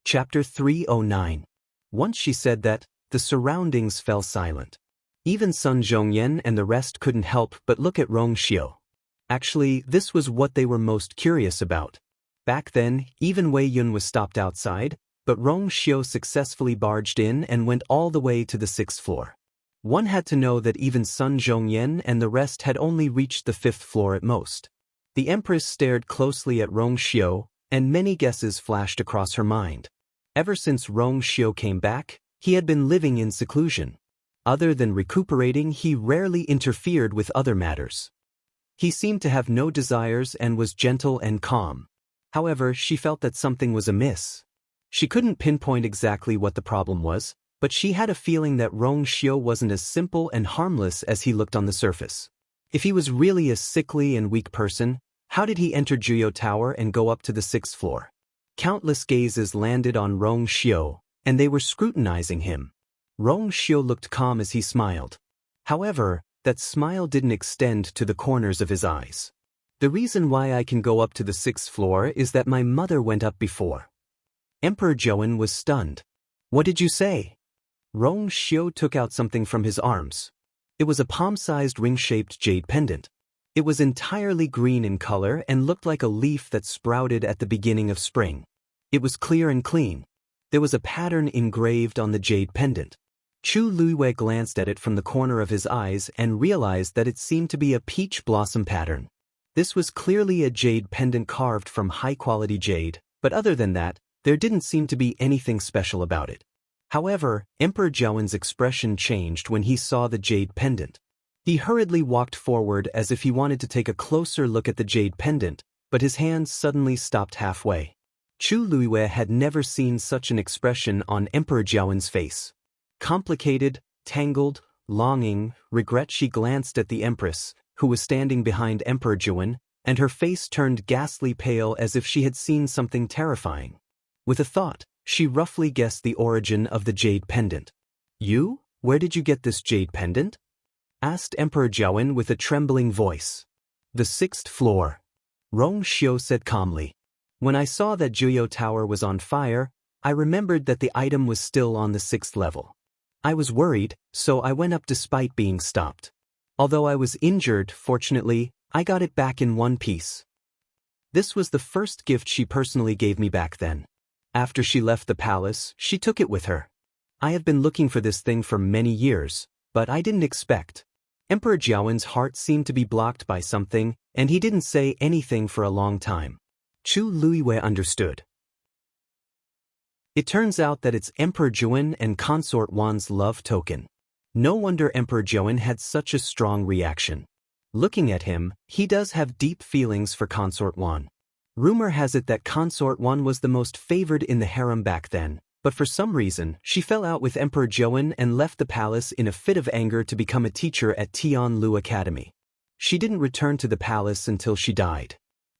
Chapter 309. Once she said that, the surroundings fell silent. Even Sun Zhongyan and the rest couldn't help but look at Rong Xiu. Actually, this was what they were most curious about. Back then, even Wei Yun was stopped outside, but Rong Xiu successfully barged in and went all the way to the 6th floor. One had to know that even Sun Zhongyan and the rest had only reached the 5th floor at most. The Empress stared closely at Rong Xiu, and many guesses flashed across her mind. Ever since Rong Xiu came back, he had been living in seclusion. Other than recuperating, he rarely interfered with other matters. He seemed to have no desires and was gentle and calm. However, she felt that something was amiss. She couldn't pinpoint exactly what the problem was, but she had a feeling that Rong Xiu wasn't as simple and harmless as he looked on the surface. If he was really a sickly and weak person, how did he enter Jianghu Tower and go up to the 6th floor? Countless gazes landed on Rong Xiu, and they were scrutinizing him. Rong Xiu looked calm as he smiled. However, that smile didn't extend to the corners of his eyes. The reason why I can go up to the 6th floor is that my mother went up before. Emperor Zhou was stunned. What did you say? Rong Xiu took out something from his arms. It was a palm-sized ring-shaped jade pendant. It was entirely green in color and looked like a leaf that sprouted at the beginning of spring. It was clear and clean. There was a pattern engraved on the jade pendant. Chu Luiwei glanced at it from the corner of his eyes and realized that it seemed to be a peach blossom pattern. This was clearly a jade pendant carved from high-quality jade, but other than that, there didn't seem to be anything special about it. However, Emperor Zhou's expression changed when he saw the jade pendant. He hurriedly walked forward as if he wanted to take a closer look at the jade pendant, but his hands suddenly stopped halfway. Chu Luiwei had never seen such an expression on Emperor Zhou's face. Complicated, tangled, longing, regret. She glanced at the Empress, who was standing behind Emperor Zhou, and her face turned ghastly pale as if she had seen something terrifying. With a thought, she roughly guessed the origin of the jade pendant. You? Where did you get this jade pendant? Asked Emperor Zhou with a trembling voice. The 6th floor. Rong Xiu said calmly. When I saw that Jianghu Tower was on fire, I remembered that the item was still on the 6th level. I was worried, so I went up despite being stopped. Although I was injured, fortunately, I got it back in one piece. This was the first gift she personally gave me back then. After she left the palace, she took it with her. I have been looking for this thing for many years, but I didn't expect. Emperor Zhou's heart seemed to be blocked by something, and he didn't say anything for a long time. Chu Luiwei understood. It turns out that it's Emperor Zhou and Consort Wan's love token. No wonder Emperor Zhou had such a strong reaction. Looking at him, he does have deep feelings for Consort Wan. Rumor has it that Consort Wan was the most favored in the harem back then, but for some reason, she fell out with Emperor Zhou and left the palace in a fit of anger to become a teacher at Tianlu Academy. She didn't return to the palace until she died.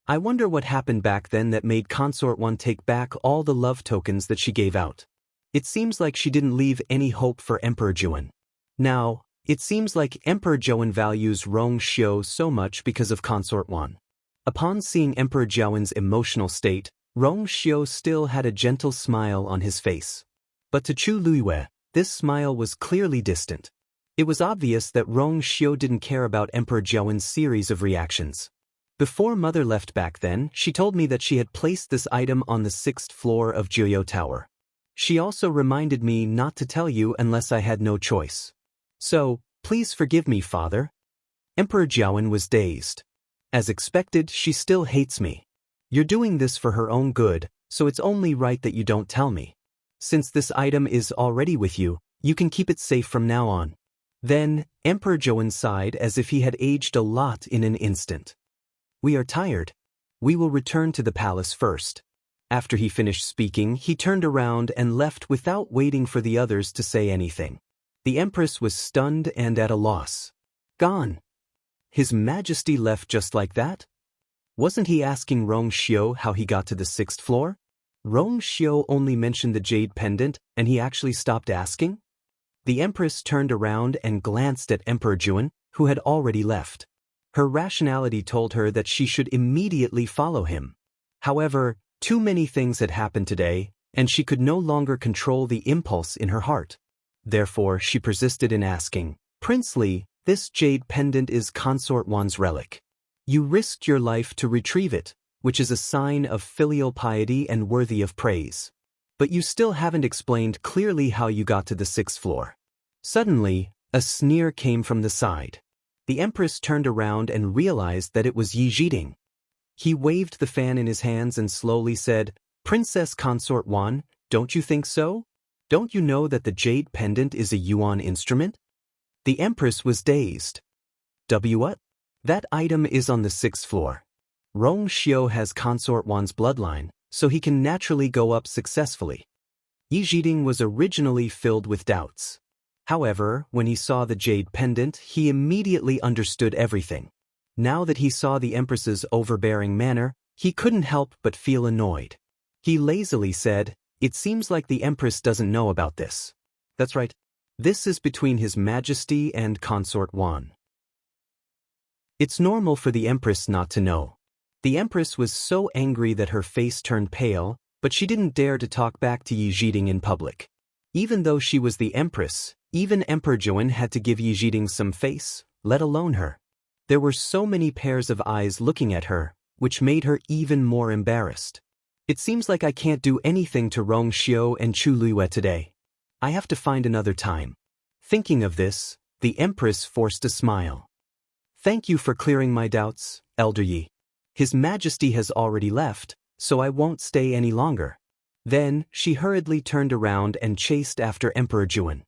I wonder what happened back then that made Consort Wan take back all the love tokens that she gave out. It seems like she didn't leave any hope for Emperor Zhou. Now, it seems like Emperor Zhou values Rong Xiu so much because of Consort Wan. Upon seeing Emperor Zhou's emotional state, Rong Xiu still had a gentle smile on his face. But to Chu Luiwei, this smile was clearly distant. It was obvious that Rong Xiu didn't care about Emperor Zhou's series of reactions. Before Mother left back then, she told me that she had placed this item on the 6th floor of Jianghu Tower. She also reminded me not to tell you unless I had no choice. So, please forgive me, Father. Emperor Zhou was dazed. As expected, she still hates me. You're doing this for her own good, so it's only right that you don't tell me. Since this item is already with you, you can keep it safe from now on. Then, Emperor Zhou sighed as if he had aged a lot in an instant. We are tired. We will return to the palace first. After he finished speaking, he turned around and left without waiting for the others to say anything. The Empress was stunned and at a loss. Gone. His Majesty left just like that? Wasn't he asking Rong Xiu how he got to the 6th floor? Rong Xiu only mentioned the jade pendant, and he actually stopped asking? The Empress turned around and glanced at Emperor Zhou, who had already left. Her rationality told her that she should immediately follow him. However, too many things had happened today, and she could no longer control the impulse in her heart. Therefore, she persisted in asking, "Prince Li, this jade pendant is Consort Wan's relic. You risked your life to retrieve it, which is a sign of filial piety and worthy of praise. But you still haven't explained clearly how you got to the 6th floor." Suddenly, a sneer came from the side. The empress turned around and realized that it was Yi Jiding. He waved the fan in his hands and slowly said, "Princess Consort Wan, don't you think so? Don't you know that the jade pendant is a yuan instrument?" The empress was dazed. What? That item is on the 6th floor. Rong Xiu has Consort Wan's bloodline, so he can naturally go up successfully. Yi Jiding was originally filled with doubts. However, when he saw the jade pendant, he immediately understood everything. Now that he saw the empress's overbearing manner, he couldn't help but feel annoyed. He lazily said, "It seems like the empress doesn't know about this." "That's right. This is between His Majesty and Consort Wan. It's normal for the empress not to know." The empress was so angry that her face turned pale, but she didn't dare to talk back to Yi Jiding in public. Even though she was the empress, even Emperor Juan had to give Yi Jiding some face, let alone her. There were so many pairs of eyes looking at her, which made her even more embarrassed. "It seems like I can't do anything to Rong Xiu and Chu Luiyue today. I have to find another time." Thinking of this, the empress forced a smile. "Thank you for clearing my doubts, Elder Yi. His Majesty has already left, so I won't stay any longer." Then, she hurriedly turned around and chased after Emperor Juan.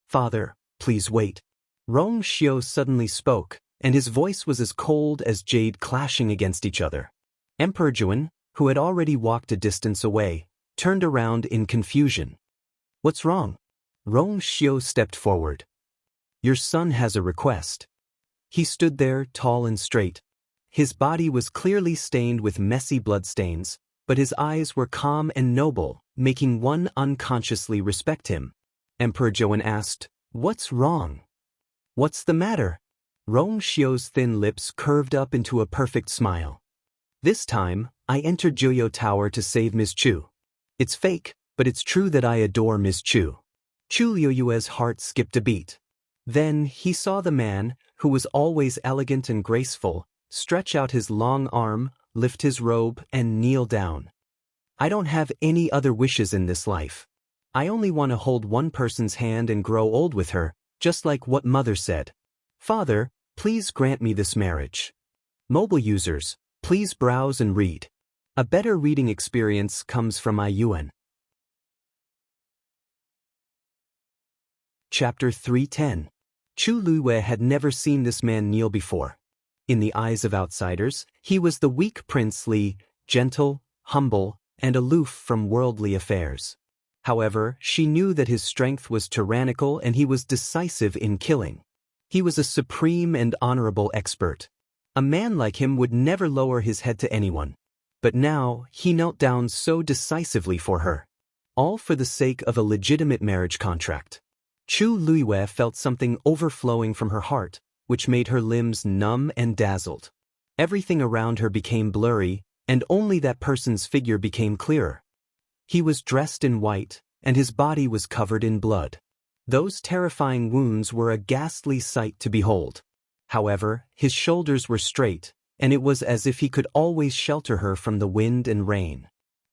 "Father, please wait." Rong Xiu suddenly spoke, and his voice was as cold as jade clashing against each other. Emperor Juan, who had already walked a distance away, turned around in confusion. "What's wrong?" Rong Xiu stepped forward. "Your son has a request." He stood there, tall and straight. His body was clearly stained with messy bloodstains, but his eyes were calm and noble, making one unconsciously respect him. Emperor Juan asked, "What's wrong?" "What's the matter?" Rong Xiu's thin lips curved up into a perfect smile. "This time, I entered Jiuyo Tower to save Ms. Chu. It's fake, but it's true that I adore Ms. Chu." Chu Luiyue's heart skipped a beat. Then he saw the man, who was always elegant and graceful, stretch out his long arm, lift his robe, and kneel down. "I don't have any other wishes in this life. I only want to hold one person's hand and grow old with her, just like what Mother said. Father, please grant me this marriage." Mobile users, please browse and read. A better reading experience comes from iYuan. Chapter 310. Chu Luiyue had never seen this man kneel before. In the eyes of outsiders, he was the weak Prince Li, gentle, humble, and aloof from worldly affairs. However, she knew that his strength was tyrannical and he was decisive in killing. He was a supreme and honorable expert. A man like him would never lower his head to anyone. But now, he knelt down so decisively for her. All for the sake of a legitimate marriage contract. Chu Luiyue felt something overflowing from her heart, which made her limbs numb and dazzled. Everything around her became blurry, and only that person's figure became clearer. He was dressed in white, and his body was covered in blood. Those terrifying wounds were a ghastly sight to behold. However, his shoulders were straight, and it was as if he could always shelter her from the wind and rain.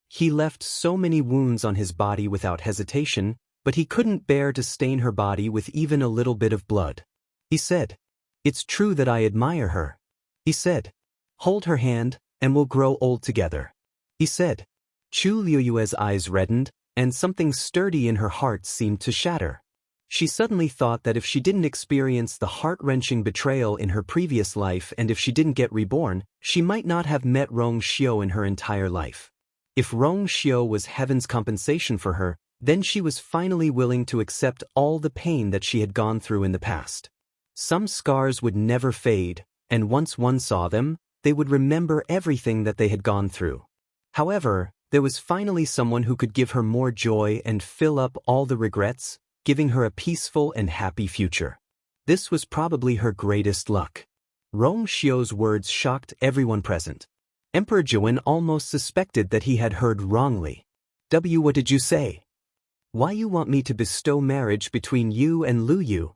He left so many wounds on his body without hesitation, but he couldn't bear to stain her body with even a little bit of blood. He said, "It's true that I admire her." He said, "Hold her hand, and we'll grow old together." He said. Chu Luiyue's eyes reddened, and something sturdy in her heart seemed to shatter. She suddenly thought that if she didn't experience the heart-wrenching betrayal in her previous life and if she didn't get reborn, she might not have met Rong Xiu in her entire life. If Rong Xiu was heaven's compensation for her, then she was finally willing to accept all the pain that she had gone through in the past. Some scars would never fade, and once one saw them, they would remember everything that they had gone through. However, there was finally someone who could give her more joy and fill up all the regrets, giving her a peaceful and happy future. This was probably her greatest luck. Rong Xiu's words shocked everyone present. Emperor Juan almost suspected that he had heard wrongly. What did you say? Why you want me to bestow marriage between you and Lu Yu?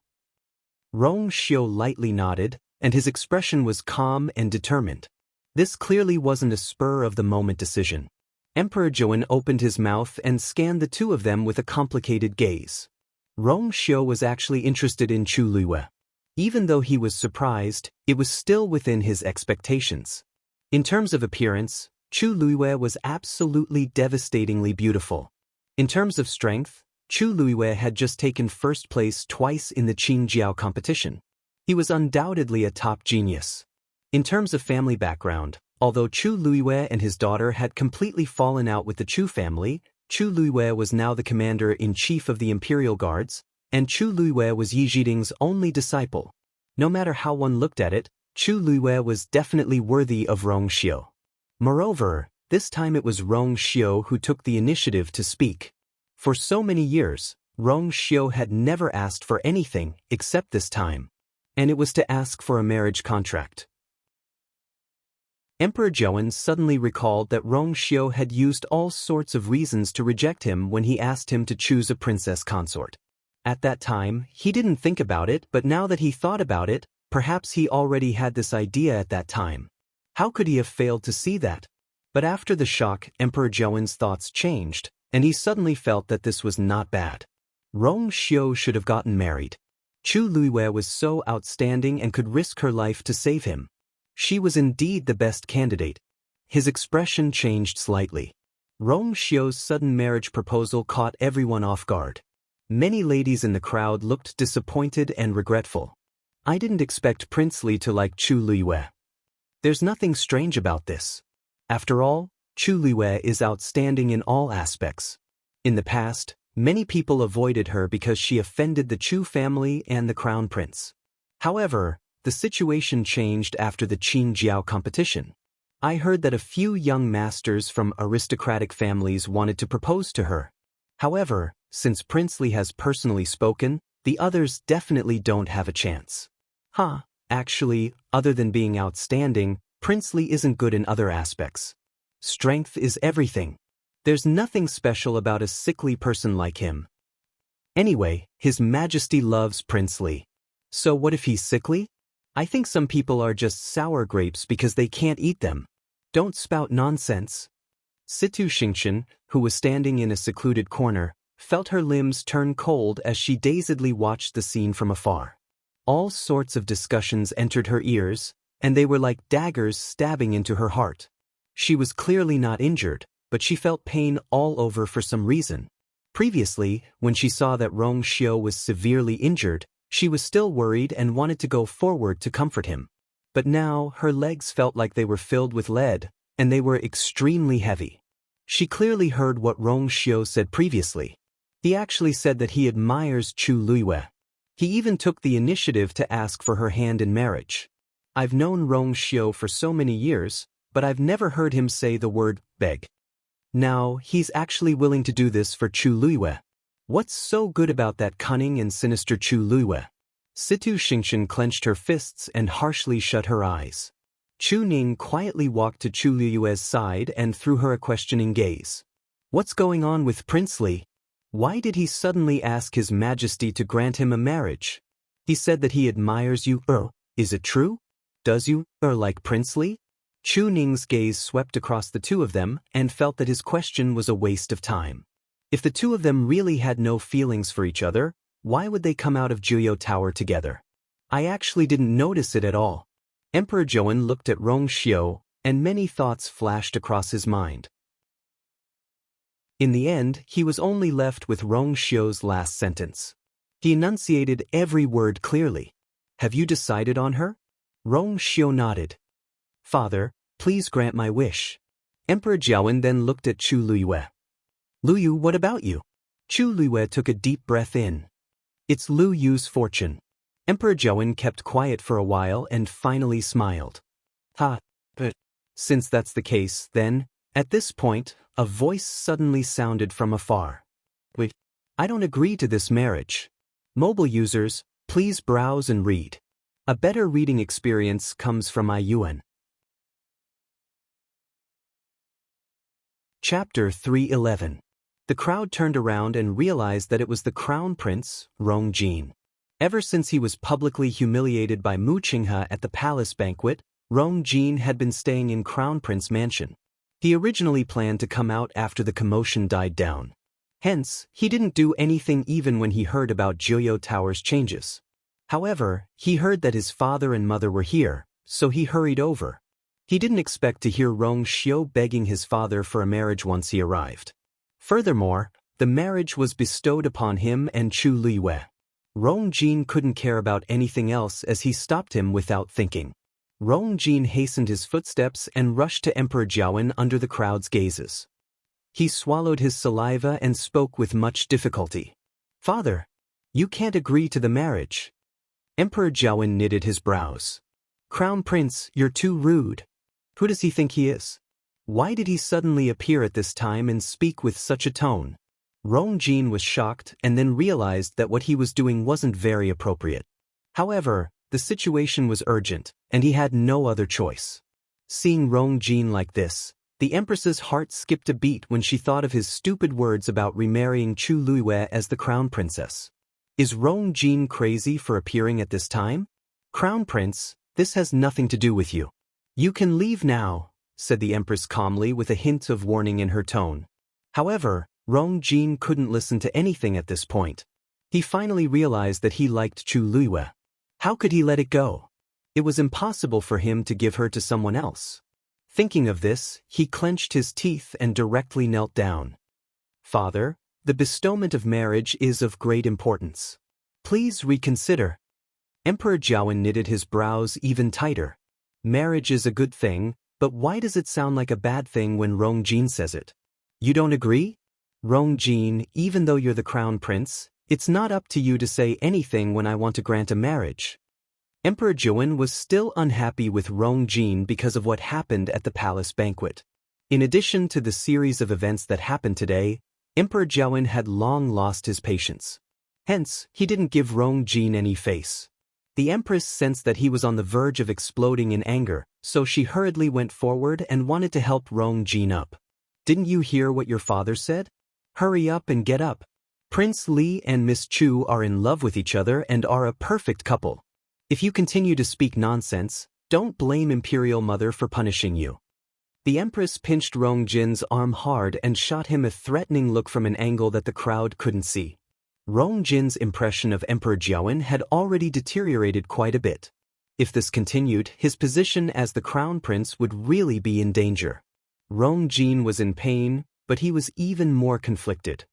Rong Xiu lightly nodded, and his expression was calm and determined. This clearly wasn't a spur-of-the-moment decision. Emperor Zhouwen opened his mouth and scanned the two of them with a complicated gaze. Rong Xiu was actually interested in Chu Luiyue. Even though he was surprised, it was still within his expectations. In terms of appearance, Chu Luiyue was absolutely devastatingly beautiful. In terms of strength, Chu Luiyue had just taken first place twice in the Qingjiao competition. He was undoubtedly a top genius. In terms of family background, although Chu Luiyue and his daughter had completely fallen out with the Chu family, Chu Luiyue was now the commander-in-chief of the Imperial Guards, and Chu Luiyue was Yi Zhiding's only disciple. No matter how one looked at it, Chu Luiyue was definitely worthy of Rong Xiu. Moreover, this time it was Rong Xiu who took the initiative to speak. For so many years, Rong Xiu had never asked for anything except this time. And it was to ask for a marriage contract. Emperor Zhouwen suddenly recalled that Rong Xiu had used all sorts of reasons to reject him when he asked him to choose a princess consort. At that time, he didn't think about it, but now that he thought about it, perhaps he already had this idea at that time. How could he have failed to see that? But after the shock, Emperor Zhouwen's thoughts changed, and he suddenly felt that this was not bad. Rong Xiu should have gotten married. Chu Luiyue was so outstanding and could risk her life to save him. She was indeed the best candidate. His expression changed slightly. Rong Xiu's sudden marriage proposal caught everyone off guard. Many ladies in the crowd looked disappointed and regretful. I didn't expect Prince Li to like Chu Luiyue. There's nothing strange about this. After all, Chu Luiyue is outstanding in all aspects. In the past, many people avoided her because she offended the Chu family and the crown prince. However, the situation changed after the Qingjiao competition. I heard that a few young masters from aristocratic families wanted to propose to her. However, since Prince Li has personally spoken, the others definitely don't have a chance. Actually, other than being outstanding, Prince Li isn't good in other aspects. Strength is everything. There's nothing special about a sickly person like him. Anyway, His Majesty loves Prince Li. So what if he's sickly? I think some people are just sour grapes because they can't eat them. Don't spout nonsense. Situ Xingqian, who was standing in a secluded corner, felt her limbs turn cold as she dazedly watched the scene from afar. All sorts of discussions entered her ears, and they were like daggers stabbing into her heart. She was clearly not injured, but she felt pain all over for some reason. Previously, when she saw that Rong Xiu was severely injured, she was still worried and wanted to go forward to comfort him. But now, her legs felt like they were filled with lead, and they were extremely heavy. She clearly heard what Rong Xiu said previously. He actually said that he admires Chu Luiyue. He even took the initiative to ask for her hand in marriage. I've known Rong Xiu for so many years, but I've never heard him say the word beg. Now, he's actually willing to do this for Chu Luiyue. What's so good about that cunning and sinister Chu Luiyue? Situ Xingqian clenched her fists and harshly shut her eyes. Chu Ning quietly walked to Chu Luiyue's side and threw her a questioning gaze. What's going on with Prince Li? Why did he suddenly ask His Majesty to grant him a marriage? He said that he admires you. Is it true? Does you like Prince Li? Chu Ning's gaze swept across the two of them and felt that his question was a waste of time. If the two of them really had no feelings for each other, why would they come out of Jiuyou Tower together? I actually didn't notice it at all. Emperor Zhouwen looked at Rong Xiu, and many thoughts flashed across his mind. In the end, he was only left with Rong Xiu's last sentence. He enunciated every word clearly. Have you decided on her? Rong Xiu nodded. Father, please grant my wish. Emperor Zhouwen then looked at Chu Luiyue. Lu Yu, what about you? Chu Luiyue took a deep breath in. It's Lu Yu's fortune. Emperor Zhouwen kept quiet for a while and finally smiled. But since that's the case, then, at this point, a voice suddenly sounded from afar. Wait, I don't agree to this marriage. Mobile users, please browse and read. A better reading experience comes from iYuan. Chapter 311. The crowd turned around and realized that it was the crown prince, Rong Jin. Ever since he was publicly humiliated by Mu Qinghe at the palace banquet, Rong Jin had been staying in Crown Prince Mansion. He originally planned to come out after the commotion died down. Hence, he didn't do anything even when he heard about Jianghu Tower's changes. However, he heard that his father and mother were here, so he hurried over. He didn't expect to hear Rong Xiu begging his father for a marriage once he arrived. Furthermore, the marriage was bestowed upon him and Chu Luiyue. Rong Jin couldn't care about anything else as he stopped him without thinking. Rong Jin hastened his footsteps and rushed to Emperor Jiawen under the crowd's gazes. He swallowed his saliva and spoke with much difficulty. "Father, you can't agree to the marriage." Emperor Jiawen knitted his brows. "Crown Prince, you're too rude. Who does he think he is? Why did he suddenly appear at this time and speak with such a tone?" Rong Jin was shocked and then realized that what he was doing wasn't very appropriate. However, the situation was urgent, and he had no other choice. Seeing Rong Jin like this, the Empress's heart skipped a beat when she thought of his stupid words about remarrying Chu Luiyue as the crown princess. Is Rong Jin crazy for appearing at this time? "Crown Prince, this has nothing to do with you. You can leave now," said the Empress calmly with a hint of warning in her tone. However, Rong Jin couldn't listen to anything at this point. He finally realized that he liked Chu Luiyue. How could he let it go? It was impossible for him to give her to someone else. Thinking of this, he clenched his teeth and directly knelt down. "Father, the bestowment of marriage is of great importance. Please reconsider." Emperor Jiawen knitted his brows even tighter. Marriage is a good thing, but why does it sound like a bad thing when Rong Jin says it? You don't agree? Rong Jin, even though you're the crown prince, it's not up to you to say anything when I want to grant a marriage. Emperor Jiawen was still unhappy with Rong Jin because of what happened at the palace banquet. In addition to the series of events that happened today, Emperor Jiawen had long lost his patience. Hence, he didn't give Rong Jin any face. The Empress sensed that he was on the verge of exploding in anger, so she hurriedly went forward and wanted to help Rong Jin up. "Didn't you hear what your father said? Hurry up and get up. Prince Li and Miss Chu are in love with each other and are a perfect couple. If you continue to speak nonsense, don't blame Imperial Mother for punishing you." The Empress pinched Rong Jin's arm hard and shot him a threatening look from an angle that the crowd couldn't see. Rong Jin's impression of Emperor Jiawen had already deteriorated quite a bit. If this continued, his position as the crown prince would really be in danger. Rong Jin was in pain, but he was even more conflicted.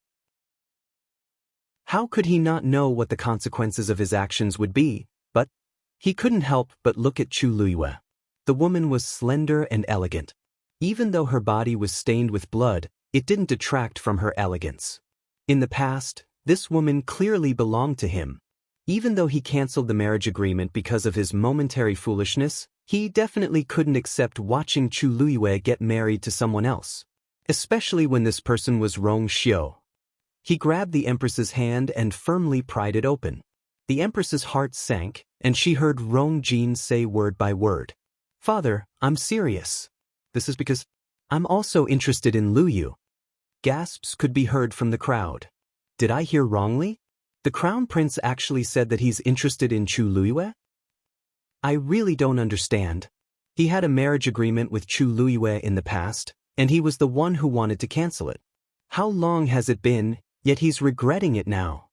How could he not know what the consequences of his actions would be? But he couldn't help but look at Chu Luiyue. The woman was slender and elegant. Even though her body was stained with blood, it didn't detract from her elegance. In the past, this woman clearly belonged to him. Even though he canceled the marriage agreement because of his momentary foolishness, he definitely couldn't accept watching Chu Luiyue get married to someone else. Especially when this person was Rong Xiu. He grabbed the Empress's hand and firmly pried it open. The Empress's heart sank, and she heard Rong Jin say word by word, "Father, I'm serious. This is because I'm also interested in Luyu." Gasps could be heard from the crowd. Did I hear wrongly? The crown prince actually said that he's interested in Chu Luiyue? I really don't understand. He had a marriage agreement with Chu Luiyue in the past, and he was the one who wanted to cancel it. How long has it been, yet he's regretting it now?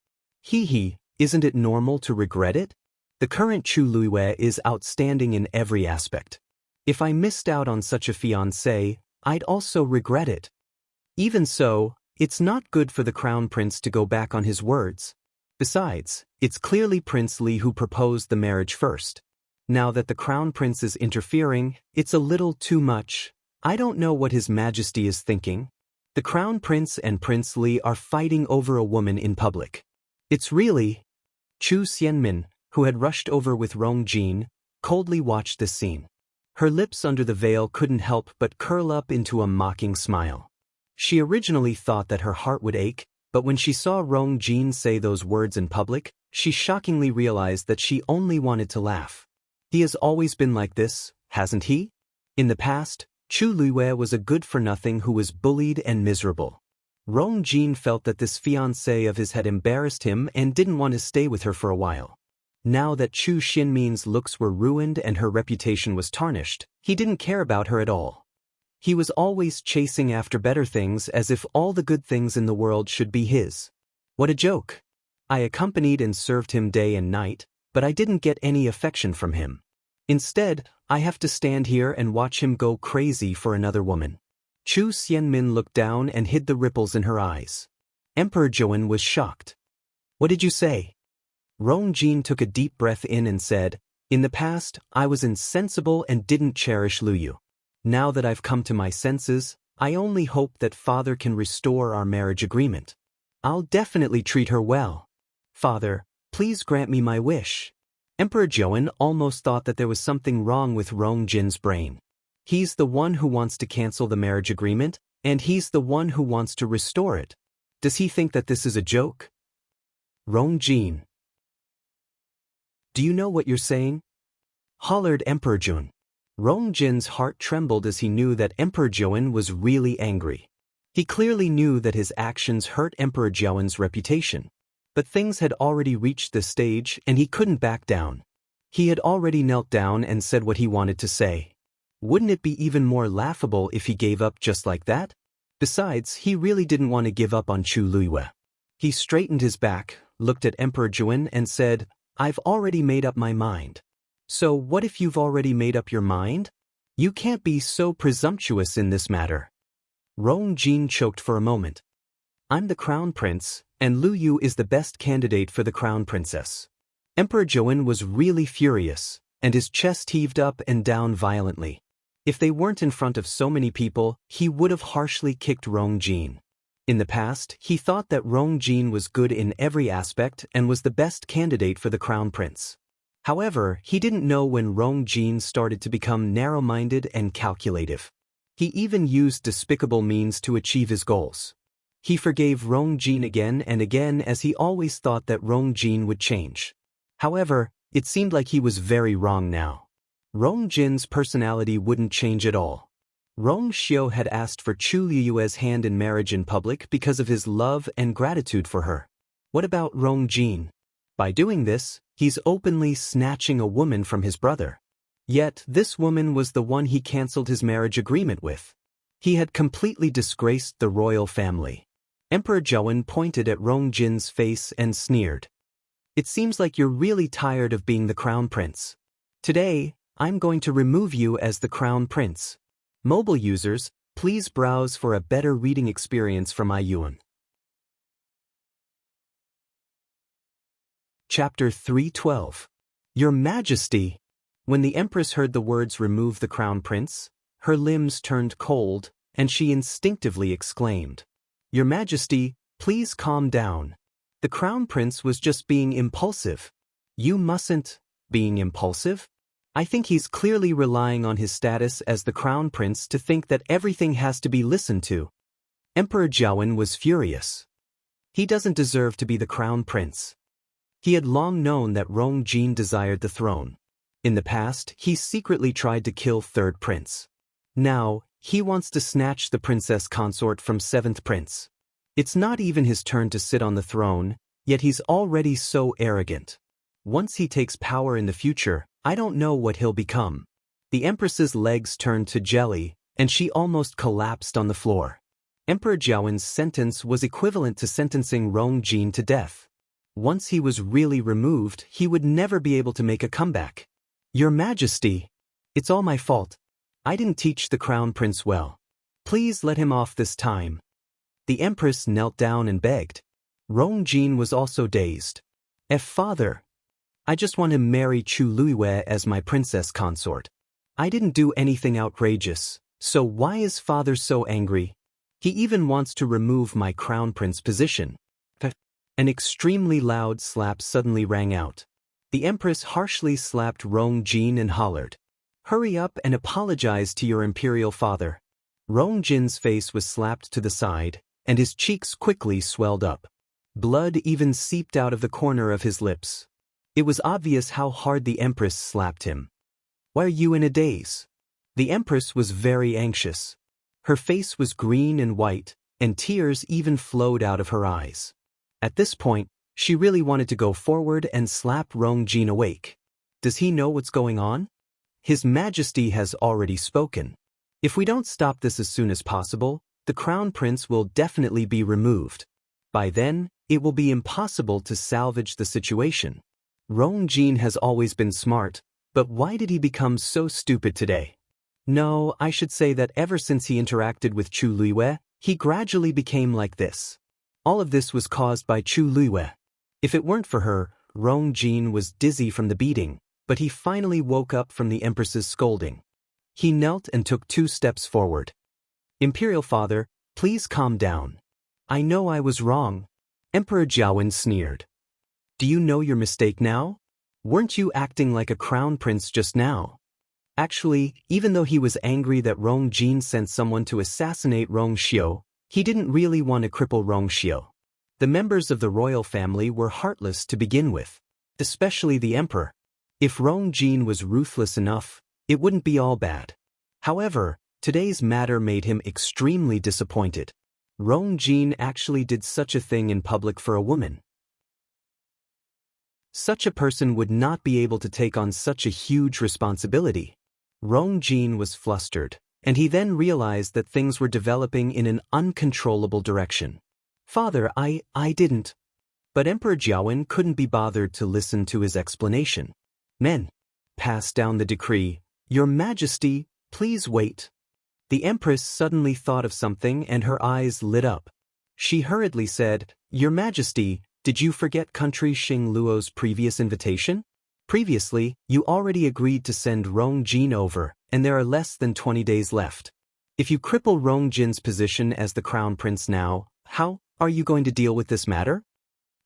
Isn't it normal to regret it? The current Chu Luiyue is outstanding in every aspect. If I missed out on such a fiancé, I'd also regret it. Even so, it's not good for the crown prince to go back on his words. Besides, it's clearly Prince Li who proposed the marriage first. Now that the crown prince is interfering, it's a little too much. I don't know what His Majesty is thinking. The crown prince and Prince Li are fighting over a woman in public. It's really... Chu Xianmin, who had rushed over with Rong Jin, coldly watched this scene. Her lips under the veil couldn't help but curl up into a mocking smile. She originally thought that her heart would ache, but when she saw Rong Jin say those words in public, she shockingly realized that she only wanted to laugh. He has always been like this, hasn't he? In the past, Chu Luiyue was a good-for-nothing who was bullied and miserable. Rong Jin felt that this fiancé of his had embarrassed him and didn't want to stay with her for a while. Now that Chu Xinmin's looks were ruined and her reputation was tarnished, he didn't care about her at all. He was always chasing after better things as if all the good things in the world should be his. What a joke. I accompanied and served him day and night, but I didn't get any affection from him. Instead, I have to stand here and watch him go crazy for another woman. Chu Xianmin looked down and hid the ripples in her eyes. Emperor Zhouwen was shocked. What did you say? Rong Jin took a deep breath in and said, in the past, I was insensible and didn't cherish Lu Yu. Now that I've come to my senses, I only hope that father can restore our marriage agreement. I'll definitely treat her well. Father, please grant me my wish. Emperor Zhouwen almost thought that there was something wrong with Rong Jin's brain. He's the one who wants to cancel the marriage agreement, and he's the one who wants to restore it. Does he think that this is a joke? Rong Jin. Do you know what you're saying? Hollered Emperor Zhouwen. Rong Jin's heart trembled as he knew that Emperor Zhouwen was really angry. He clearly knew that his actions hurt Emperor Zhouwen's reputation. But things had already reached this stage and he couldn't back down. He had already knelt down and said what he wanted to say. Wouldn't it be even more laughable if he gave up just like that? Besides, he really didn't want to give up on Chu Luiyue. He straightened his back, looked at Emperor Zhouwen and said, I've already made up my mind. So what if you've already made up your mind? You can't be so presumptuous in this matter. Rong Jin choked for a moment. I'm the crown prince, and Lu Yu is the best candidate for the crown princess. Emperor Zhouwen was really furious, and his chest heaved up and down violently. If they weren't in front of so many people, he would have harshly kicked Rong Jin. In the past, he thought that Rong Jin was good in every aspect and was the best candidate for the crown prince. However, he didn't know when Rong Jin started to become narrow-minded and calculative. He even used despicable means to achieve his goals. He forgave Rong Jin again and again as he always thought that Rong Jin would change. However, it seemed like he was very wrong now. Rong Jin's personality wouldn't change at all. Rong Xiu had asked for Chu Liyue's hand in marriage in public because of his love and gratitude for her. What about Rong Jin? By doing this, he's openly snatching a woman from his brother. Yet, this woman was the one he cancelled his marriage agreement with. He had completely disgraced the royal family. Emperor Zhouwen pointed at Rong Jin's face and sneered. It seems like you're really tired of being the crown prince. Today, I'm going to remove you as the crown prince. Mobile users, please browse for a better reading experience from iYuan. Chapter 312. Your Majesty. When the Empress heard the words remove the crown prince, her limbs turned cold, and she instinctively exclaimed, Your Majesty, please calm down. The crown prince was just being impulsive. You mustn't. Being impulsive? I think he's clearly relying on his status as the crown prince to think that everything has to be listened to. Emperor Zhouwen was furious. He doesn't deserve to be the crown prince. He had long known that Rong Jin desired the throne. In the past, he secretly tried to kill third prince. Now, he wants to snatch the princess consort from seventh prince. It's not even his turn to sit on the throne, yet he's already so arrogant. Once he takes power in the future, I don't know what he'll become. The Empress's legs turned to jelly, and she almost collapsed on the floor. Emperor Zhouwen's sentence was equivalent to sentencing Rong Jin to death. Once he was really removed, he would never be able to make a comeback. Your Majesty, it's all my fault. I didn't teach the crown prince well. Please let him off this time. The Empress knelt down and begged. Rong Jin was also dazed. Father, I just want to marry Chu Luiyue as my princess consort. I didn't do anything outrageous, so why is father so angry? He even wants to remove my crown prince position. An extremely loud slap suddenly rang out. The Empress harshly slapped Rong Jin and hollered, Hurry up and apologize to your imperial father. Rong Jin's face was slapped to the side, and his cheeks quickly swelled up. Blood even seeped out of the corner of his lips. It was obvious how hard the Empress slapped him. Why are you in a daze? The Empress was very anxious. Her face was green and white, and tears even flowed out of her eyes. At this point, she really wanted to go forward and slap Rong Jin awake. Does he know what's going on? His Majesty has already spoken. If we don't stop this as soon as possible, the Crown Prince will definitely be removed. By then, it will be impossible to salvage the situation. Rong Jin has always been smart, but why did he become so stupid today? No, I should say that ever since he interacted with Chu Luiwei, he gradually became like this. All of this was caused by Chu Luiwei. If it weren't for her, Rong Jin was dizzy from the beating, but he finally woke up from the Empress's scolding. He knelt and took 2 steps forward. Imperial Father, please calm down. I know I was wrong. Emperor Jiawen sneered. Do you know your mistake now? Weren't you acting like a crown prince just now? Actually, even though he was angry that Rong Jin sent someone to assassinate Rong Xiu, he didn't really want to cripple Rong Xiu. The members of the royal family were heartless to begin with, especially the emperor. If Rong Jin was ruthless enough, it wouldn't be all bad. However, today's matter made him extremely disappointed. Rong Jin actually did such a thing in public for a woman. Such a person would not be able to take on such a huge responsibility. Rong Jin was flustered, and he then realized that things were developing in an uncontrollable direction. Father, I didn't. But Emperor Jiawen couldn't be bothered to listen to his explanation. Men, pass down the decree. Your Majesty, please wait. The Empress suddenly thought of something and her eyes lit up. She hurriedly said, Your Majesty, did you forget country Xing Luo's previous invitation? Previously, you already agreed to send Rong Jin over, and there are less than 20 days left. If you cripple Rong Jin's position as the crown prince now, how are you going to deal with this matter?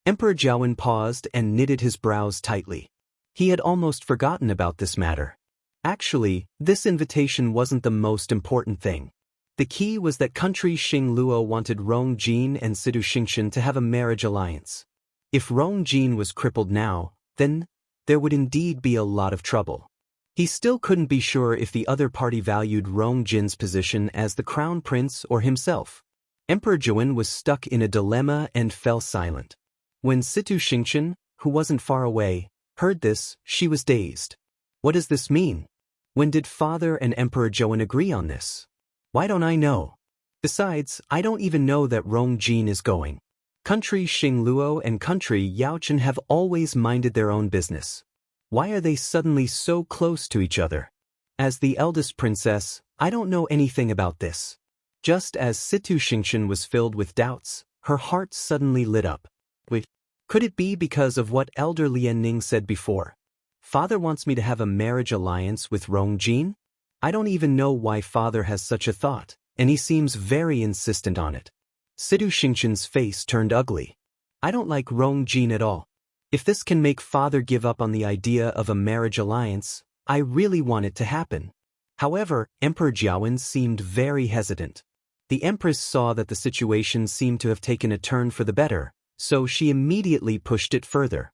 Emperor Jiawen paused and knitted his brows tightly. He had almost forgotten about this matter. Actually, this invitation wasn't the most important thing. The key was that country Xing Luo wanted Rong Jin and Sidu Xingshan to have a marriage alliance. If Rong Jin was crippled now, then there would indeed be a lot of trouble. He still couldn't be sure if the other party valued Rong Jin's position as the crown prince or himself. Emperor Jiawen was stuck in a dilemma and fell silent. When Situ Xingshan, who wasn't far away, heard this, she was dazed. What does this mean? When did Father and Emperor Jiawen agree on this? Why don't I know? Besides, I don't even know that Rong Jin is going. Country Xing Luo and country Yaochen have always minded their own business. Why are they suddenly so close to each other? As the eldest princess, I don't know anything about this. Just as Situ Xingshan was filled with doubts, her heart suddenly lit up. Wait, could it be because of what Elder Lianning said before? Father wants me to have a marriage alliance with Rong Jin? I don't even know why Father has such a thought, and he seems very insistent on it. Sidu Xingshan's face turned ugly. I don't like Rong Jin at all. If this can make Father give up on the idea of a marriage alliance, I really want it to happen. However, Emperor Jiawen seemed very hesitant. The Empress saw that the situation seemed to have taken a turn for the better, so she immediately pushed it further.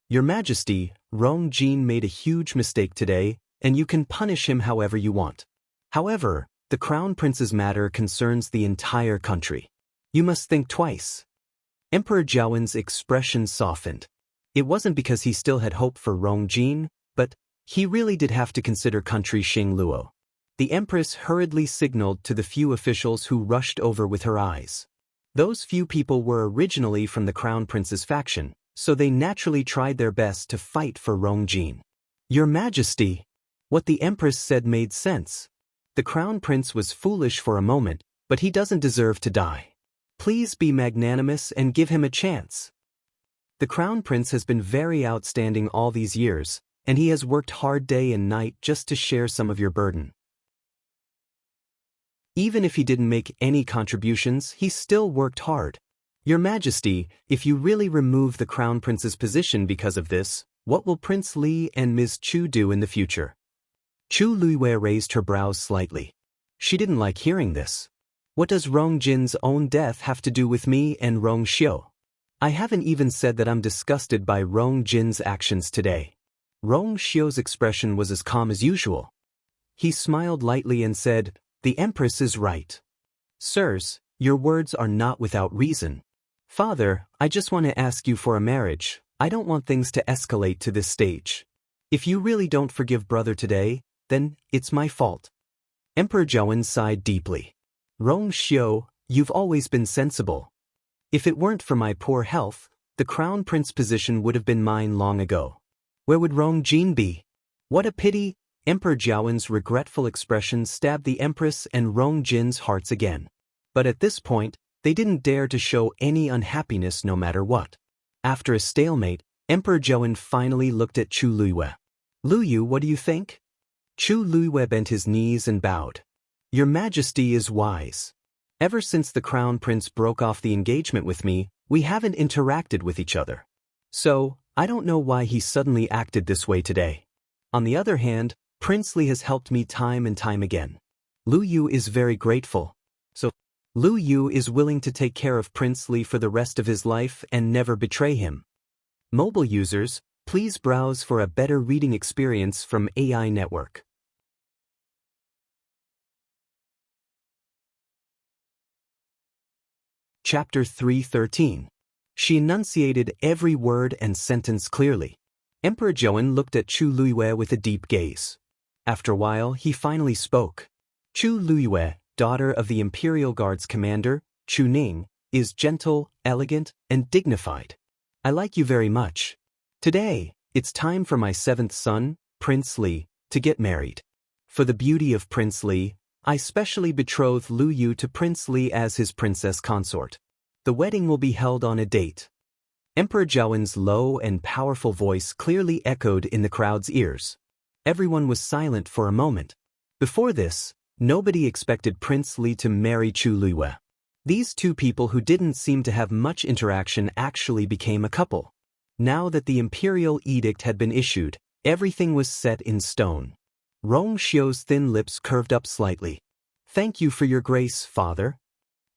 Your Majesty, Rong Jin made a huge mistake today, and you can punish him however you want. However, the Crown Prince's matter concerns the entire country. You must think twice. Emperor Jiawen's expression softened. It wasn't because he still had hope for Rong Jin, but he really did have to consider country Xing Luo. The Empress hurriedly signaled to the few officials who rushed over with her eyes. Those few people were originally from the Crown Prince's faction, so they naturally tried their best to fight for Rong Jin. Your Majesty! What the Empress said made sense. The Crown Prince was foolish for a moment, but he doesn't deserve to die. Please be magnanimous and give him a chance. The Crown Prince has been very outstanding all these years, and he has worked hard day and night just to share some of your burden. Even if he didn't make any contributions, he still worked hard. Your Majesty, if you really remove the Crown Prince's position because of this, what will Prince Li and Ms. Chu do in the future? Chu Luiwei raised her brows slightly. She didn't like hearing this. What does Rong Jin's own death have to do with me and Rong Xiu? I haven't even said that I'm disgusted by Rong Jin's actions today. Rong Xiu's expression was as calm as usual. He smiled lightly and said, The Empress is right. Sirs, Your words are not without reason. Father, I just want to ask you for a marriage. I don't want things to escalate to this stage. If you really don't forgive brother today, then it's my fault. Emperor Jianghu sighed deeply. Rong Xiu, you've always been sensible. If it weren't for my poor health, the crown prince position would have been mine long ago. Where would Rong Jin be? What a pity! Emperor Jianghu's regretful expression stabbed the empress and Rong Jin's hearts again. But at this point, they didn't dare to show any unhappiness no matter what. After a stalemate, Emperor Jianghu finally looked at Chu Luiyue. Luyu, what do you think? Chu Luiyue bent his knees and bowed. Your Majesty is wise. Ever since the crown prince broke off the engagement with me, we haven't interacted with each other. So, I don't know why he suddenly acted this way today. On the other hand, Prince Li has helped me time and time again. Lu Yu is very grateful. So, Lu Yu is willing to take care of Prince Li for the rest of his life and never betray him. Mobile users, please browse for a better reading experience from AI Network. Chapter 313. She enunciated every word and sentence clearly. Emperor Jianghu looked at Chu Luiyue with a deep gaze. After a while, he finally spoke. Chu Luiyue, daughter of the Imperial Guard's commander, Chu Ning, is gentle, elegant, and dignified. I like you very much. Today, it's time for my seventh son, Prince Li, to get married. For the beauty of Prince Li, I specially betroth Lu Yu to Prince Li as his princess consort. The wedding will be held on a date. Emperor Jianghu's low and powerful voice clearly echoed in the crowd's ears. Everyone was silent for a moment. Before this, nobody expected Prince Li to marry Chu Luiyue. These two people who didn't seem to have much interaction actually became a couple. Now that the imperial edict had been issued, everything was set in stone. Rong Xiu's thin lips curved up slightly. Thank you for your grace, father.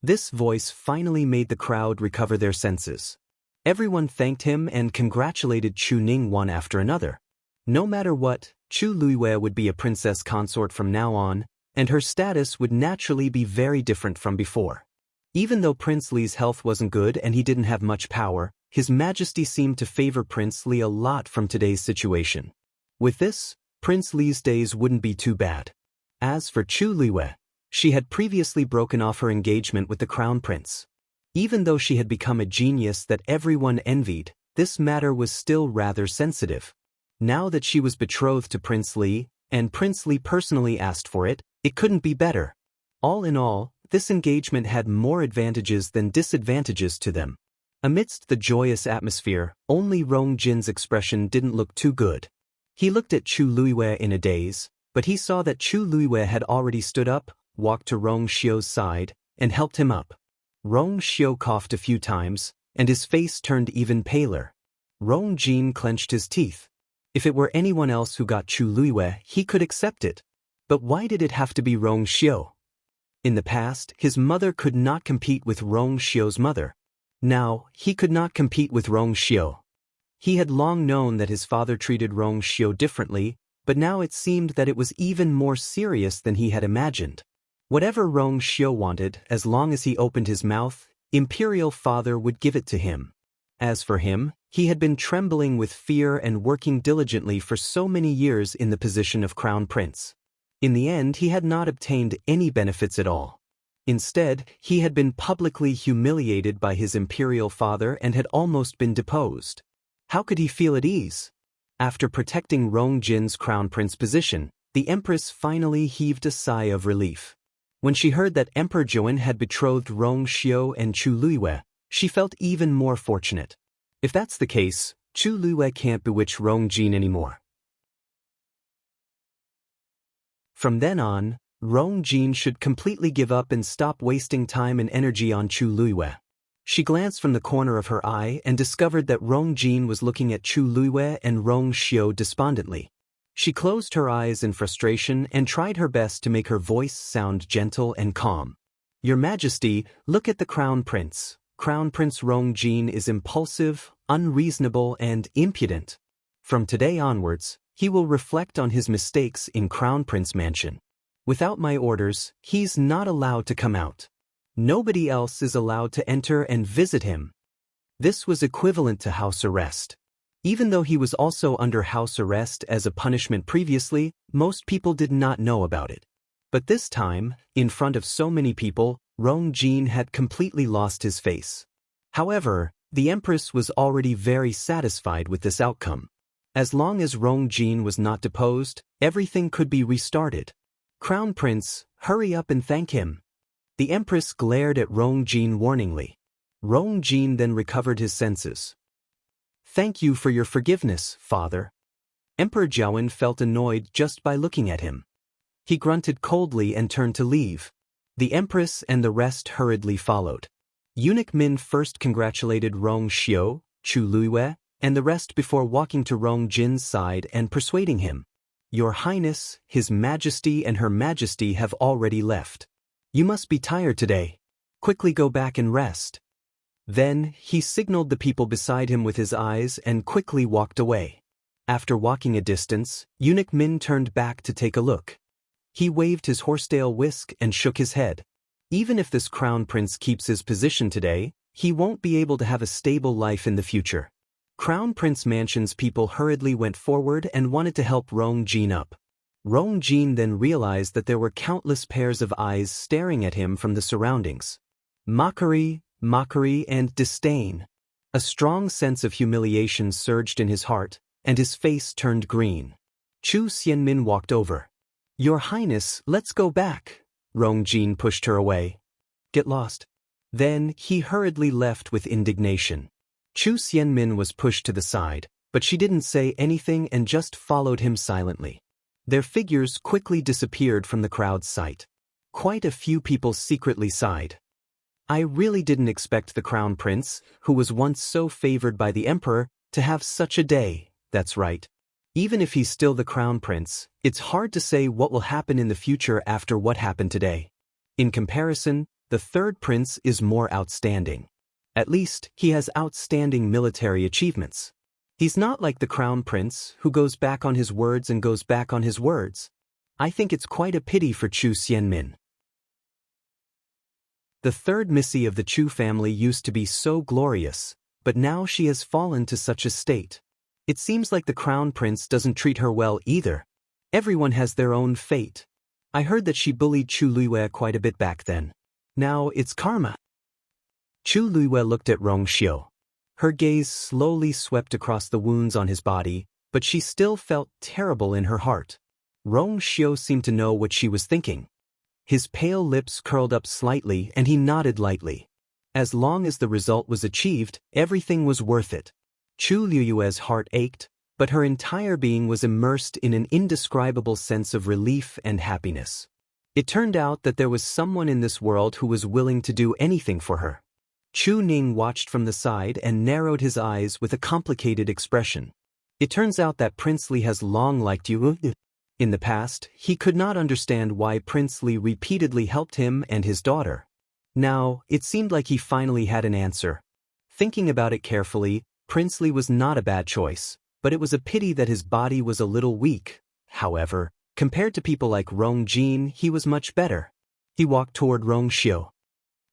This voice finally made the crowd recover their senses. Everyone thanked him and congratulated Chu Ning one after another. No matter what, Chu Luiyue would be a princess consort from now on, and her status would naturally be very different from before. Even though Prince Li's health wasn't good and he didn't have much power, His Majesty seemed to favor Prince Li a lot from today's situation. With this, Prince Li's days wouldn't be too bad. As for Chu Luiyue, she had previously broken off her engagement with the crown prince. Even though she had become a genius that everyone envied, this matter was still rather sensitive. Now that she was betrothed to Prince Li, and Prince Li personally asked for it, it couldn't be better. All in all, this engagement had more advantages than disadvantages to them. Amidst the joyous atmosphere, only Rong Jin's expression didn't look too good. He looked at Chu Luiyue in a daze, but he saw that Chu Luiyue had already stood up, walked to Rong Xiu's side, and helped him up. Rong Xiu coughed a few times, and his face turned even paler. Rong Jin clenched his teeth. If it were anyone else who got Chu Luiyue, he could accept it. But why did it have to be Rong Xiu? In the past, his mother could not compete with Rong Xiu's mother. Now, he could not compete with Rong Xiu. He had long known that his father treated Rong Xiu differently, but now it seemed that it was even more serious than he had imagined. Whatever Rong Xiu wanted, as long as he opened his mouth, Imperial Father would give it to him. As for him, he had been trembling with fear and working diligently for so many years in the position of Crown Prince. In the end, he had not obtained any benefits at all. Instead, he had been publicly humiliated by his Imperial Father and had almost been deposed. How could he feel at ease? After protecting Rong Jin's Crown Prince position, the Empress finally heaved a sigh of relief. When she heard that Emperor Jianghu had betrothed Rong Xiu and Chu Luiyue, she felt even more fortunate. If that's the case, Chu Luiyue can't bewitch Rong Jin anymore. From then on, Rong Jin should completely give up and stop wasting time and energy on Chu Luiyue. She glanced from the corner of her eye and discovered that Rong Jin was looking at Chu Luiyue and Rong Xiu despondently. She closed her eyes in frustration and tried her best to make her voice sound gentle and calm. Your Majesty, look at the Crown Prince. Crown Prince Rong Jin is impulsive, unreasonable, and impudent. From today onwards, he will reflect on his mistakes in Crown Prince Mansion. Without my orders, he's not allowed to come out. Nobody else is allowed to enter and visit him. This was equivalent to house arrest. Even though he was also under house arrest as a punishment previously, most people did not know about it. But this time, in front of so many people, Rong Jin had completely lost his face. However, the Empress was already very satisfied with this outcome. As long as Rong Jin was not deposed, everything could be restarted. Crown Prince, hurry up and thank him. The Empress glared at Rong Jin warningly. Rong Jin then recovered his senses. Thank you for your forgiveness, father. Emperor Jiawen felt annoyed just by looking at him. He grunted coldly and turned to leave. The Empress and the rest hurriedly followed. Eunuch Min first congratulated Rong Xiu, Chu Luiyue, and the rest before walking to Rong Jin's side and persuading him. Your Highness, His Majesty and Her Majesty have already left. You must be tired today. Quickly go back and rest. Then, he signaled the people beside him with his eyes and quickly walked away. After walking a distance, Eunuch Min turned back to take a look. He waved his horsetail whisk and shook his head. Even if this crown prince keeps his position today, he won't be able to have a stable life in the future. Crown Prince Mansion's people hurriedly went forward and wanted to help Rong Jin up. Rong Jin then realized that there were countless pairs of eyes staring at him from the surroundings. Mockery, and disdain. A strong sense of humiliation surged in his heart, and his face turned green. Chu Xianmin walked over. Your Highness, let's go back. Rong Jin pushed her away. Get lost. Then, he hurriedly left with indignation. Chu Xianmin was pushed to the side, but she didn't say anything and just followed him silently. Their figures quickly disappeared from the crowd's sight. Quite a few people secretly sighed. I really didn't expect the crown prince, who was once so favored by the emperor, to have such a day. That's right. Even if he's still the crown prince, it's hard to say what will happen in the future after what happened today. In comparison, the third prince is more outstanding. At least, he has outstanding military achievements. He's not like the crown prince, who goes back on his words and goes back on his words. I think it's quite a pity for Chu Xianmin. The third Missy of the Chu family used to be so glorious, but now she has fallen to such a state. It seems like the crown prince doesn't treat her well either. Everyone has their own fate. I heard that she bullied Chu Luiyue quite a bit back then. Now it's karma. Chu Luiyue looked at Rong Xiu. Her gaze slowly swept across the wounds on his body, but she still felt terrible in her heart. Rong Xiu seemed to know what she was thinking. His pale lips curled up slightly and he nodded lightly. As long as the result was achieved, everything was worth it. Chu Luiyue's heart ached, but her entire being was immersed in an indescribable sense of relief and happiness. It turned out that there was someone in this world who was willing to do anything for her. Chu Ning watched from the side and narrowed his eyes with a complicated expression. It turns out that Prince Li has long liked you. In the past, he could not understand why Prince Li repeatedly helped him and his daughter. Now, it seemed like he finally had an answer. Thinking about it carefully, Prince Li was not a bad choice, but it was a pity that his body was a little weak. However, compared to people like Rong Jin, he was much better. He walked toward Rong Xiu.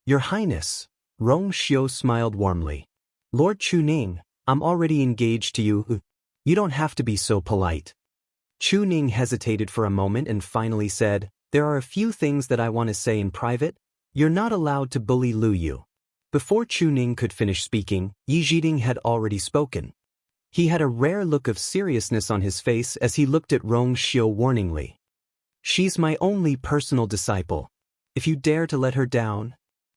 Your Highness. Rong Xiu smiled warmly. Lord Chu Ning, I'm already engaged to you. You don't have to be so polite. Chu Ning hesitated for a moment and finally said, there are a few things that I want to say in private. You're not allowed to bully Lu Yu. Before Chu Ning could finish speaking, Yi Zhiding had already spoken. He had a rare look of seriousness on his face as he looked at Rong Xiu warningly. She's my only personal disciple. If you dare to let her down,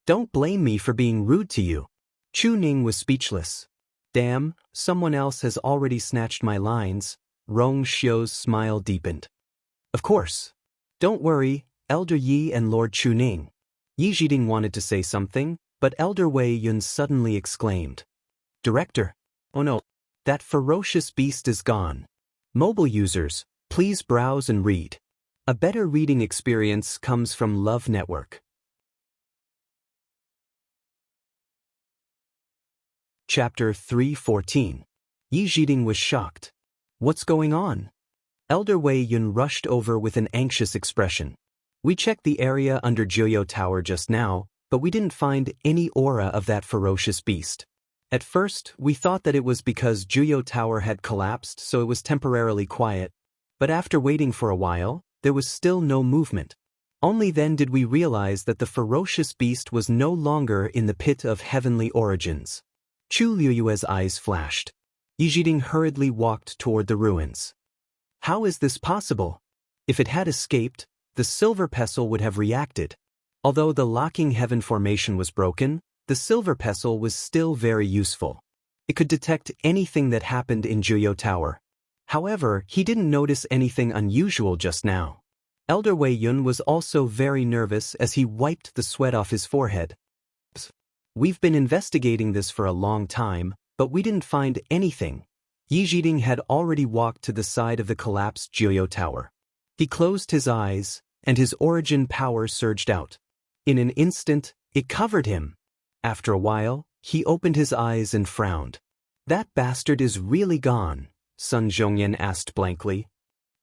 don't blame me for being rude to you. Chu Ning was speechless. Damn, someone else has already snatched my lines. Rong Xiu's smile deepened. Of course. Don't worry, Elder Yi and Lord Chu Ning. Yi Zhiding wanted to say something, but Elder Wei Yun suddenly exclaimed. Director. Oh no. That ferocious beast is gone. Mobile users, please browse and read. A better reading experience comes from Love Network. Chapter 314. Yi Zhiding was shocked. What's going on? Elder Wei Yun rushed over with an anxious expression. We checked the area under Jiuyo Tower just now, but we didn't find any aura of that ferocious beast. At first, we thought that it was because Jianghu Tower had collapsed, so it was temporarily quiet. But after waiting for a while, there was still no movement. Only then did we realize that the ferocious beast was no longer in the pit of heavenly origins. Chu Liyue's eyes flashed. Yijiding hurriedly walked toward the ruins. How is this possible? If it had escaped, the silver pestle would have reacted. Although the locking heaven formation was broken, the silver pestle was still very useful. It could detect anything that happened in Jianghu Tower. However, he didn't notice anything unusual just now. Elder Wei Yun was also very nervous as he wiped the sweat off his forehead. We've been investigating this for a long time, but we didn't find anything. Yijiding had already walked to the side of the collapsed Jianghu Tower. He closed his eyes, and his origin power surged out. In an instant, it covered him. After a while, he opened his eyes and frowned. That bastard is really gone, Sun Zhongyan asked blankly.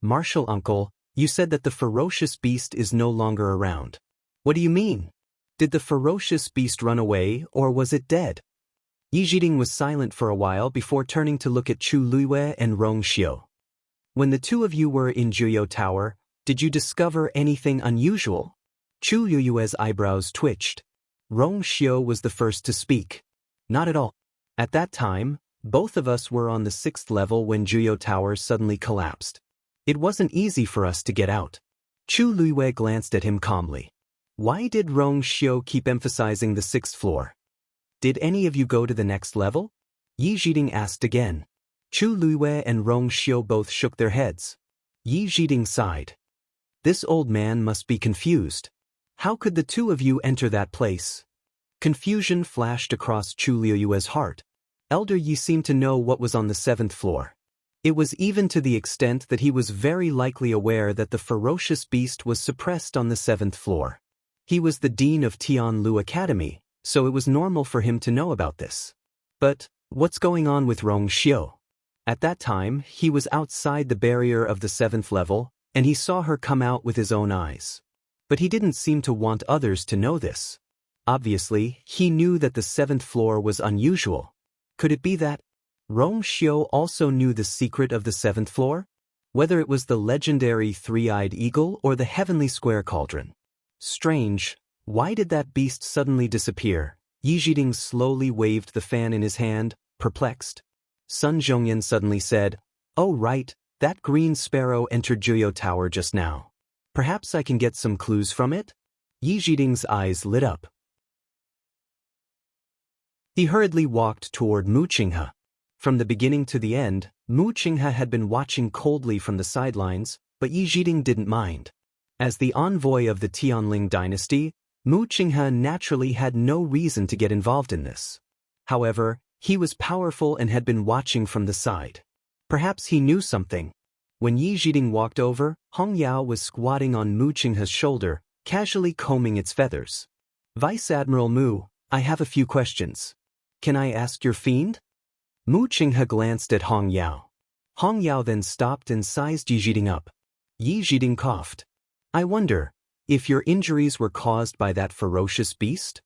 Martial uncle, you said that the ferocious beast is no longer around. What do you mean? Did the ferocious beast run away, or was it dead? Yijiding was silent for a while before turning to look at Chu Liyue and Rong Xiu. When the two of you were in Jianghu Tower, did you discover anything unusual? Chu Liyue's eyebrows twitched. Rong Xiu was the first to speak. Not at all. At that time, both of us were on the 6th level when Jianghu Tower suddenly collapsed. It wasn't easy for us to get out. Chu Liyue glanced at him calmly. Why did Rong Xiu keep emphasizing the 6th floor? Did any of you go to the next level? Yijiding asked again. Chu Liyue and Rong Xiu both shook their heads. Yijiding sighed. This old man must be confused. How could the two of you enter that place? Confusion flashed across Chu Liyue's heart. Elder Yi seemed to know what was on the 7th floor. It was even to the extent that he was very likely aware that the ferocious beast was suppressed on the 7th floor. He was the dean of Tianlu Academy, so it was normal for him to know about this. But what's going on with Rong Xiu? At that time, he was outside the barrier of the 7th level, and he saw her come out with his own eyes. But he didn't seem to want others to know this. Obviously, he knew that the 7th floor was unusual. Could it be that Rong Xiu also knew the secret of the 7th floor? Whether it was the legendary three-eyed eagle or the heavenly square cauldron. Strange, why did that beast suddenly disappear? Yijiding slowly waved the fan in his hand, perplexed. Sun Zhongyan suddenly said, Oh right, that green sparrow entered Jianghu Tower just now. Perhaps I can get some clues from it? Yijiding's eyes lit up. He hurriedly walked toward Mu Qinghe. From the beginning to the end, Mu Qinghe had been watching coldly from the sidelines, but Yijiding didn't mind. As the envoy of the Tianling dynasty, Mu Qinghe naturally had no reason to get involved in this. However, he was powerful and had been watching from the side. Perhaps he knew something. When Yijiding walked over, Hong Yao was squatting on Mu Qinghe's shoulder, casually combing its feathers. Vice Admiral Mu, I have a few questions. Can I ask your fiend? Mu Qinghe glanced at Hong Yao. Hong Yao then stopped and sized Yijiding up. Yijiding coughed. I wonder, if your injuries were caused by that ferocious beast?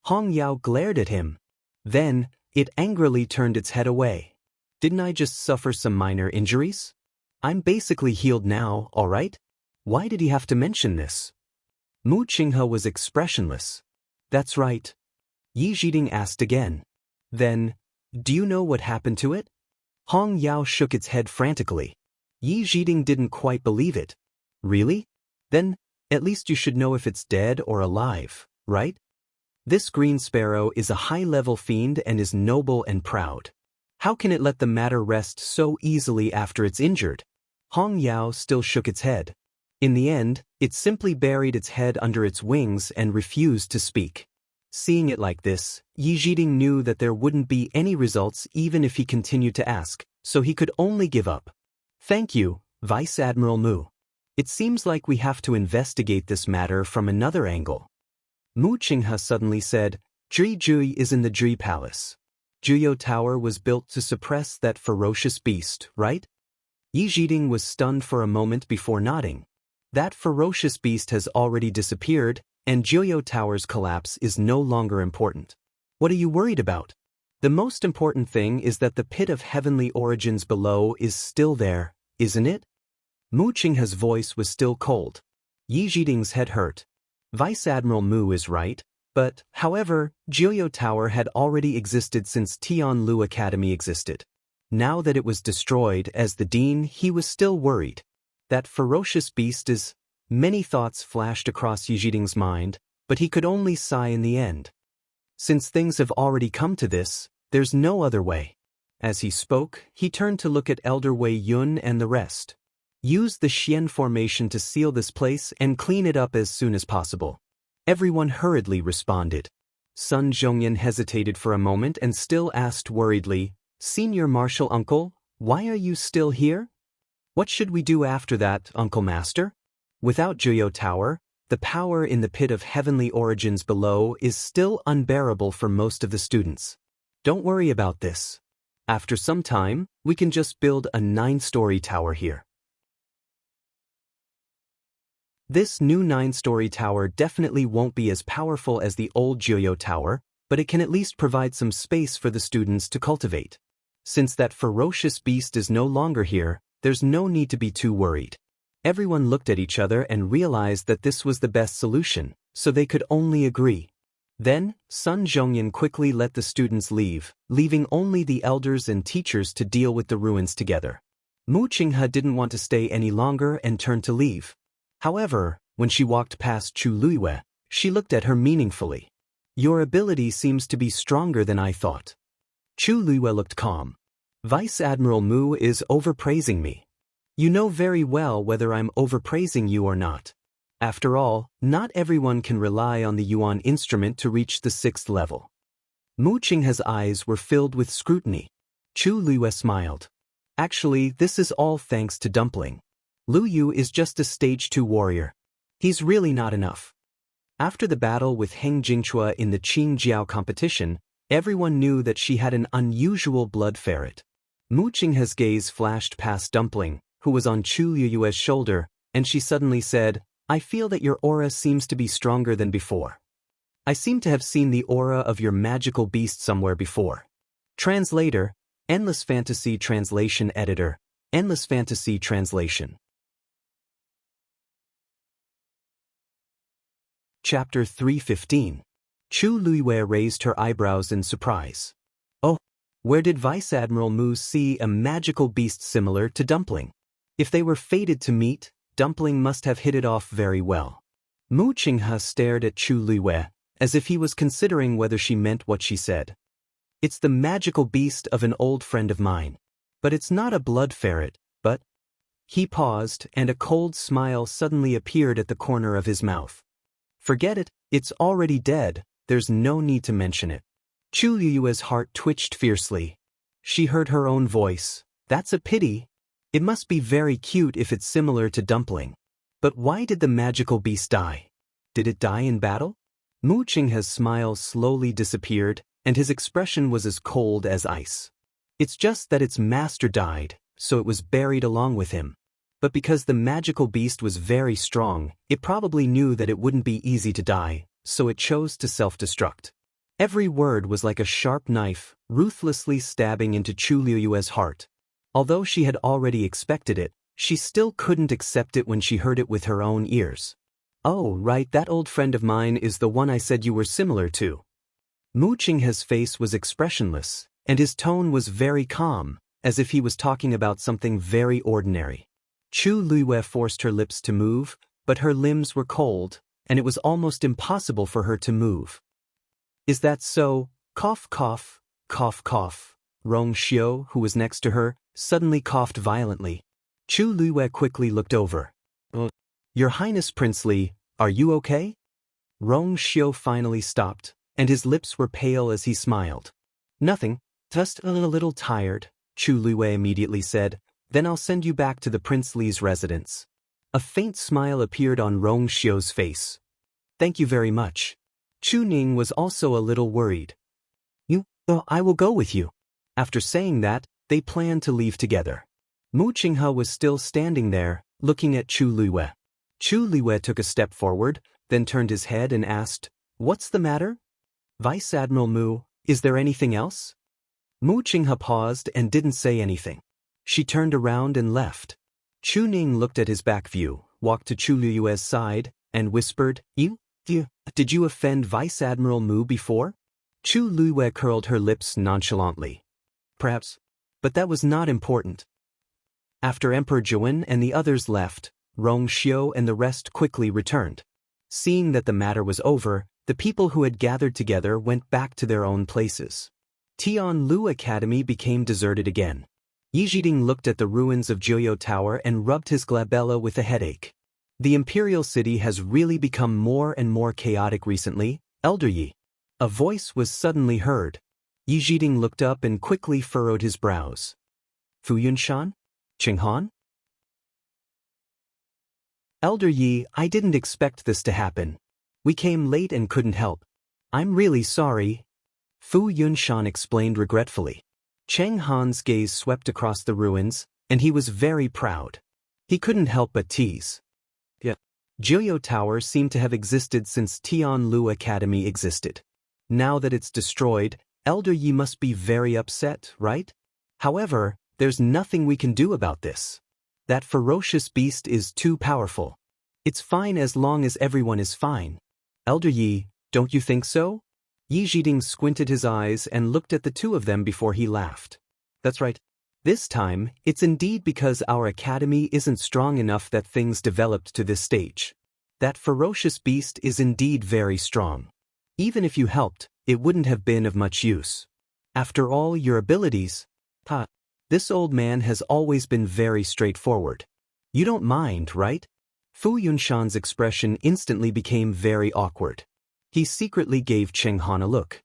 Hong Yao glared at him. Then, it angrily turned its head away. Didn't I just suffer some minor injuries? I'm basically healed now, all right? Why did he have to mention this? Mu Qinghe was expressionless. That's right. Yijiding asked again. Then, do you know what happened to it? Hong Yao shook its head frantically. Yijiding didn't quite believe it. Really? Then, at least you should know if it's dead or alive, right? This green sparrow is a high-level fiend and is noble and proud. How can it let the matter rest so easily after it's injured? Hong Yao still shook its head. In the end, it simply buried its head under its wings and refused to speak. Seeing it like this, Yijiding knew that there wouldn't be any results even if he continued to ask, so he could only give up. Thank you, Vice Admiral Mu. It seems like we have to investigate this matter from another angle. Mu Qinghe suddenly said, Jui is in the Jui Palace. Jianghu Tower was built to suppress that ferocious beast, right? Yijiding was stunned for a moment before nodding. That ferocious beast has already disappeared, and Jianghu Tower's collapse is no longer important. What are you worried about? The most important thing is that the pit of heavenly origins below is still there, isn't it? Mu Qinghe's voice was still cold. Yi Zhiding's head hurt. Vice Admiral Mu is right, but, however, Jianghu Tower had already existed since Tianlu Academy existed. Now that it was destroyed as the dean, he was still worried. That ferocious beast is... Many thoughts flashed across Yi Zhiding's mind, but he could only sigh in the end. Since things have already come to this, there's no other way. As he spoke, he turned to look at Elder Wei Yun and the rest. Use the Xian formation to seal this place and clean it up as soon as possible. Everyone hurriedly responded. Sun Zhongyan hesitated for a moment and still asked worriedly, "Senior Marshal Uncle, why are you still here? What should we do after that, Uncle Master?" Without Jianghu Tower, the power in the pit of heavenly origins below is still unbearable for most of the students. Don't worry about this. After some time, we can just build a 9-story tower here. This new 9-story tower definitely won't be as powerful as the old Jianghu Tower, but it can at least provide some space for the students to cultivate. Since that ferocious beast is no longer here, there's no need to be too worried. Everyone looked at each other and realized that this was the best solution, so they could only agree. Then, Sun Zhongyan quickly let the students leave, leaving only the elders and teachers to deal with the ruins together. Mu Qinghe didn't want to stay any longer and turned to leave. However, when she walked past Chu Luiyue, she looked at her meaningfully. "Your ability seems to be stronger than I thought." Chu Luiyue looked calm. "Vice Admiral Mu is overpraising me. You know very well whether I'm overpraising you or not. After all, not everyone can rely on the Yuan instrument to reach the 6th level." Mu Qinghe's eyes were filled with scrutiny. Chu Luiyue smiled. "Actually, this is all thanks to Dumpling. Lu Yu is just a stage 2 warrior. He's really not enough." After the battle with Heng Jingchua in the Qingjiao competition, everyone knew that she had an unusual blood ferret. Mu Qinghe's gaze flashed past Dumpling, who was on Chu Luiyue's shoulder, and she suddenly said, "I feel that your aura seems to be stronger than before. I seem to have seen the aura of your magical beast somewhere before." Translator, Endless Fantasy Translation Editor, Endless Fantasy Translation. Chapter 315. Chu Luiyue raised her eyebrows in surprise. "Oh, where did Vice Admiral Mu see a magical beast similar to Dumpling? If they were fated to meet, Dumpling must have hit it off very well." Mu Qinghe stared at Chu Luiyue, as if he was considering whether she meant what she said. "It's the magical beast of an old friend of mine. But it's not a blood ferret, but..." He paused, and a cold smile suddenly appeared at the corner of his mouth. "Forget it, it's already dead, there's no need to mention it." Chu Luiyue's heart twitched fiercely. She heard her own voice. "That's a pity. It must be very cute if it's similar to Dumpling. But why did the magical beast die? Did it die in battle?" Mu Qinghe's smile slowly disappeared, and his expression was as cold as ice. "It's just that its master died, so it was buried along with him. But because the magical beast was very strong, it probably knew that it wouldn't be easy to die, so it chose to self-destruct." Every word was like a sharp knife, ruthlessly stabbing into Chu Luiyue's heart. Although she had already expected it, she still couldn't accept it when she heard it with her own ears. "Oh, right, that old friend of mine is the one I said you were similar to." Mu Qinghe's face was expressionless, and his tone was very calm, as if he was talking about something very ordinary. Chu Luiyue forced her lips to move, but her limbs were cold, and it was almost impossible for her to move. "Is that so? Cough, cough, cough, cough." Rong Xiu, who was next to her, suddenly coughed violently. Chu Luiyue quickly looked over. "Your Highness Princely, are you okay?" Rong Xiu finally stopped, and his lips were pale as he smiled. "Nothing, just a little tired," Chu Luiyue immediately said. "Then I'll send you back to the Princely's residence." A faint smile appeared on Rong Xiu's face. "Thank you very much." Chu Ning was also a little worried. I will go with you." After saying that, they planned to leave together. Mu Qinghe was still standing there, looking at Chu Luiyue. Chu Luiyue took a step forward, then turned his head and asked, "What's the matter? Vice Admiral Mu, is there anything else?" Mu Qinghe paused and didn't say anything. She turned around and left. Chu Ning looked at his back view, walked to Chu Liyue's side, and whispered, Did you offend Vice Admiral Mu before?" Chu Liyue curled her lips nonchalantly. "Perhaps. But that was not important." After Emperor Zhuan and the others left, Rong Xiu and the rest quickly returned. Seeing that the matter was over, the people who had gathered together went back to their own places. Tianlu Academy became deserted again. Yi Zhiding looked at the ruins of Jiuyou Tower and rubbed his glabella with a headache. The imperial city has really become more and more chaotic recently, Elder Yi. A voice was suddenly heard. Yi Zhiding looked up and quickly furrowed his brows. "Fu Yunshan? Qinghan?" "Elder Yi, I didn't expect this to happen. We came late and couldn't help. I'm really sorry," Fu Yunshan explained regretfully. Cheng Han's gaze swept across the ruins, and he was very proud. He couldn't help but tease. Jiuyou Tower seemed to have existed since Tianlu Academy existed. Now that it's destroyed, Elder Yi must be very upset, right? However, there's nothing we can do about this. That ferocious beast is too powerful. It's fine as long as everyone is fine. Elder Yi, don't you think so? Yi Zhiding squinted his eyes and looked at the two of them before he laughed. That's right. This time, it's indeed because our academy isn't strong enough that things developed to this stage. That ferocious beast is indeed very strong. Even if you helped, it wouldn't have been of much use. After all your abilities, this old man has always been very straightforward. You don't mind, right? Fu Yunshan's expression instantly became very awkward. He secretly gave Cheng Han a look.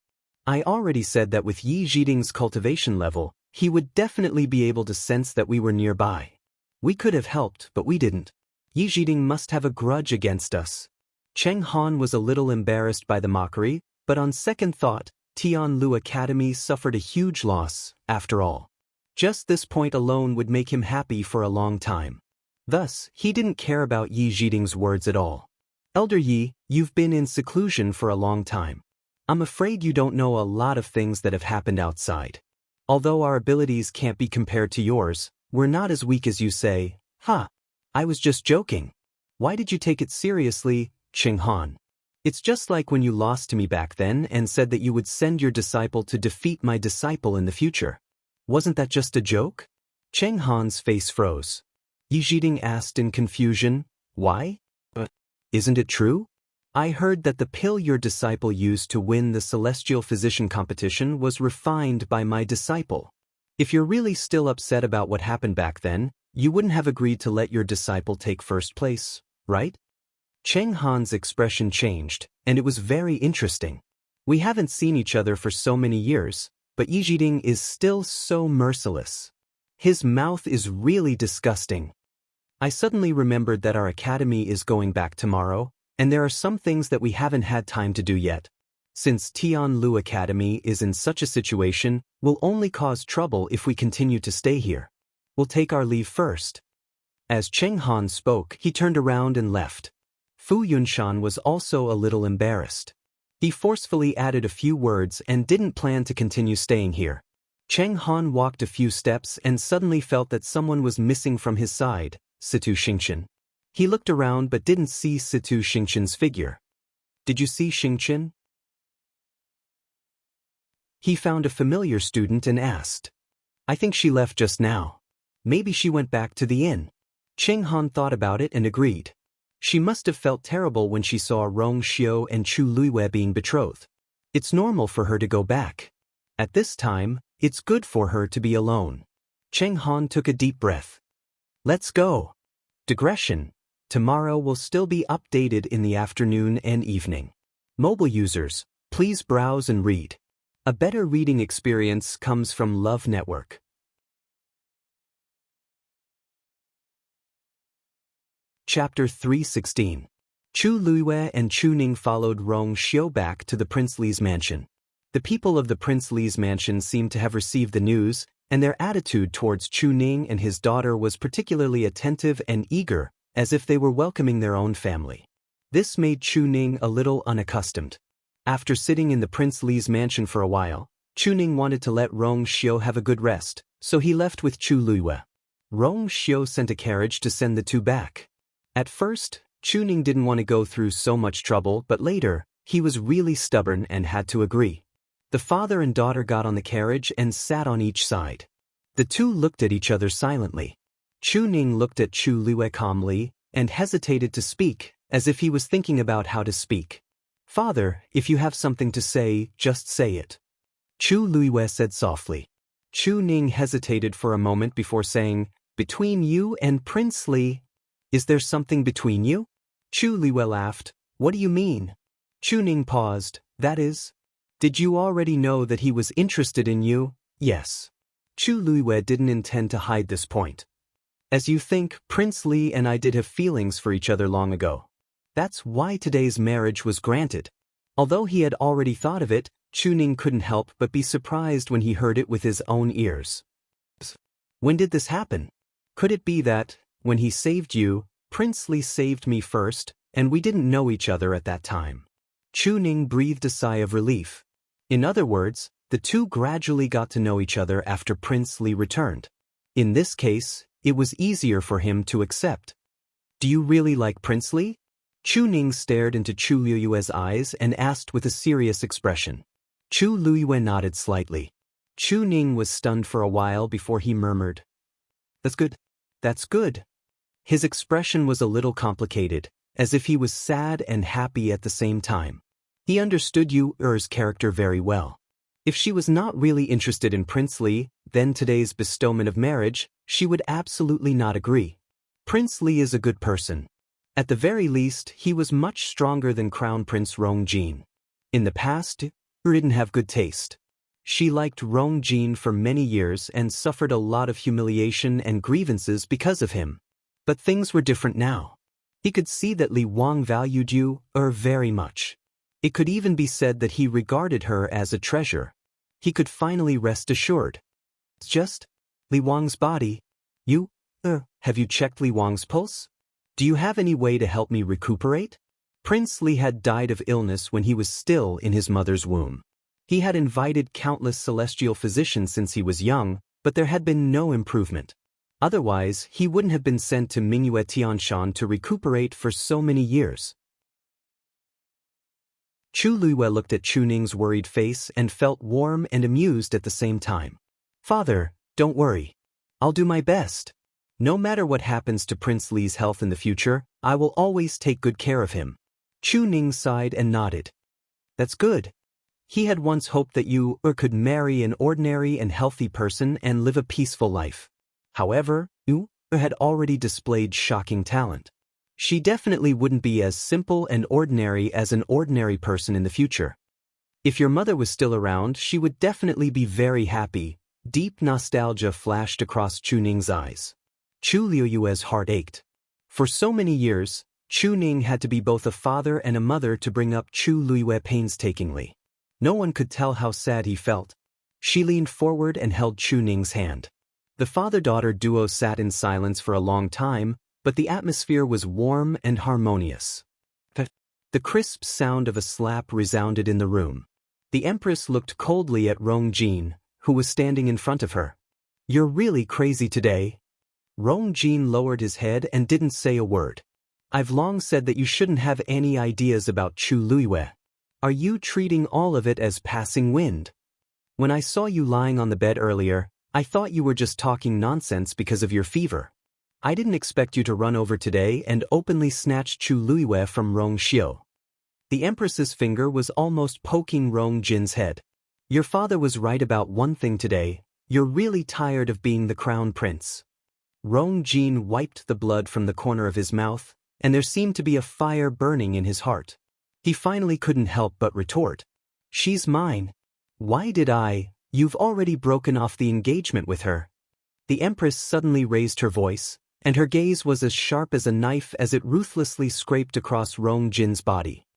I already said that with Yi Zhiding's cultivation level, he would definitely be able to sense that we were nearby. We could have helped, but we didn't. Yi Zhiding must have a grudge against us. Cheng Han was a little embarrassed by the mockery, but on second thought, Tianlu Academy suffered a huge loss, after all. Just this point alone would make him happy for a long time. Thus, he didn't care about Yi Zhiding's words at all. Elder Yi, you've been in seclusion for a long time. I'm afraid you don't know a lot of things that have happened outside. Although our abilities can't be compared to yours, we're not as weak as you say. I was just joking. Why did you take it seriously, Cheng Han? It's just like when you lost to me back then and said that you would send your disciple to defeat my disciple in the future. Wasn't that just a joke? Cheng Han's face froze. Yi Zhiding asked in confusion, why? Isn't it true? I heard that the pill your disciple used to win the Celestial Physician competition was refined by my disciple. If you're really still upset about what happened back then, you wouldn't have agreed to let your disciple take first place, right? Cheng Han's expression changed, and it was very interesting. We haven't seen each other for so many years, but Yi Zhiding is still so merciless. His mouth is really disgusting. I suddenly remembered that our academy is going back tomorrow, and there are some things that we haven't had time to do yet. Since Tianlu Academy is in such a situation, we'll only cause trouble if we continue to stay here. We'll take our leave first. As Cheng Han spoke, he turned around and left. Fu Yunshan was also a little embarrassed. He forcefully added a few words and didn't plan to continue staying here. Cheng Han walked a few steps and suddenly felt that someone was missing from his side, Situ Xingqian. He looked around but didn't see Situ Xingqian's figure. Did you see Xingqian? He found a familiar student and asked. I think she left just now. Maybe she went back to the inn. Cheng Han thought about it and agreed. She must have felt terrible when she saw Rong Xiu and Chu Liyue being betrothed. It's normal for her to go back. At this time, it's good for her to be alone. Cheng Han took a deep breath. Let's go. Digression. Tomorrow will still be updated in the afternoon and evening. Mobile users, please browse and read. A better reading experience comes from Love Network. Chapter 316. Chu Liyue and Chu Ning followed Rong Xiu back to the Prince Li's mansion. The people of the Prince Li's mansion seemed to have received the news, and their attitude towards Chu Ning and his daughter was particularly attentive and eager, as if they were welcoming their own family. This made Chu Ning a little unaccustomed. After sitting in the Prince Li's mansion for a while, Chu Ning wanted to let Rong Xiu have a good rest, so he left with Chu Luiyue. Rong Xiu sent a carriage to send the two back. At first, Chu Ning didn't want to go through so much trouble, but later, he was really stubborn and had to agree. The father and daughter got on the carriage and sat on each side. The two looked at each other silently. Chu Ning looked at Chu Luiyue calmly and hesitated to speak, as if he was thinking about how to speak. "Father, if you have something to say, just say it," Chu Luiyue said softly. Chu Ning hesitated for a moment before saying, "Between you and Prince Li, is there something between you?" Chu Luiyue laughed. "What do you mean?" Chu Ning paused. "That is, did you already know that he was interested in you?" "Yes." Chu Luiyue didn't intend to hide this point. "As you think, Prince Li and I did have feelings for each other long ago. That's why today's marriage was granted." Although he had already thought of it, Chu Ning couldn't help but be surprised when he heard it with his own ears. "When did this happen? Could it be that, when he saved you, Prince Li saved me first, and we didn't know each other at that time?" Chu Ning breathed a sigh of relief. In other words, the two gradually got to know each other after Prince Li returned. In this case, it was easier for him to accept. "Do you really like Prince Li?" Chu Ning stared into Chu Luiyue's eyes and asked with a serious expression. Chu Luiyue nodded slightly. Chu Ning was stunned for a while before he murmured, "That's good. That's good." His expression was a little complicated, as if he was sad and happy at the same time. He understood Yu Er's character very well. If she was not really interested in Prince Li, then today's bestowment of marriage, she would absolutely not agree. Prince Li is a good person. At the very least, he was much stronger than Crown Prince Rongjin. In the past, Er didn't have good taste. She liked Rongjin for many years and suffered a lot of humiliation and grievances because of him. But things were different now. He could see that Li Wang valued Yu Er very much. It could even be said that he regarded her as a treasure. He could finally rest assured. "It's just Li Wang's body. Yu Er, have you checked Li Wang's pulse? Do you have any way to help me recuperate?" Prince Li had died of illness when he was still in his mother's womb. He had invited countless celestial physicians since he was young, but there had been no improvement. Otherwise, he wouldn't have been sent to Mingyue Tianshan to recuperate for so many years. Chu Luiyue looked at Chu Ning's worried face and felt warm and amused at the same time. "Father, don't worry. I'll do my best. No matter what happens to Prince Li's health in the future, I will always take good care of him." Chu Ning sighed and nodded. "That's good." He had once hoped that Yu Er could marry an ordinary and healthy person and live a peaceful life. However, Yu Er had already displayed shocking talent. She definitely wouldn't be as simple and ordinary as an ordinary person in the future. If your mother was still around, she would definitely be very happy. Deep nostalgia flashed across Chu Ning's eyes. Chu Luiyue's heart ached. For so many years, Chu Ning had to be both a father and a mother to bring up Chu Luiyue painstakingly. No one could tell how sad he felt. She leaned forward and held Chu Ning's hand. The father-daughter duo sat in silence for a long time, but the atmosphere was warm and harmonious. The crisp sound of a slap resounded in the room. The Empress looked coldly at Rongjin, who was standing in front of her. "You're really crazy today." Rongjin lowered his head and didn't say a word. "I've long said that you shouldn't have any ideas about Chu Luiyue. Are you treating all of it as passing wind? When I saw you lying on the bed earlier, I thought you were just talking nonsense because of your fever. I didn't expect you to run over today and openly snatch Chu Luiyue from Rong Xiu." The Empress's finger was almost poking Rongjin's head. "Your father was right about one thing today. You're really tired of being the crown prince." Rongjin wiped the blood from the corner of his mouth, and there seemed to be a fire burning in his heart. He finally couldn't help but retort. "She's mine. Why did I? You've already broken off the engagement with her." The Empress suddenly raised her voice, and her gaze was as sharp as a knife as it ruthlessly scraped across Rongjin's body.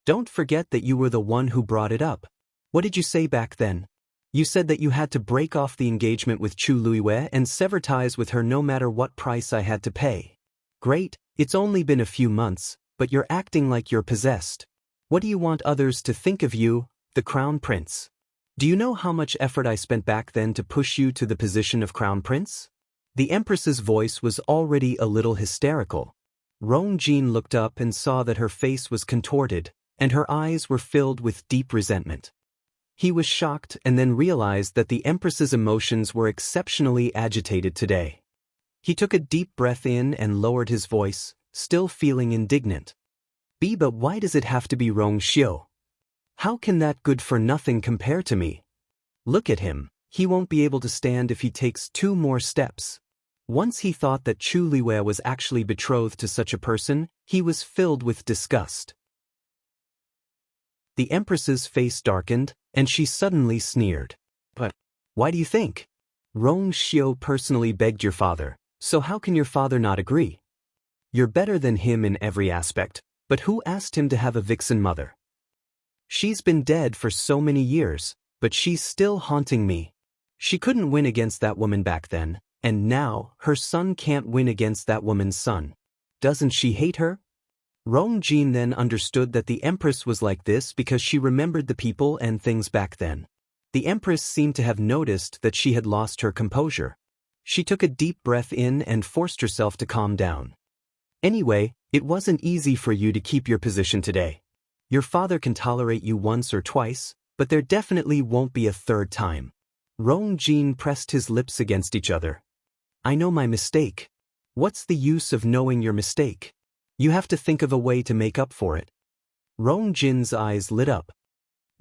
"Don't forget that you were the one who brought it up. What did you say back then? You said that you had to break off the engagement with Chu Luiyue and sever ties with her no matter what price I had to pay. Great, it's only been a few months, but you're acting like you're possessed. What do you want others to think of you, the crown prince? Do you know how much effort I spent back then to push you to the position of crown prince? The empress's voice was already a little hysterical. Rongjin looked up and saw that her face was contorted, and her eyes were filled with deep resentment. He was shocked and then realized that the empress's emotions were exceptionally agitated today. He took a deep breath in and lowered his voice, still feeling indignant. But why does it have to be Rongxiu? How can that good-for-nothing compare to me? Look at him, he won't be able to stand if he takes 2 more steps. Once he thought that Chu Liwei was actually betrothed to such a person, he was filled with disgust. The empress's face darkened, and she suddenly sneered. But why do you think? Rongxiu personally begged your father, so how can your father not agree? You're better than him in every aspect, but who asked him to have a vixen mother? She's been dead for so many years, but she's still haunting me. She couldn't win against that woman back then, and now her son can't win against that woman's son. Doesn't she hate her? Rongjin then understood that the empress was like this because she remembered the people and things back then. The empress seemed to have noticed that she had lost her composure. She took a deep breath in and forced herself to calm down. Anyway, it wasn't easy for you to keep your position today. Your father can tolerate you once or twice, but there definitely won't be a 3rd time. Rongjin pressed his lips against each other. I know my mistake. What's the use of knowing your mistake? You have to think of a way to make up for it. Rongjin's eyes lit up.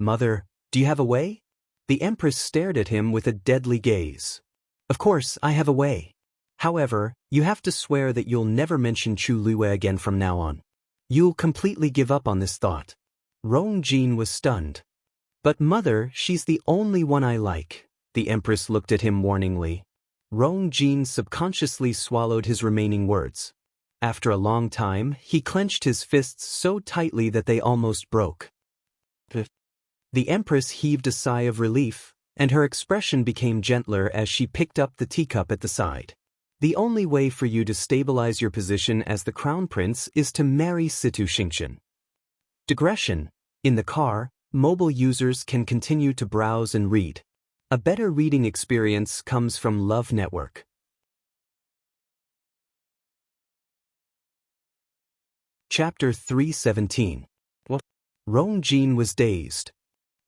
Mother, do you have a way? The empress stared at him with a deadly gaze. Of course, I have a way. However, you have to swear that you'll never mention Chu Liwei again from now on. You'll completely give up on this thought. Rongjin was stunned. But mother, she's the only one I like. The empress looked at him warningly. Rongjin subconsciously swallowed his remaining words. After a long time, he clenched his fists so tightly that they almost broke. The empress heaved a sigh of relief, and her expression became gentler as she picked up the teacup at the side. The only way for you to stabilize your position as the crown prince is to marry Situ Xingqian. Digression. In the car, mobile users can continue to browse and read. A better reading experience comes from Love Network. Chapter 317. What? Rongjin was dazed.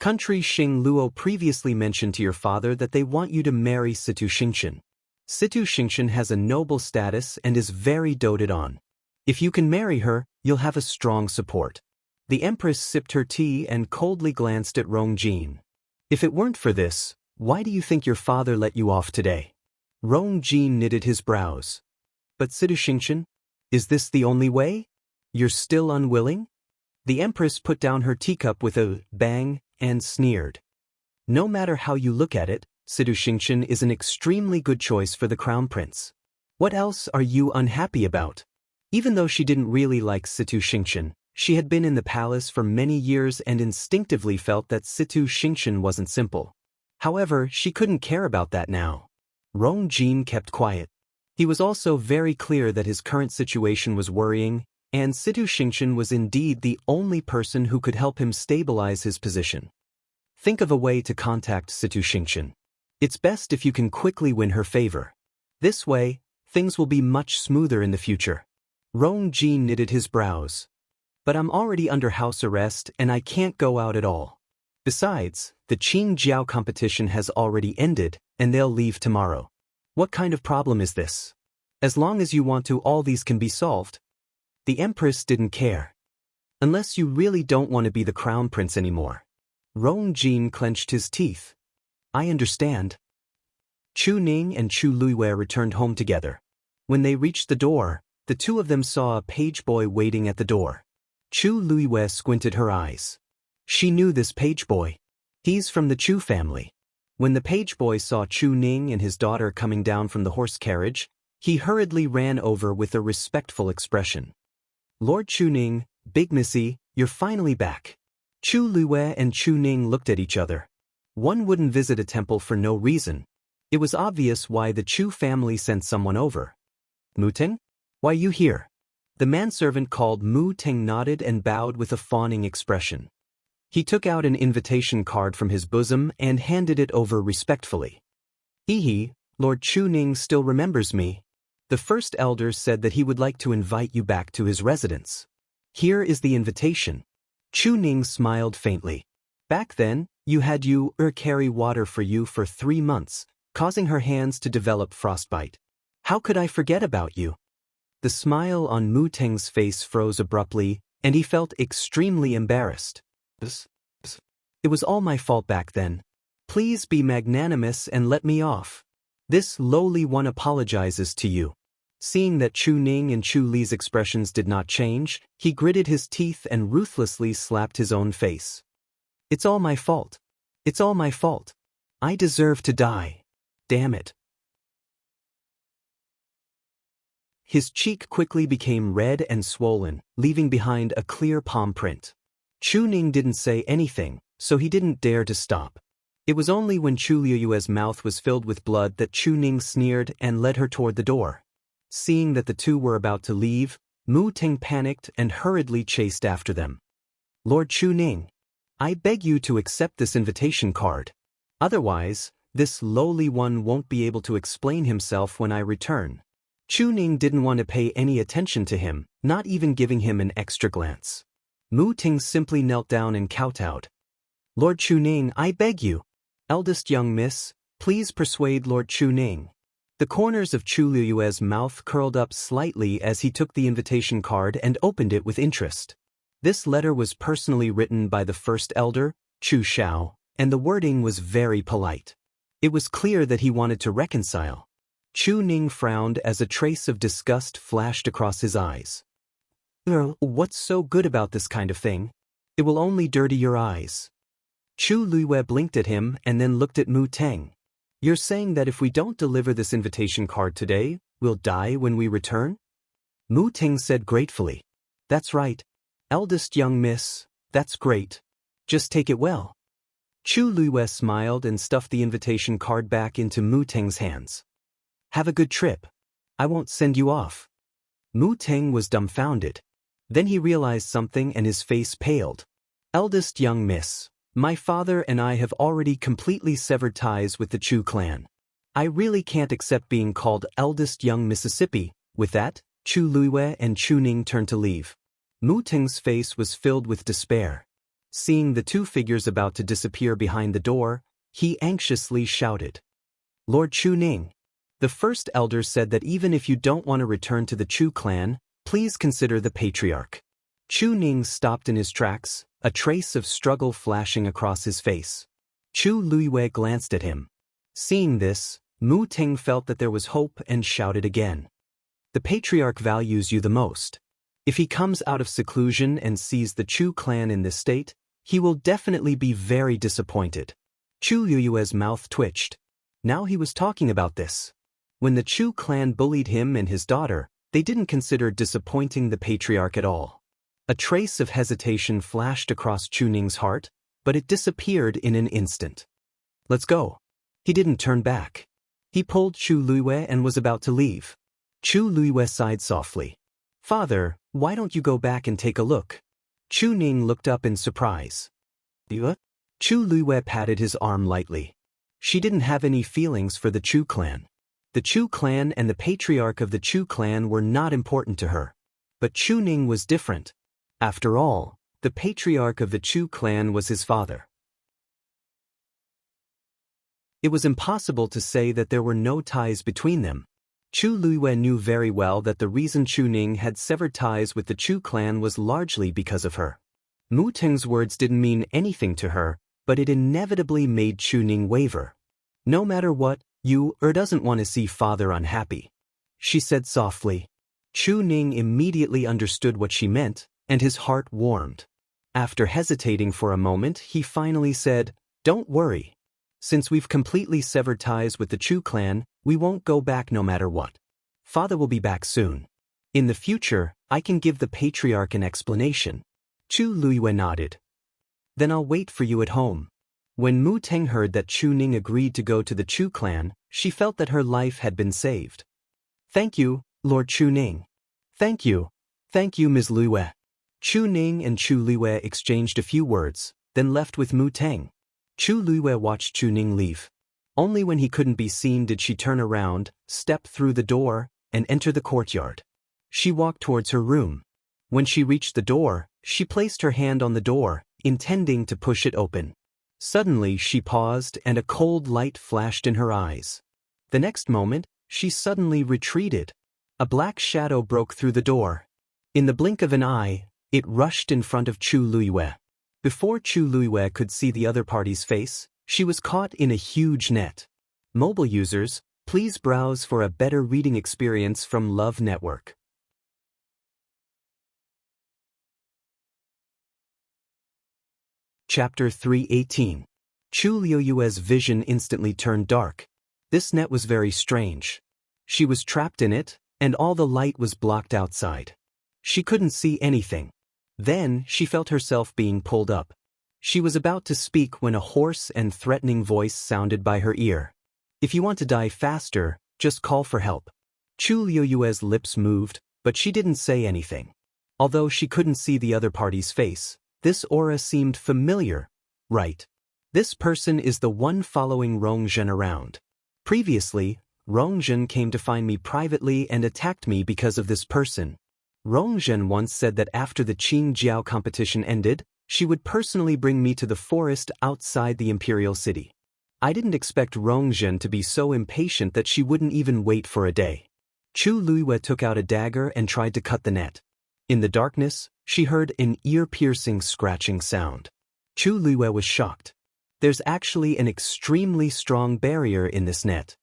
Country Xing Luo previously mentioned to your father that they want you to marry Situ Xingqian. Situ Xingqian has a noble status and is very doted on. If you can marry her, you'll have a strong support. The empress sipped her tea and coldly glanced at Rongjin. If it weren't for this, why do you think your father let you off today? Rongjin knitted his brows. But Situ Xingqian? Is this the only way? You're still unwilling? The empress put down her teacup with a bang and sneered. No matter how you look at it, Situ Xingqian is an extremely good choice for the crown prince. What else are you unhappy about? Even though she didn't really like Situ Xingqian, she had been in the palace for many years and instinctively felt that Situ Xingqian wasn't simple. However, she couldn't care about that now. Rongjin kept quiet. He was also very clear that his current situation was worrying, and Situ Xingqian was indeed the only person who could help him stabilize his position. Think of a way to contact Situ Xingqian. It's best if you can quickly win her favor. This way, things will be much smoother in the future. Rongjin knitted his brows. But I'm already under house arrest and I can't go out at all. Besides, the Qingjiao competition has already ended, and they'll leave tomorrow. What kind of problem is this? As long as you want to, all these can be solved. The empress didn't care. Unless you really don't want to be the crown prince anymore. Rongjin clenched his teeth. I understand. Chu Ning and Chu Liwei returned home together. When they reached the door, the two of them saw a page boy waiting at the door. Chu Liwei squinted her eyes. She knew this page boy. He's from the Chu family. When the page boy saw Chu Ning and his daughter coming down from the horse carriage, he hurriedly ran over with a respectful expression. Lord Chu Ning, Big Missy, you're finally back. Chu Liwei and Chu Ning looked at each other. One wouldn't visit a temple for no reason. It was obvious why the Chu family sent someone over. Muteng? Why you here? The manservant called Mu Teng nodded and bowed with a fawning expression. He took out an invitation card from his bosom and handed it over respectfully. Hehe, Lord Chu Ning still remembers me. The first elder said that he would like to invite you back to his residence. Here is the invitation. Chu Ning smiled faintly. Back then, you had carry water for you for 3 months, causing her hands to develop frostbite. How could I forget about you? The smile on Mu Teng's face froze abruptly, and he felt extremely embarrassed. It was all my fault back then. Please be magnanimous and let me off. This lowly one apologizes to you. Seeing that Chu Ning and Chu Li's expressions did not change, he gritted his teeth and ruthlessly slapped his own face. It's all my fault. It's all my fault. I deserve to die. Damn it. His cheek quickly became red and swollen, leaving behind a clear palm print. Chu Ning didn't say anything, so he didn't dare to stop. It was only when Chu Liuyue's mouth was filled with blood that Chu Ning sneered and led her toward the door. Seeing that the two were about to leave, Mu Teng panicked and hurriedly chased after them. Lord Chu Ning, I beg you to accept this invitation card. Otherwise, this lowly one won't be able to explain himself when I return. Chu Ning didn't want to pay any attention to him, not even giving him an extra glance. Mu Teng simply knelt down and kowtowed. Lord Chu Ning, I beg you. Eldest young miss, please persuade Lord Chu Ning. The corners of Chu Liuyue's mouth curled up slightly as he took the invitation card and opened it with interest. This letter was personally written by the first elder, Chu Xiao, and the wording was very polite. It was clear that he wanted to reconcile. Chu Ning frowned as a trace of disgust flashed across his eyes. What's so good about this kind of thing? It will only dirty your eyes. Chu Liyue blinked at him and then looked at Mu Teng. You're saying that if we don't deliver this invitation card today, we'll die when we return? Mu Teng said gratefully. That's right. Eldest young miss, that's great. Just take it well. Chu Liyue smiled and stuffed the invitation card back into Mu Teng's hands. Have a good trip. I won't send you off. Mu Teng was dumbfounded. Then he realized something and his face paled. Eldest young miss, my father and I have already completely severed ties with the Chu clan. I really can't accept being called eldest young Mississippi. With that, Chu Liyue and Chu Ning turned to leave. Mu Teng's face was filled with despair. Seeing the two figures about to disappear behind the door, he anxiously shouted. Lord Chu Ning. The first elder said that even if you don't want to return to the Chu clan, please consider the patriarch. Chu Ning stopped in his tracks, a trace of struggle flashing across his face. Chu Liyue glanced at him. Seeing this, Mu Teng felt that there was hope and shouted again. The patriarch values you the most. If he comes out of seclusion and sees the Chu clan in this state, he will definitely be very disappointed. Chu Liyue's mouth twitched. Now he was talking about this. When the Chu clan bullied him and his daughter, they didn't consider disappointing the patriarch at all. A trace of hesitation flashed across Chu Ning's heart, but it disappeared in an instant. Let's go. He didn't turn back. He pulled Chu Liyue and was about to leave. Chu Liyue sighed softly. Father, why don't you go back and take a look? Chu Ning looked up in surprise. What? Chu Liyue patted his arm lightly. She didn't have any feelings for the Chu clan. The Chu clan and the patriarch of the Chu clan were not important to her. But Chu Ning was different. After all, the patriarch of the Chu clan was his father. It was impossible to say that there were no ties between them. Chu Liyue knew very well that the reason Chu Ning had severed ties with the Chu clan was largely because of her. Mu Teng's words didn't mean anything to her, but it inevitably made Chu Ning waver. No matter what, you doesn't want to see father unhappy, she said softly. Chu Ning immediately understood what she meant, and his heart warmed. After hesitating for a moment, he finally said, Don't worry. Since we've completely severed ties with the Chu clan, we won't go back no matter what. Father will be back soon. In the future, I can give the patriarch an explanation. Chu Liyue nodded. Then I'll wait for you at home. When Mu Teng heard that Chu Ning agreed to go to the Chu clan, she felt that her life had been saved. Thank you, Lord Chu Ning. Thank you. Thank you, Ms. Luiyue. Chu Ning and Chu Luiyue exchanged a few words, then left with Mu Teng. Chu Luiyue watched Chu Ning leave. Only when he couldn't be seen did she turn around, step through the door, and enter the courtyard. She walked towards her room. When she reached the door, she placed her hand on the door, intending to push it open. Suddenly she paused and a cold light flashed in her eyes. The next moment, she suddenly retreated. A black shadow broke through the door. In the blink of an eye, it rushed in front of Chu Luiyue. Before Chu Luiyue could see the other party's face, she was caught in a huge net. Mobile users, please browse for a better reading experience from Love Network. Chapter 318. Chu Luiyue's vision instantly turned dark. This net was very strange. She was trapped in it, and all the light was blocked outside. She couldn't see anything. Then she felt herself being pulled up. She was about to speak when a hoarse and threatening voice sounded by her ear. If you want to die faster, just call for help. Chu Luiyue's lips moved, but she didn't say anything. Although she couldn't see the other party's face, this aura seemed familiar. Right. This person is the one following Rongzhen around. Previously, Rongzhen came to find me privately and attacked me because of this person. Rongzhen once said that after the Qingjiao competition ended, she would personally bring me to the forest outside the imperial city. I didn't expect Rongzhen to be so impatient that she wouldn't even wait for a day. Chu Luiyue took out a dagger and tried to cut the net. In the darkness, she heard an ear-piercing scratching sound. Chu Luiyue was shocked. There's actually an extremely strong barrier in this net.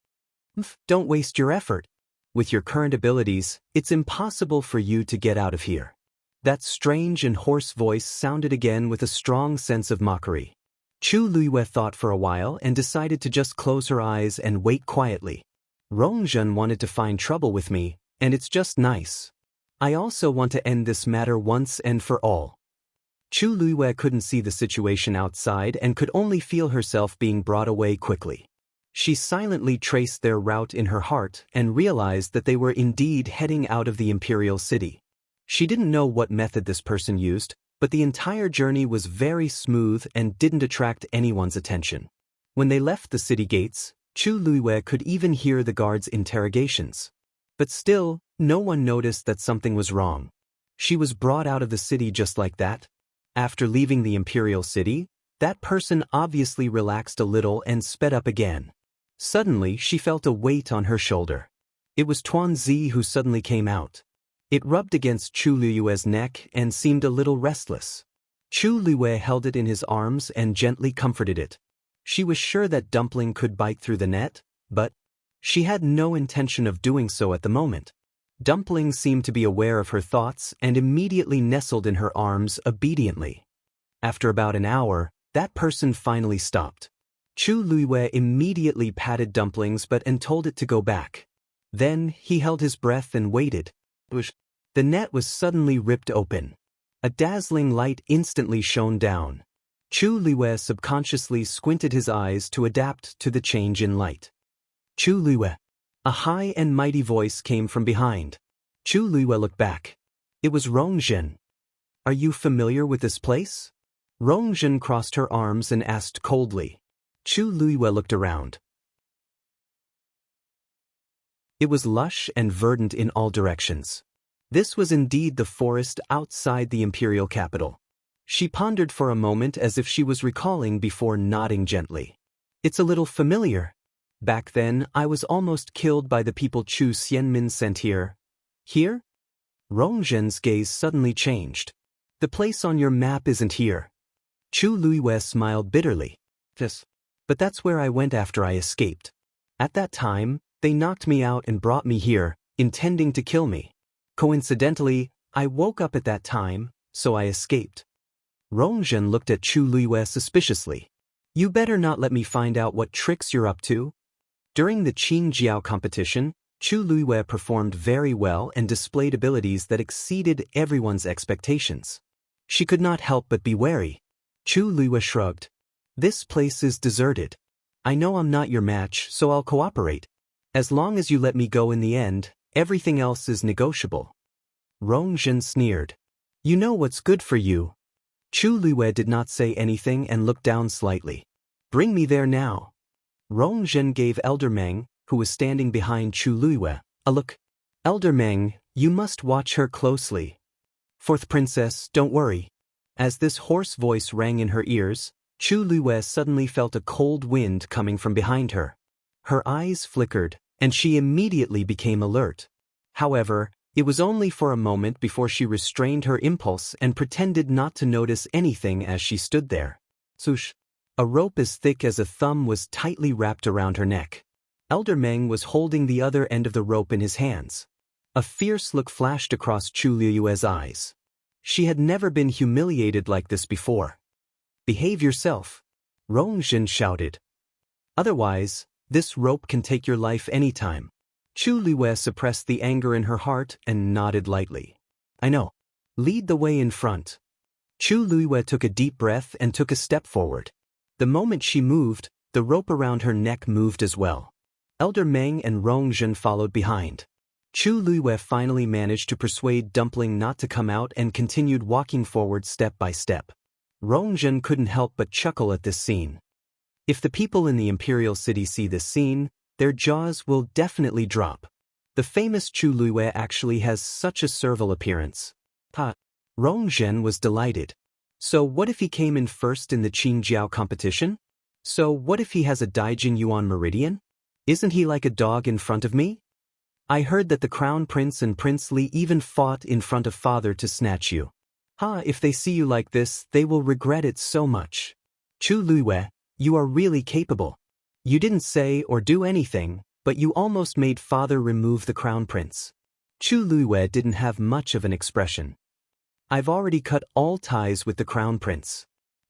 Don't waste your effort. With your current abilities, it's impossible for you to get out of here. That strange and hoarse voice sounded again with a strong sense of mockery. Chu Luiyue thought for a while and decided to just close her eyes and wait quietly. Rongzhen wanted to find trouble with me, and it's just nice. I also want to end this matter once and for all. Chu Luiyue couldn't see the situation outside and could only feel herself being brought away quickly. She silently traced their route in her heart and realized that they were indeed heading out of the imperial city. She didn't know what method this person used, but the entire journey was very smooth and didn't attract anyone's attention. When they left the city gates, Chu Luiyue could even hear the guards' interrogations. But still, no one noticed that something was wrong. She was brought out of the city just like that. After leaving the imperial city, that person obviously relaxed a little and sped up again. Suddenly, she felt a weight on her shoulder. It was Tuanzi who suddenly came out. It rubbed against Chu Luiyue's neck and seemed a little restless. Chu Luiyue held it in his arms and gently comforted it. She was sure that Dumpling could bite through the net, but she had no intention of doing so at the moment. Dumpling seemed to be aware of her thoughts and immediately nestled in her arms obediently. After about an hour, that person finally stopped. Chu Luiyue immediately patted Dumpling's butt and told it to go back. Then he held his breath and waited. The net was suddenly ripped open. A dazzling light instantly shone down. Chu Luiyue subconsciously squinted his eyes to adapt to the change in light. Chu Luiyue. A high and mighty voice came from behind. Chu Luiyue looked back. It was Rongzhen. Are you familiar with this place? Rongzhen crossed her arms and asked coldly. Chu Luiyue looked around. It was lush and verdant in all directions. This was indeed the forest outside the imperial capital. She pondered for a moment as if she was recalling before nodding gently. It's a little familiar. Back then, I was almost killed by the people Chu Xianmin sent here. Here? Rongzhen's gaze suddenly changed. The place on your map isn't here. Chu Luiyue smiled bitterly. Yes. But that's where I went after I escaped. At that time, they knocked me out and brought me here, intending to kill me. Coincidentally, I woke up at that time, so I escaped. Rongzhen looked at Chu Luiyue suspiciously. You better not let me find out what tricks you're up to. During the Qingjiao competition, Chu Luiyue performed very well and displayed abilities that exceeded everyone's expectations. She could not help but be wary. Chu Luiyue shrugged. This place is deserted. I know I'm not your match, so I'll cooperate. As long as you let me go in the end, everything else is negotiable. Rong Zhen sneered. You know what's good for you. Chu Luiwei did not say anything and looked down slightly. Bring me there now. Rong Zhen gave Elder Meng, who was standing behind Chu Luiwei, a look. Elder Meng, you must watch her closely. Fourth princess, don't worry. As this hoarse voice rang in her ears, Chu Luiwei suddenly felt a cold wind coming from behind her. Her eyes flickered, and she immediately became alert. However, it was only for a moment before she restrained her impulse and pretended not to notice anything as she stood there. Swoosh! A rope as thick as a thumb was tightly wrapped around her neck. Elder Meng was holding the other end of the rope in his hands. A fierce look flashed across Chu Luiwei's eyes. She had never been humiliated like this before. Behave yourself, Rong Zhen shouted. Otherwise, this rope can take your life anytime. Chu Luiwei suppressed the anger in her heart and nodded lightly. I know. Lead the way in front. Chu Luiwei took a deep breath and took a step forward. The moment she moved, the rope around her neck moved as well. Elder Meng and Rong Zhen followed behind. Chu Luiwei finally managed to persuade Dumpling not to come out and continued walking forward step by step. Rong Zhen couldn't help but chuckle at this scene. If the people in the Imperial City see this scene, their jaws will definitely drop. The famous Chu Luiwei actually has such a servile appearance. Ha! Rong Zhen was delighted. So what if he came in first in the Qingjiao competition? So what if he has a Daijin Yuan meridian? Isn't he like a dog in front of me? I heard that the Crown Prince and Prince Li even fought in front of father to snatch you. If they see you like this, they will regret it so much. Chu Luiwei, you are really capable. You didn't say or do anything, but you almost made father remove the Crown Prince. Chu Luiwei didn't have much of an expression. I've already cut all ties with the Crown Prince.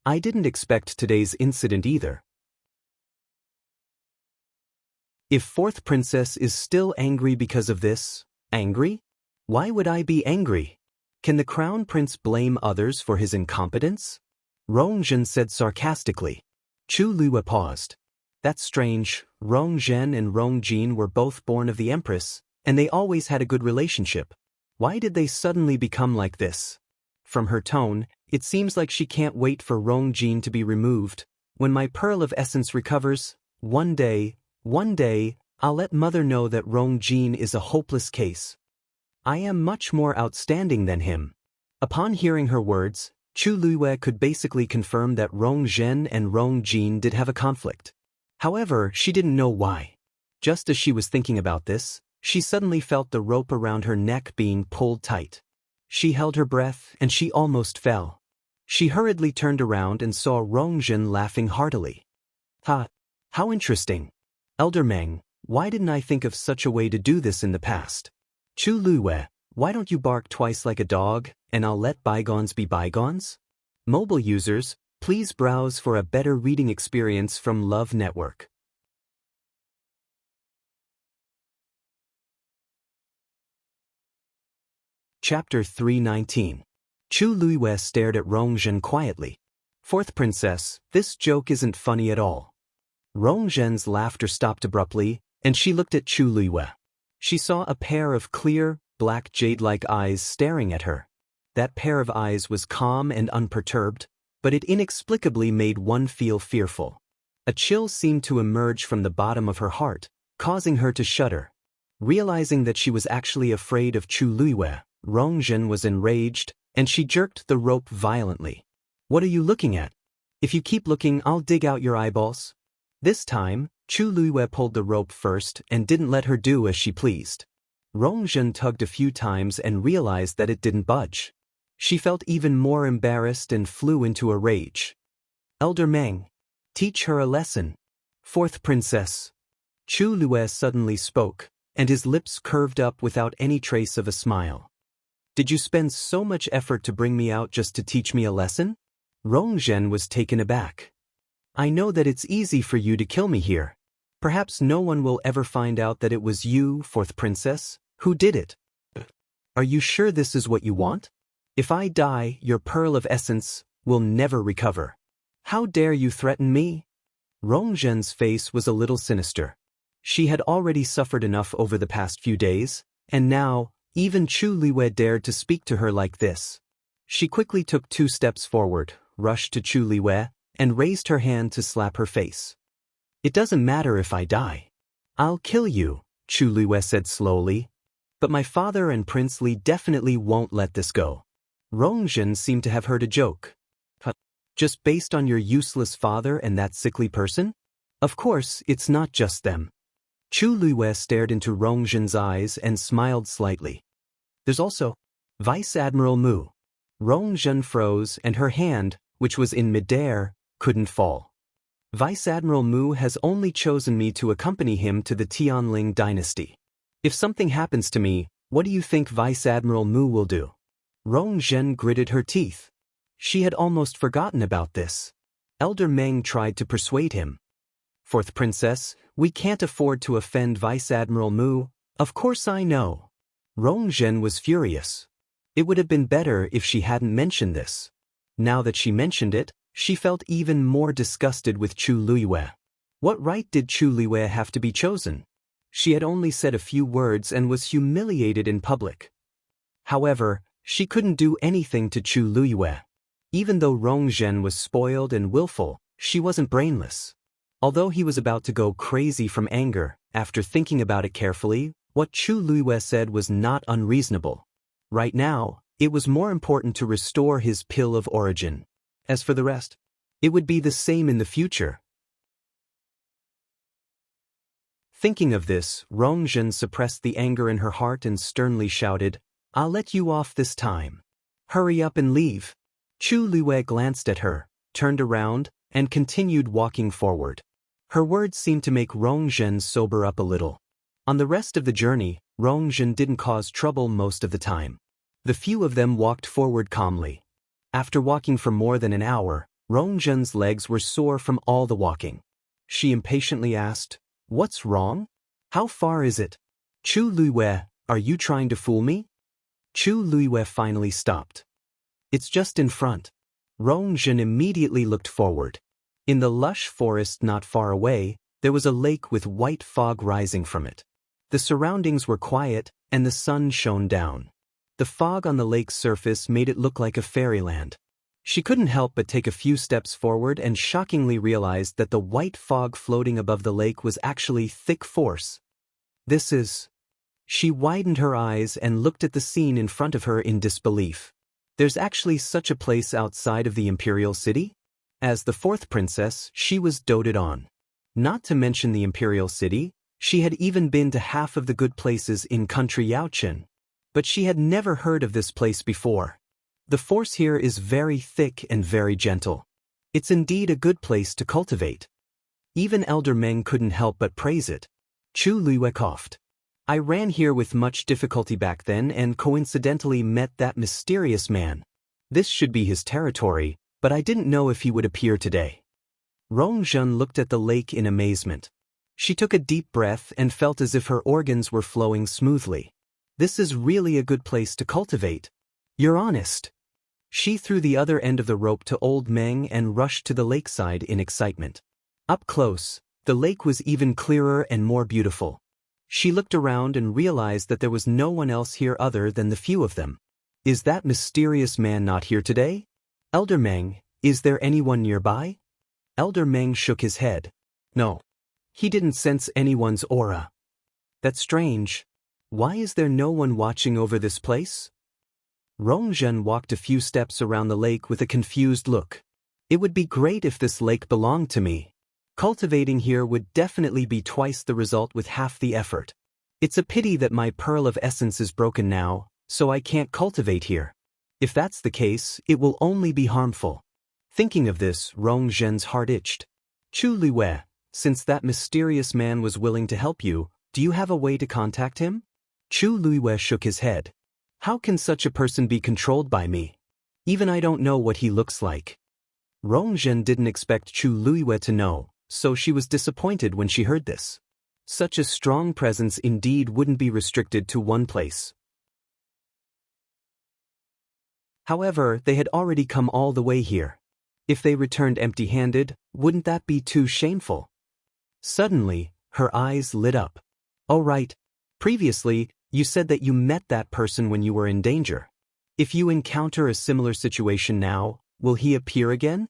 I didn't expect today's incident either. If fourth princess is still angry because of this, angry? Why would I be angry? Can the Crown Prince blame others for his incompetence? Rong Zhen said sarcastically. Chu Luiwei paused. That's strange. Rong Zhen and Rong Jin were both born of the Empress, and they always had a good relationship. Why did they suddenly become like this? From her tone, it seems like she can't wait for Rong Jin to be removed. When my pearl of essence recovers, one day, I'll let mother know that Rong Jin is a hopeless case. I am much more outstanding than him. Upon hearing her words, Chu Luiwei could basically confirm that Rong Zhen and Rong Jin did have a conflict. However, she didn't know why. Just as she was thinking about this, she suddenly felt the rope around her neck being pulled tight. She held her breath and she almost fell. She hurriedly turned around and saw Rong Zhen laughing heartily. How interesting. Elder Meng, why didn't I think of such a way to do this in the past? Chu Luiwei, why don't you bark twice like a dog, and I'll let bygones be bygones? Mobile users, please browse for a better reading experience from Love Network. Chapter 319. Chu Luiwei stared at Rong Zhen quietly. Fourth princess, this joke isn't funny at all. Rong Zhen's laughter stopped abruptly, and she looked at Chu Luiwei. She saw a pair of clear, black jade-like eyes staring at her. That pair of eyes was calm and unperturbed, but it inexplicably made one feel fearful. A chill seemed to emerge from the bottom of her heart, causing her to shudder. Realizing that she was actually afraid of Chu Luiwei, Rong Zhen was enraged, and she jerked the rope violently. What are you looking at? If you keep looking, I'll dig out your eyeballs. This time, Chu Luiwei pulled the rope first and didn't let her do as she pleased. Rong Zhen tugged a few times and realized that it didn't budge. She felt even more embarrassed and flew into a rage. Elder Meng, teach her a lesson. Fourth princess. Chu Luiwei suddenly spoke, and his lips curved up without any trace of a smile. Did you spend so much effort to bring me out just to teach me a lesson? Rong Zhen was taken aback. I know that it's easy for you to kill me here. Perhaps no one will ever find out that it was you, fourth princess, who did it. Are you sure this is what you want? If I die, your pearl of essence will never recover. How dare you threaten me? Rong Zhen's face was a little sinister. She had already suffered enough over the past few days, and now, Even Chu Liwei dared to speak to her like this. She quickly took 2 steps forward, rushed to Chu Liwei, and raised her hand to slap her face. "It doesn't matter if I die. I'll kill you," Chu Liwei said slowly. "But my father and Prince Li definitely won't let this go." Rongjin seemed to have heard a joke. "Just based on your useless father and that sickly person? Of course, it's not just them." Chu Liwei stared into Rongjin's eyes and smiled slightly. "There's also Vice Admiral Mu." Rongjin froze and her hand, which was in midair, couldn't fall. "Vice Admiral Mu has only chosen me to accompany him to the Tianling dynasty. If something happens to me, what do you think Vice Admiral Mu will do?" Rongjin gritted her teeth. She had almost forgotten about this. Elder Meng tried to persuade him. "Fourth Princess, we can't afford to offend Vice Admiral Mu." "Of course I know." Rongjin was furious. It would have been better if she hadn't mentioned this. Now that she mentioned it, she felt even more disgusted with Chu Liwei. What right did Chu Liwei have to be chosen? She had only said a few words and was humiliated in public. However, she couldn't do anything to Chu Liwei. Even though Rongjin was spoiled and willful, she wasn't brainless. Although he was about to go crazy from anger, after thinking about it carefully, what Chu Liwei said was not unreasonable. Right now, it was more important to restore his pill of origin. As for the rest, it would be the same in the future. Thinking of this, Rongjin suppressed the anger in her heart and sternly shouted, "I'll let you off this time. Hurry up and leave." Chu Liwei glanced at her, turned around, and continued walking forward. Her words seemed to make Rongjin sober up a little. On the rest of the journey, Rongjin didn't cause trouble most of the time. The few of them walked forward calmly. After walking for more than an hour, Rongjin's legs were sore from all the walking. She impatiently asked, "What's wrong? How far is it?" "Chu Liwei, are you trying to fool me?" Chu Liwei finally stopped. "It's just in front." Rongjin immediately looked forward. In the lush forest not far away, there was a lake with white fog rising from it. The surroundings were quiet, and the sun shone down. The fog on the lake's surface made it look like a fairyland. She couldn't help but take a few steps forward and shockingly realized that the white fog floating above the lake was actually thick force. "This is..." She widened her eyes and looked at the scene in front of her in disbelief. There's actually such a place outside of the imperial city? As the 4th princess, she was doted on. Not to mention the imperial city, she had even been to half of the good places in country Yaochen. But she had never heard of this place before. The force here is very thick and very gentle. It's indeed a good place to cultivate. Even Elder Meng couldn't help but praise it. Chu Liwei coughed. "I ran here with much difficulty back then and coincidentally met that mysterious man. This should be his territory, but I didn't know if he would appear today." Rongjin looked at the lake in amazement. She took a deep breath and felt as if her organs were flowing smoothly. "This is really a good place to cultivate. You're honest." She threw the other end of the rope to Old Meng and rushed to the lakeside in excitement. Up close, the lake was even clearer and more beautiful. She looked around and realized that there was no one else here other than the few of them. "Is that mysterious man not here today? Elder Meng, is there anyone nearby?" Elder Meng shook his head. "No. He didn't sense anyone's aura." "That's strange. Why is there no one watching over this place?" Rongjin walked a few steps around the lake with a confused look. "It would be great if this lake belonged to me. Cultivating here would definitely be twice the result with half the effort. It's a pity that my pearl of essence is broken now, so I can't cultivate here. If that's the case, it will only be harmful." Thinking of this, Rongjin's heart itched. "Chu Liwei, since that mysterious man was willing to help you, do you have a way to contact him?" Chu Liwei shook his head. "How can such a person be controlled by me? Even I don't know what he looks like." Rongjin didn't expect Chu Liwei to know, so she was disappointed when she heard this. Such a strong presence indeed wouldn't be restricted to one place. However, they had already come all the way here. If they returned empty-handed, wouldn't that be too shameful? Suddenly, her eyes lit up. "Oh right. Previously, You said that you met that person when you were in danger. If you encounter a similar situation now, will he appear again?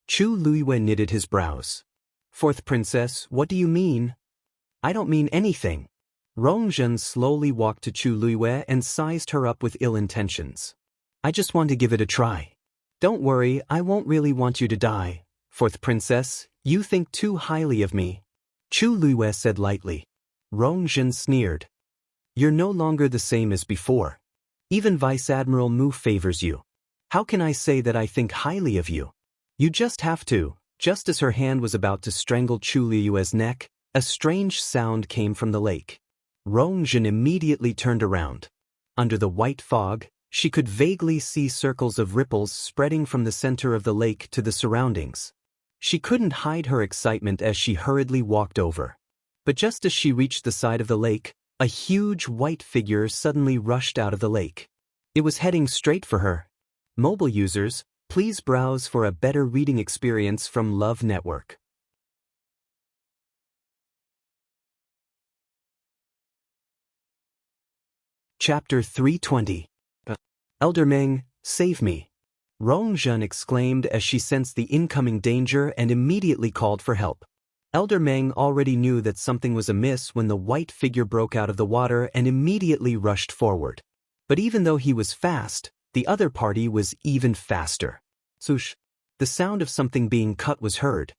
Chu Luiyue knitted his brows. Fourth princess, what do you mean? I don't mean anything. Rongzhen slowly walked to Chu Luiyue and sized her up with ill intentions. I just want to give it a try. Don't worry, I won't really want you to die. Fourth princess, you think too highly of me. Chu Luiyue said lightly. Rongzhen sneered. You're no longer the same as before. Even Vice Admiral Mu favors you. How can I say that I think highly of you? You just have to. Just as her hand was about to strangle Chu Luiyue's neck, a strange sound came from the lake. Rongzhen immediately turned around. Under the white fog, she could vaguely see circles of ripples spreading from the center of the lake to the surroundings. She couldn't hide her excitement as she hurriedly walked over. But just as she reached the side of the lake, a huge white figure suddenly rushed out of the lake. It was heading straight for her. Mobile users, please browse for a better reading experience from Love Network. Chapter 320. Elder Meng, save me. Rongzhen exclaimed as she sensed the incoming danger and immediately called for help. Elder Meng already knew that something was amiss when the white figure broke out of the water and immediately rushed forward. But even though he was fast, the other party was even faster. Swoosh! The sound of something being cut was heard.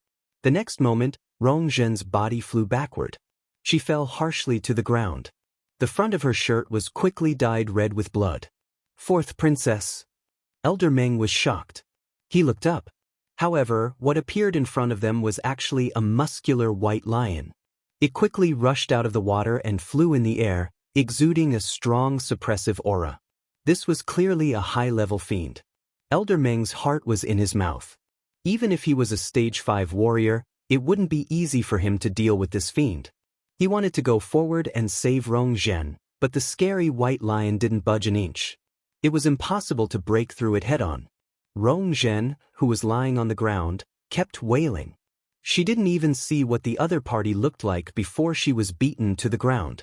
The next moment, Rongzhen's body flew backward. She fell harshly to the ground. The front of her shirt was quickly dyed red with blood. Fourth princess. Elder Meng was shocked. He looked up. However, what appeared in front of them was actually a muscular white lion. It quickly rushed out of the water and flew in the air, exuding a strong suppressive aura. This was clearly a high-level fiend. Elder Meng's heart was in his mouth. Even if he was a stage 5 warrior, it wouldn't be easy for him to deal with this fiend. He wanted to go forward and save Rongzhen, but the scary white lion didn't budge an inch. It was impossible to break through it head-on. Rongzhen, who was lying on the ground, kept wailing. She didn't even see what the other party looked like before she was beaten to the ground.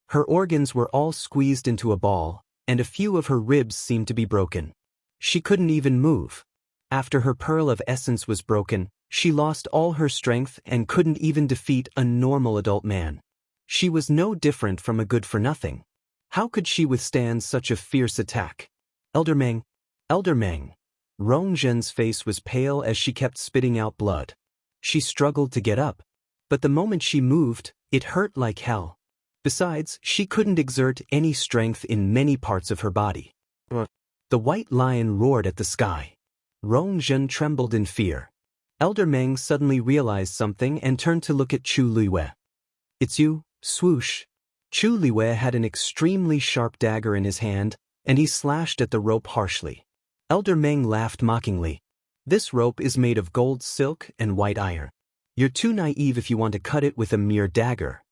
Her organs were all squeezed into a ball, and a few of her ribs seemed to be broken. She couldn't even move. After her pearl of essence was broken, she lost all her strength and couldn't even defeat a normal adult man. She was no different from a good-for-nothing. How could she withstand such a fierce attack? Elder Meng. Elder Meng. Rongzhen's face was pale as she kept spitting out blood. She struggled to get up. But the moment she moved, it hurt like hell. Besides, she couldn't exert any strength in many parts of her body. The white lion roared at the sky. Rongzhen trembled in fear. Elder Meng suddenly realized something and turned to look at Chu Luiyue. It's you, swoosh. Chu Luiyue had an extremely sharp dagger in his hand, and he slashed at the rope harshly. Elder Meng laughed mockingly. This rope is made of gold silk and white iron. You're too naive if you want to cut it with a mere dagger.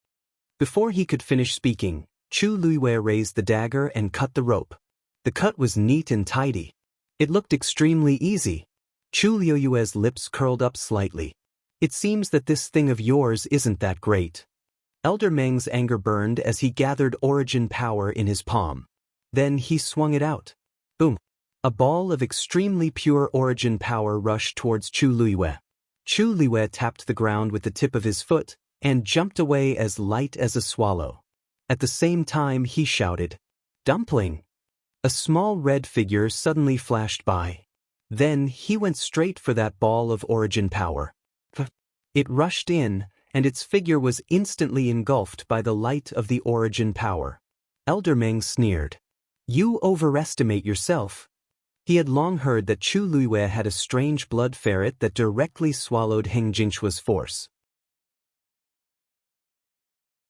Before he could finish speaking, Chu Luiyue raised the dagger and cut the rope. The cut was neat and tidy. It looked extremely easy. Chu Luiyue's lips curled up slightly. It seems that this thing of yours isn't that great. Elder Meng's anger burned as he gathered origin power in his palm. Then he swung it out. Boom! A ball of extremely pure origin power rushed towards Chu Luiyue. Chu Luiyue tapped the ground with the tip of his foot and jumped away as light as a swallow. At the same time he shouted, "Dumpling!" A small red figure suddenly flashed by. Then he went straight for that ball of origin power. It rushed in, and its figure was instantly engulfed by the light of the origin power. Elder Meng sneered. You overestimate yourself. He had long heard that Chu Luiyue had a strange blood ferret that directly swallowed Heng Jingchua's force.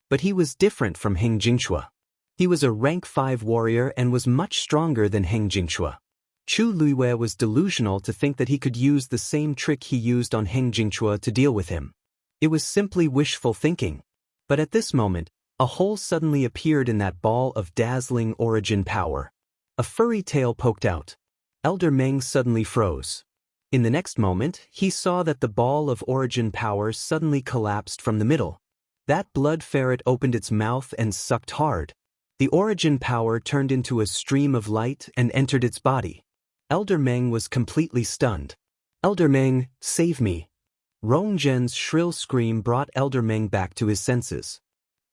But he was different from Heng Jingchua. He was a rank 5 warrior and was much stronger than Heng Jingchua. Chu Luiyue was delusional to think that he could use the same trick he used on Heng Jingchua to deal with him. It was simply wishful thinking. But at this moment, a hole suddenly appeared in that ball of dazzling origin power. A furry tail poked out. Elder Meng suddenly froze. In the next moment, he saw that the ball of origin power suddenly collapsed from the middle. That blood ferret opened its mouth and sucked hard. The origin power turned into a stream of light and entered its body. Elder Meng was completely stunned. "Elder Meng, save me!" Rong Zhen's shrill scream brought Elder Meng back to his senses.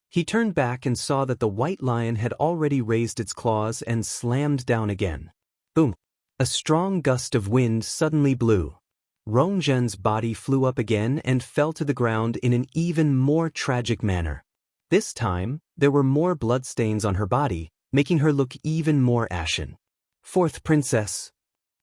He turned back and saw that the white lion had already raised its claws and slammed down again. Boom! A strong gust of wind suddenly blew. Rong Zhen's body flew up again and fell to the ground in an even more tragic manner. This time, there were more bloodstains on her body, making her look even more ashen. Fourth princess.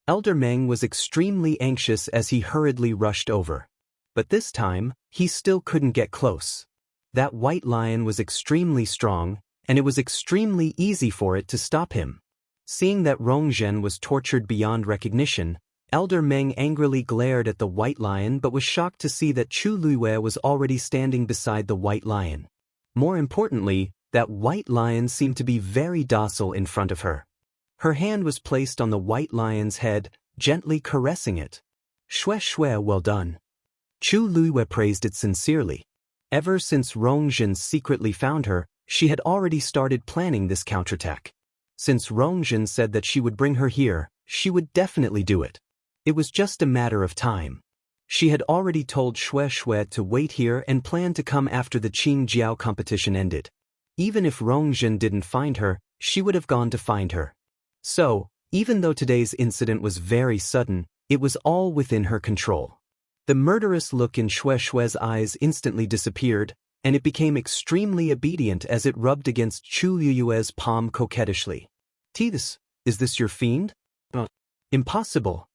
Elder Meng was extremely anxious as he hurriedly rushed over. But this time, he still couldn't get close. That white lion was extremely strong, and it was extremely easy for it to stop him. Seeing that Rong Zhen was tortured beyond recognition, Elder Meng angrily glared at the white lion but was shocked to see that Chu Luiyue was already standing beside the white lion. More importantly, that white lion seemed to be very docile in front of her. Her hand was placed on the white lion's head, gently caressing it. "Shue shue, well done." Chu Luiyue praised it sincerely. Ever since Rong Zhen secretly found her, she had already started planning this counterattack. Since Rong Zhen said that she would bring her here, she would definitely do it. It was just a matter of time. She had already told Shue Shue to wait here and planned to come after the Qingjiao competition ended. Even if Rong Zhen didn't find her, she would have gone to find her. So, even though today's incident was very sudden, it was all within her control. The murderous look in Shue Shue's eyes instantly disappeared, and it became extremely obedient as it rubbed against Chu Luiyue's palm coquettishly. "Is this your fiend?" Impossible."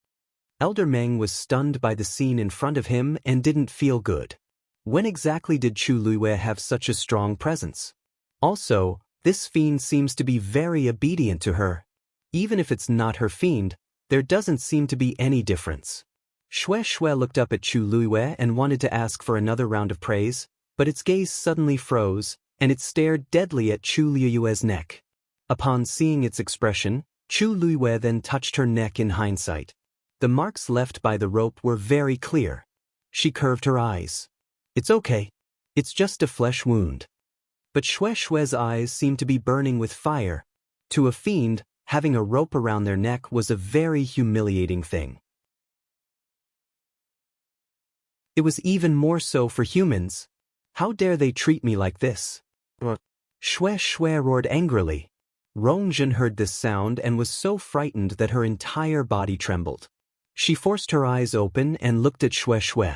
Elder Meng was stunned by the scene in front of him and didn't feel good. When exactly did Chu Luiyue have such a strong presence? Also, this fiend seems to be very obedient to her. Even if it's not her fiend, there doesn't seem to be any difference. Shue Shue looked up at Chu Luiyue and wanted to ask for another round of praise, but its gaze suddenly froze, and it stared deadly at Chu Luiyue's neck. Upon seeing its expression, Chu Luiyue then touched her neck in hindsight. The marks left by the rope were very clear. She curved her eyes. "It's okay. It's just a flesh wound." But Shue Shue's eyes seemed to be burning with fire. To a fiend, having a rope around their neck was a very humiliating thing. It was even more so for humans. How dare they treat me like this? Shue Shue roared angrily. Rong Zhen heard this sound and was so frightened that her entire body trembled. She forced her eyes open and looked at Shue Shue.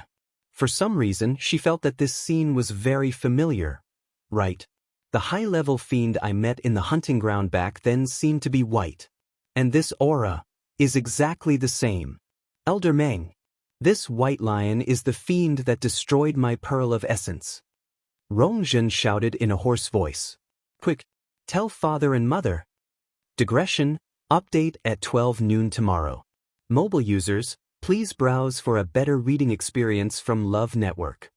For some reason, she felt that this scene was very familiar. Right. The high-level fiend I met in the hunting ground back then seemed to be white. And this aura is exactly the same. Elder Meng. This white lion is the fiend that destroyed my pearl of essence. Rong Zhen shouted in a hoarse voice. "Quick, tell father and mother." Digression, update at 12 noon tomorrow. Mobile users, please browse for a better reading experience from Love Network.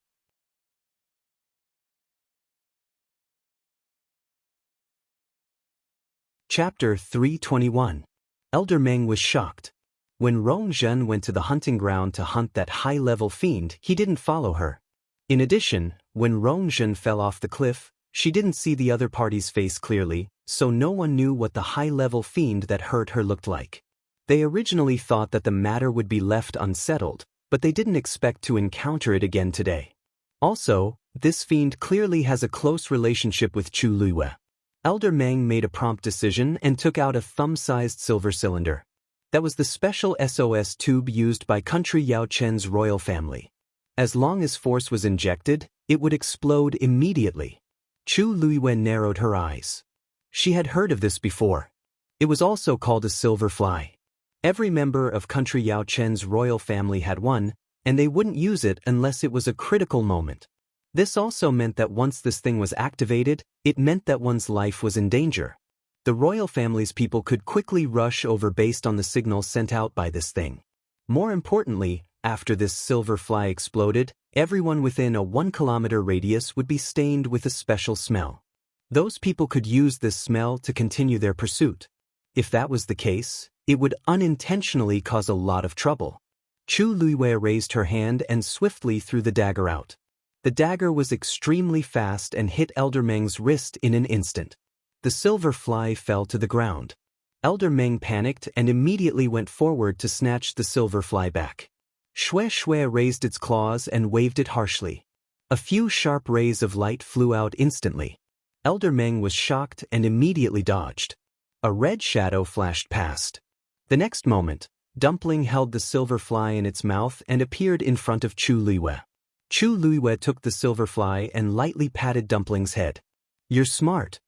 Chapter 321. Elder Meng was shocked. When Rong Zhen went to the hunting ground to hunt that high-level fiend, he didn't follow her. In addition, when Rong Zhen fell off the cliff, she didn't see the other party's face clearly, so no one knew what the high-level fiend that hurt her looked like. They originally thought that the matter would be left unsettled, but they didn't expect to encounter it again today. Also, this fiend clearly has a close relationship with Chu Luiyue. Elder Meng made a prompt decision and took out a thumb-sized silver cylinder. That was the special SOS tube used by Country Yao Chen's royal family. As long as force was injected, it would explode immediately. Chu Luiyue narrowed her eyes. She had heard of this before. It was also called a silver fly. Every member of Country Yao Chen's royal family had one, and they wouldn't use it unless it was a critical moment. This also meant that once this thing was activated, it meant that one's life was in danger. The royal family's people could quickly rush over based on the signal sent out by this thing. More importantly, after this silver fly exploded, everyone within a 1-kilometer radius would be stained with a special smell. Those people could use this smell to continue their pursuit. If that was the case, it would unintentionally cause a lot of trouble. Chu Luiyue raised her hand and swiftly threw the dagger out. The dagger was extremely fast and hit Elder Meng's wrist in an instant. The silver fly fell to the ground. Elder Meng panicked and immediately went forward to snatch the silver fly back. Shui Shui raised its claws and waved it harshly. A few sharp rays of light flew out instantly. Elder Meng was shocked and immediately dodged. A red shadow flashed past. The next moment, Dumpling held the silver fly in its mouth and appeared in front of Chu Luiwei. Chu Luiwei took the silver fly and lightly patted Dumpling's head. "You're smart."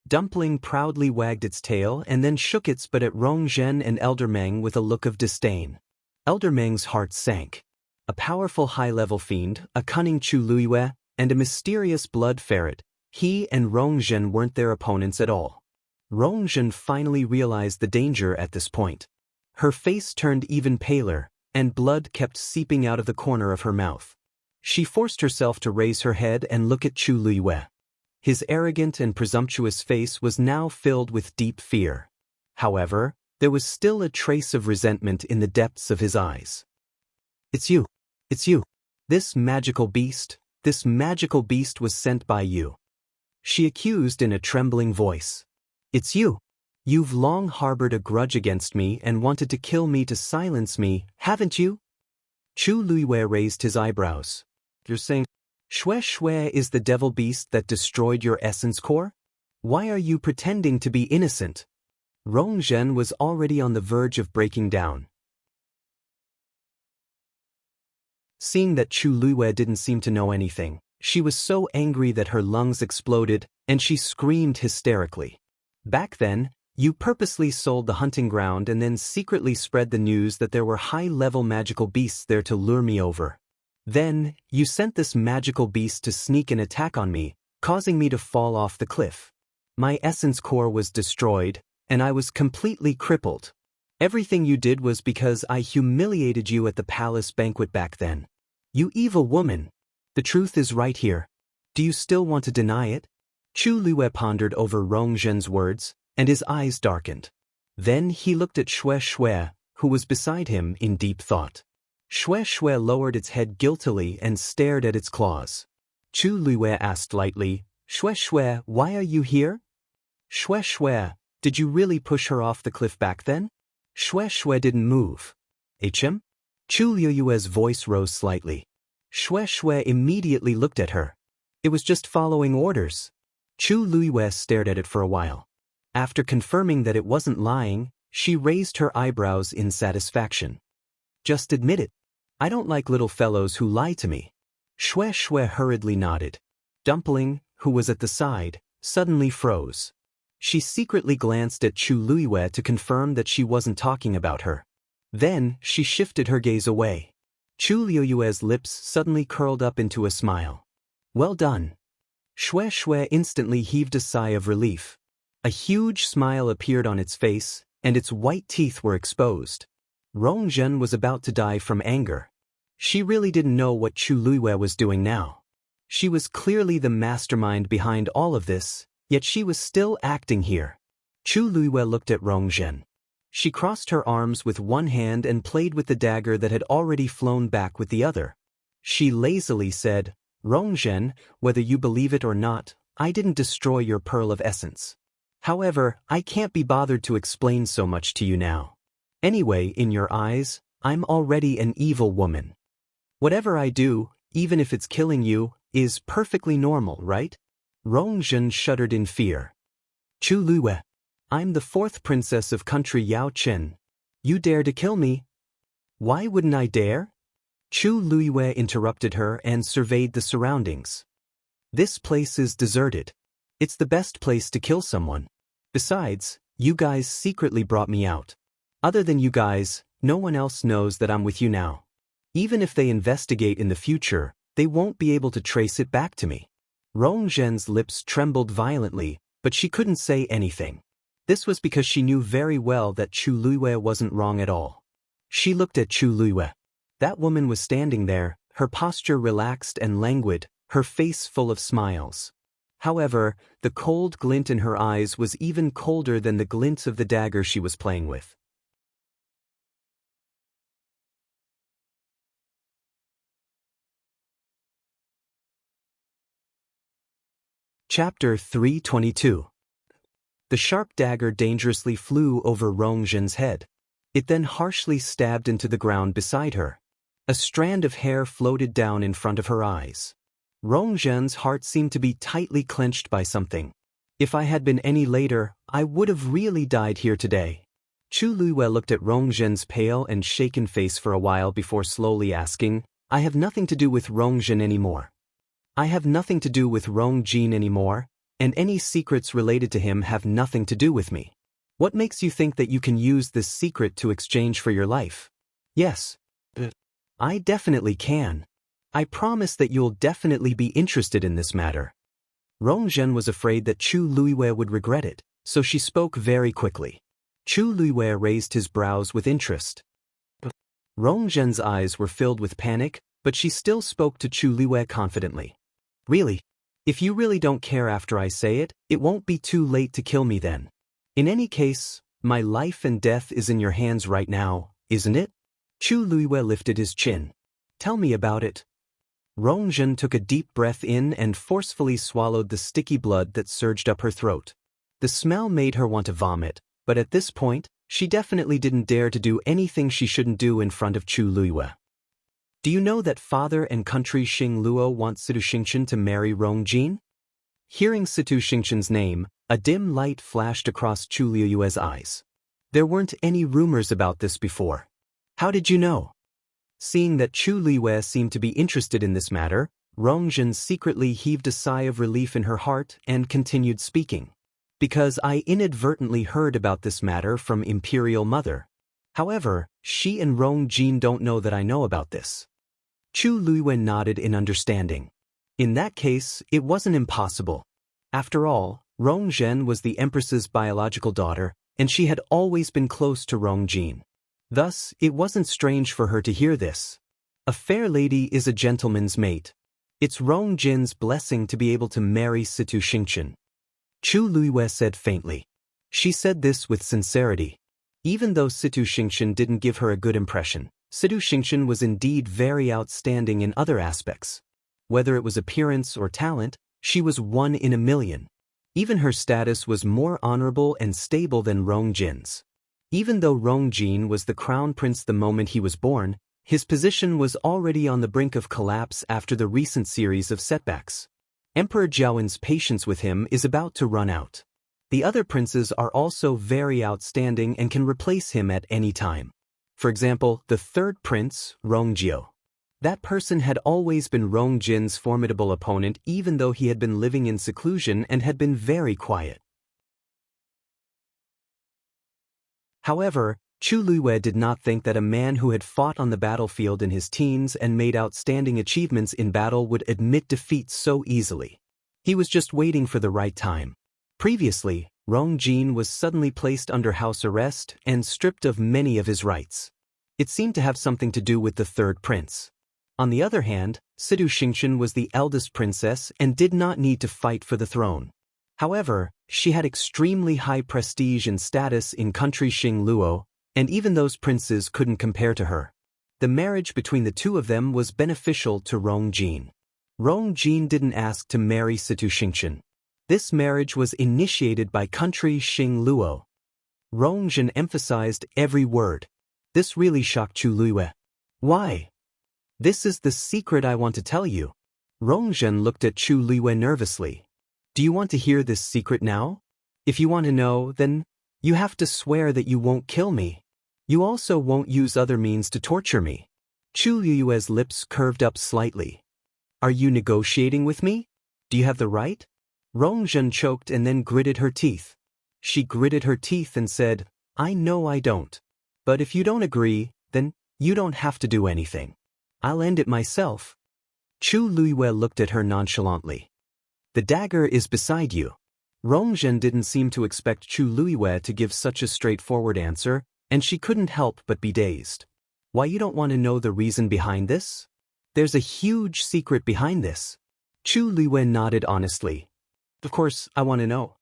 Dumpling proudly wagged its tail and then shook its butt at Rong Zhen and Elder Meng with a look of disdain. Elder Meng's heart sank. A powerful high-level fiend, a cunning Chu Luiwei, and a mysterious blood ferret, he and Rong Zhen weren't their opponents at all. Rong Zhen finally realized the danger at this point. Her face turned even paler, and blood kept seeping out of the corner of her mouth. She forced herself to raise her head and look at Chu Luiwei. His arrogant and presumptuous face was now filled with deep fear. However, there was still a trace of resentment in the depths of his eyes. "It's you. It's you. This magical beast was sent by you," she accused in a trembling voice. "It's you. You've long harbored a grudge against me and wanted to kill me to silence me, haven't you?" Chu Luiwei raised his eyebrows. "You're saying Shui Shui is the devil beast that destroyed your essence core? Why are you pretending to be innocent?" Rong Zhen was already on the verge of breaking down. Seeing that Chu Luiwei didn't seem to know anything, she was so angry that her lungs exploded, and she screamed hysterically. "Back then, you purposely sold the hunting ground and then secretly spread the news that there were high-level magical beasts there to lure me over. Then, you sent this magical beast to sneak an attack on me, causing me to fall off the cliff. My essence core was destroyed, and I was completely crippled. Everything you did was because I humiliated you at the palace banquet back then. You evil woman! The truth is right here. Do you still want to deny it?" Chu Luiwei pondered over Rong Zhen's words, and his eyes darkened. Then he looked at Shui Shui, who was beside him in deep thought. Shui Shui lowered its head guiltily and stared at its claws. Chu Luiwei asked lightly, "Shui Shui, why are you here?" "Shui Shui, did you really push her off the cliff back then?" Shui Shui didn't move. "HM?" Chu Luiwei's voice rose slightly. Shui Shui immediately looked at her. "It was just following orders." Chu Luiwei stared at it for a while. After confirming that it wasn't lying, she raised her eyebrows in satisfaction. "Just admit it. I don't like little fellows who lie to me." Shui Shui hurriedly nodded. Dumpling, who was at the side, suddenly froze. She secretly glanced at Chu Luiwei to confirm that she wasn't talking about her. Then, she shifted her gaze away. Chu Luiwei's lips suddenly curled up into a smile. "Well done." Shui Shui instantly heaved a sigh of relief. A huge smile appeared on its face, and its white teeth were exposed. Rong Zhen was about to die from anger. She really didn't know what Chu Luiwei was doing now. She was clearly the mastermind behind all of this, yet she was still acting here. Chu Luiwei looked at Rong Zhen. She crossed her arms with one hand and played with the dagger that had already flown back with the other. She lazily said, "Rong Zhen, whether you believe it or not, I didn't destroy your pearl of essence. However, I can't be bothered to explain so much to you now. Anyway, in your eyes, I'm already an evil woman. Whatever I do, even if it's killing you, is perfectly normal, right?" Rong Zhen shuddered in fear. "Chu Luiwei, I'm the 4th princess of country Yao Chen. You dare to kill me?" "Why wouldn't I dare?" Chu Luiwei interrupted her and surveyed the surroundings. "This place is deserted. It's the best place to kill someone. Besides, you guys secretly brought me out. Other than you guys, no one else knows that I'm with you now. Even if they investigate in the future, they won't be able to trace it back to me." Rong Zhen's lips trembled violently, but she couldn't say anything. This was because she knew very well that Chu Luiwei wasn't wrong at all. She looked at Chu Luiwei. That woman was standing there, her posture relaxed and languid, her face full of smiles. However, the cold glint in her eyes was even colder than the glint of the dagger she was playing with. Chapter 322. The sharp dagger dangerously flew over Rongzhen's head. It then harshly stabbed into the ground beside her. A strand of hair floated down in front of her eyes. Rongzhen's heart seemed to be tightly clenched by something. If I had been any later, I would have really died here today. Chu Luiyue looked at Rongzhen's pale and shaken face for a while before slowly asking, I have nothing to do with Rongzhen anymore. I have nothing to do with Rongjin anymore, and any secrets related to him have nothing to do with me. What makes you think that you can use this secret to exchange for your life? Yes. I definitely can. I promise that you'll definitely be interested in this matter. Rongzhen was afraid that Chu Luiyue would regret it, so she spoke very quickly. Chu Luiyue raised his brows with interest. Rongzhen's eyes were filled with panic, but she still spoke to Chu Luiyue confidently. Really? If you really don't care after I say it, it won't be too late to kill me then. In any case, my life and death is in your hands right now, isn't it? Chu Luiyue lifted his chin. Tell me about it. Rongzhen took a deep breath in and forcefully swallowed the sticky blood that surged up her throat. The smell made her want to vomit, but at this point, she definitely didn't dare to do anything she shouldn't do in front of Chu Luiyue. Do you know that father and country Xing Luo want Situ Xingchen to marry Rongjin? Hearing Situ Xingchen's name, a dim light flashed across Chu Luiyue's eyes. There weren't any rumors about this before. How did you know? Seeing that Chu Luiyue seemed to be interested in this matter, Rongzhen secretly heaved a sigh of relief in her heart and continued speaking. Because I inadvertently heard about this matter from Imperial Mother. However, she and Rongjin don't know that I know about this. Chu Luiyue nodded in understanding. In that case, it wasn't impossible. After all, Rongzhen was the Empress's biological daughter, and she had always been close to Rongjin. Thus, it wasn't strange for her to hear this. A fair lady is a gentleman's mate. It's Rongjin's blessing to be able to marry Situ Xingchen. Chu Luiyue said faintly. She said this with sincerity. Even though Situ Xingchen didn't give her a good impression, Situ Xingchen was indeed very outstanding in other aspects. Whether it was appearance or talent, she was one in a million. Even her status was more honorable and stable than Rongjin's. Even though Rongjin was the crown prince the moment he was born, his position was already on the brink of collapse after the recent series of setbacks. Emperor Jiaowen's patience with him is about to run out. The other princes are also very outstanding and can replace him at any time. For example, the third prince, Rongjio. That person had always been Rongjin's formidable opponent even though he had been living in seclusion and had been very quiet. However, Chu Luiyue did not think that a man who had fought on the battlefield in his teens and made outstanding achievements in battle would admit defeat so easily. He was just waiting for the right time. Previously, Rongjin was suddenly placed under house arrest and stripped of many of his rights. It seemed to have something to do with the third prince. On the other hand, Situ Xingchen was the eldest princess and did not need to fight for the throne. However, she had extremely high prestige and status in country Xing Luo, and even those princes couldn't compare to her. The marriage between the two of them was beneficial to Rongjin. Rongjin didn't ask to marry Situ Xingchen. This marriage was initiated by country Xing Luo. Rongzhen emphasized every word. This really shocked Chu Luiyue. Why? This is the secret I want to tell you. Rongzhen looked at Chu Luiyue nervously. Do you want to hear this secret now? If you want to know, then you have to swear that you won't kill me. You also won't use other means to torture me. Chu Luiyue's lips curved up slightly. Are you negotiating with me? Do you have the right? Rongzhen choked and then gritted her teeth. She gritted her teeth and said, I know I don't. But if you don't agree, then you don't have to do anything. I'll end it myself. Chu Luiyue looked at her nonchalantly. The dagger is beside you. Rongzhen didn't seem to expect Chu Luiyue to give such a straightforward answer, and she couldn't help but be dazed. Why, you don't want to know the reason behind this? There's a huge secret behind this. Chu Luiyue nodded honestly. Of course, I want to know.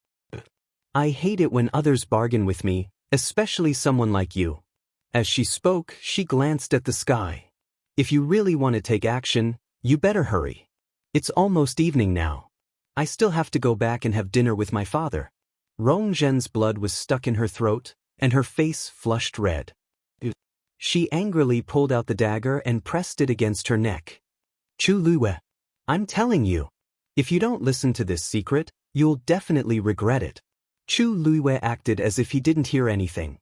I hate it when others bargain with me, especially someone like you. As she spoke, she glanced at the sky. If you really want to take action, you better hurry. It's almost evening now. I still have to go back and have dinner with my father. Rong Zhen's blood was stuck in her throat, and her face flushed red. She angrily pulled out the dagger and pressed it against her neck. Chu Luwe, I'm telling you, if you don't listen to this secret, you'll definitely regret it. Chu Luwe acted as if he didn't hear anything.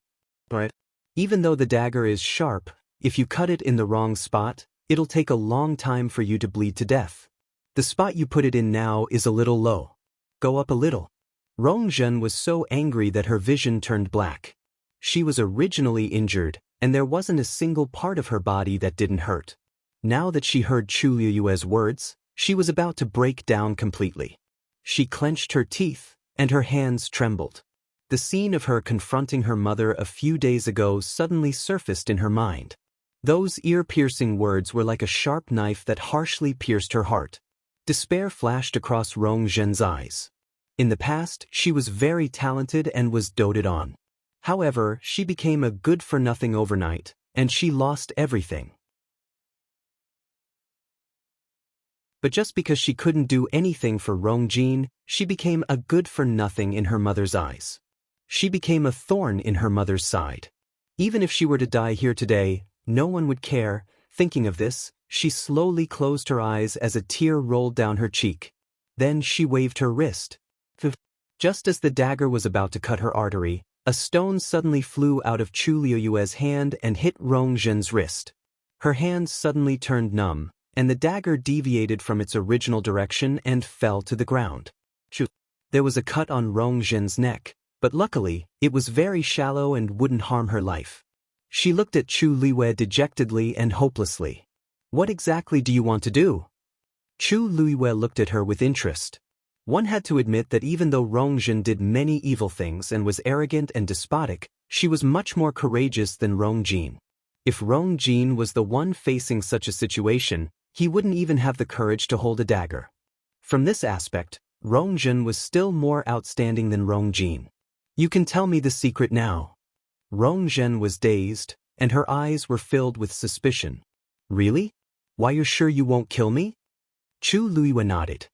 But even though the dagger is sharp, if you cut it in the wrong spot, it'll take a long time for you to bleed to death. The spot you put it in now is a little low. Go up a little. Rong Zhen was so angry that her vision turned black. She was originally injured, and there wasn't a single part of her body that didn't hurt. Now that she heard Chu Liyue's words, she was about to break down completely. She clenched her teeth, and her hands trembled. The scene of her confronting her mother a few days ago suddenly surfaced in her mind. Those ear-piercing words were like a sharp knife that harshly pierced her heart. Despair flashed across Rong Zhen's eyes. In the past, she was very talented and was doted on. However, she became a good-for-nothing overnight, and she lost everything. But just because she couldn't do anything for Rong Jin, she became a good-for-nothing in her mother's eyes. She became a thorn in her mother's side. Even if she were to die here today, no one would care. Thinking of this, she slowly closed her eyes as a tear rolled down her cheek. Then she waved her wrist. Just as the dagger was about to cut her artery, a stone suddenly flew out of Chu Liyue's hand and hit Rong Zhen's wrist. Her hand suddenly turned numb, and the dagger deviated from its original direction and fell to the ground. There was a cut on Rong Zhen's neck, but luckily, it was very shallow and wouldn't harm her life. She looked at Chu Liyue dejectedly and hopelessly. What exactly do you want to do? Chu Liyue looked at her with interest. One had to admit that even though Rong Zhen did many evil things and was arrogant and despotic, she was much more courageous than Rong Jin. If Rong Jin was the one facing such a situation, he wouldn't even have the courage to hold a dagger. From this aspect, Rong Zhen was still more outstanding than Rong Jin. You can tell me the secret now. Rong Zhen was dazed, and her eyes were filled with suspicion. Really? Why, you're sure you won't kill me? Chu Liyue nodded.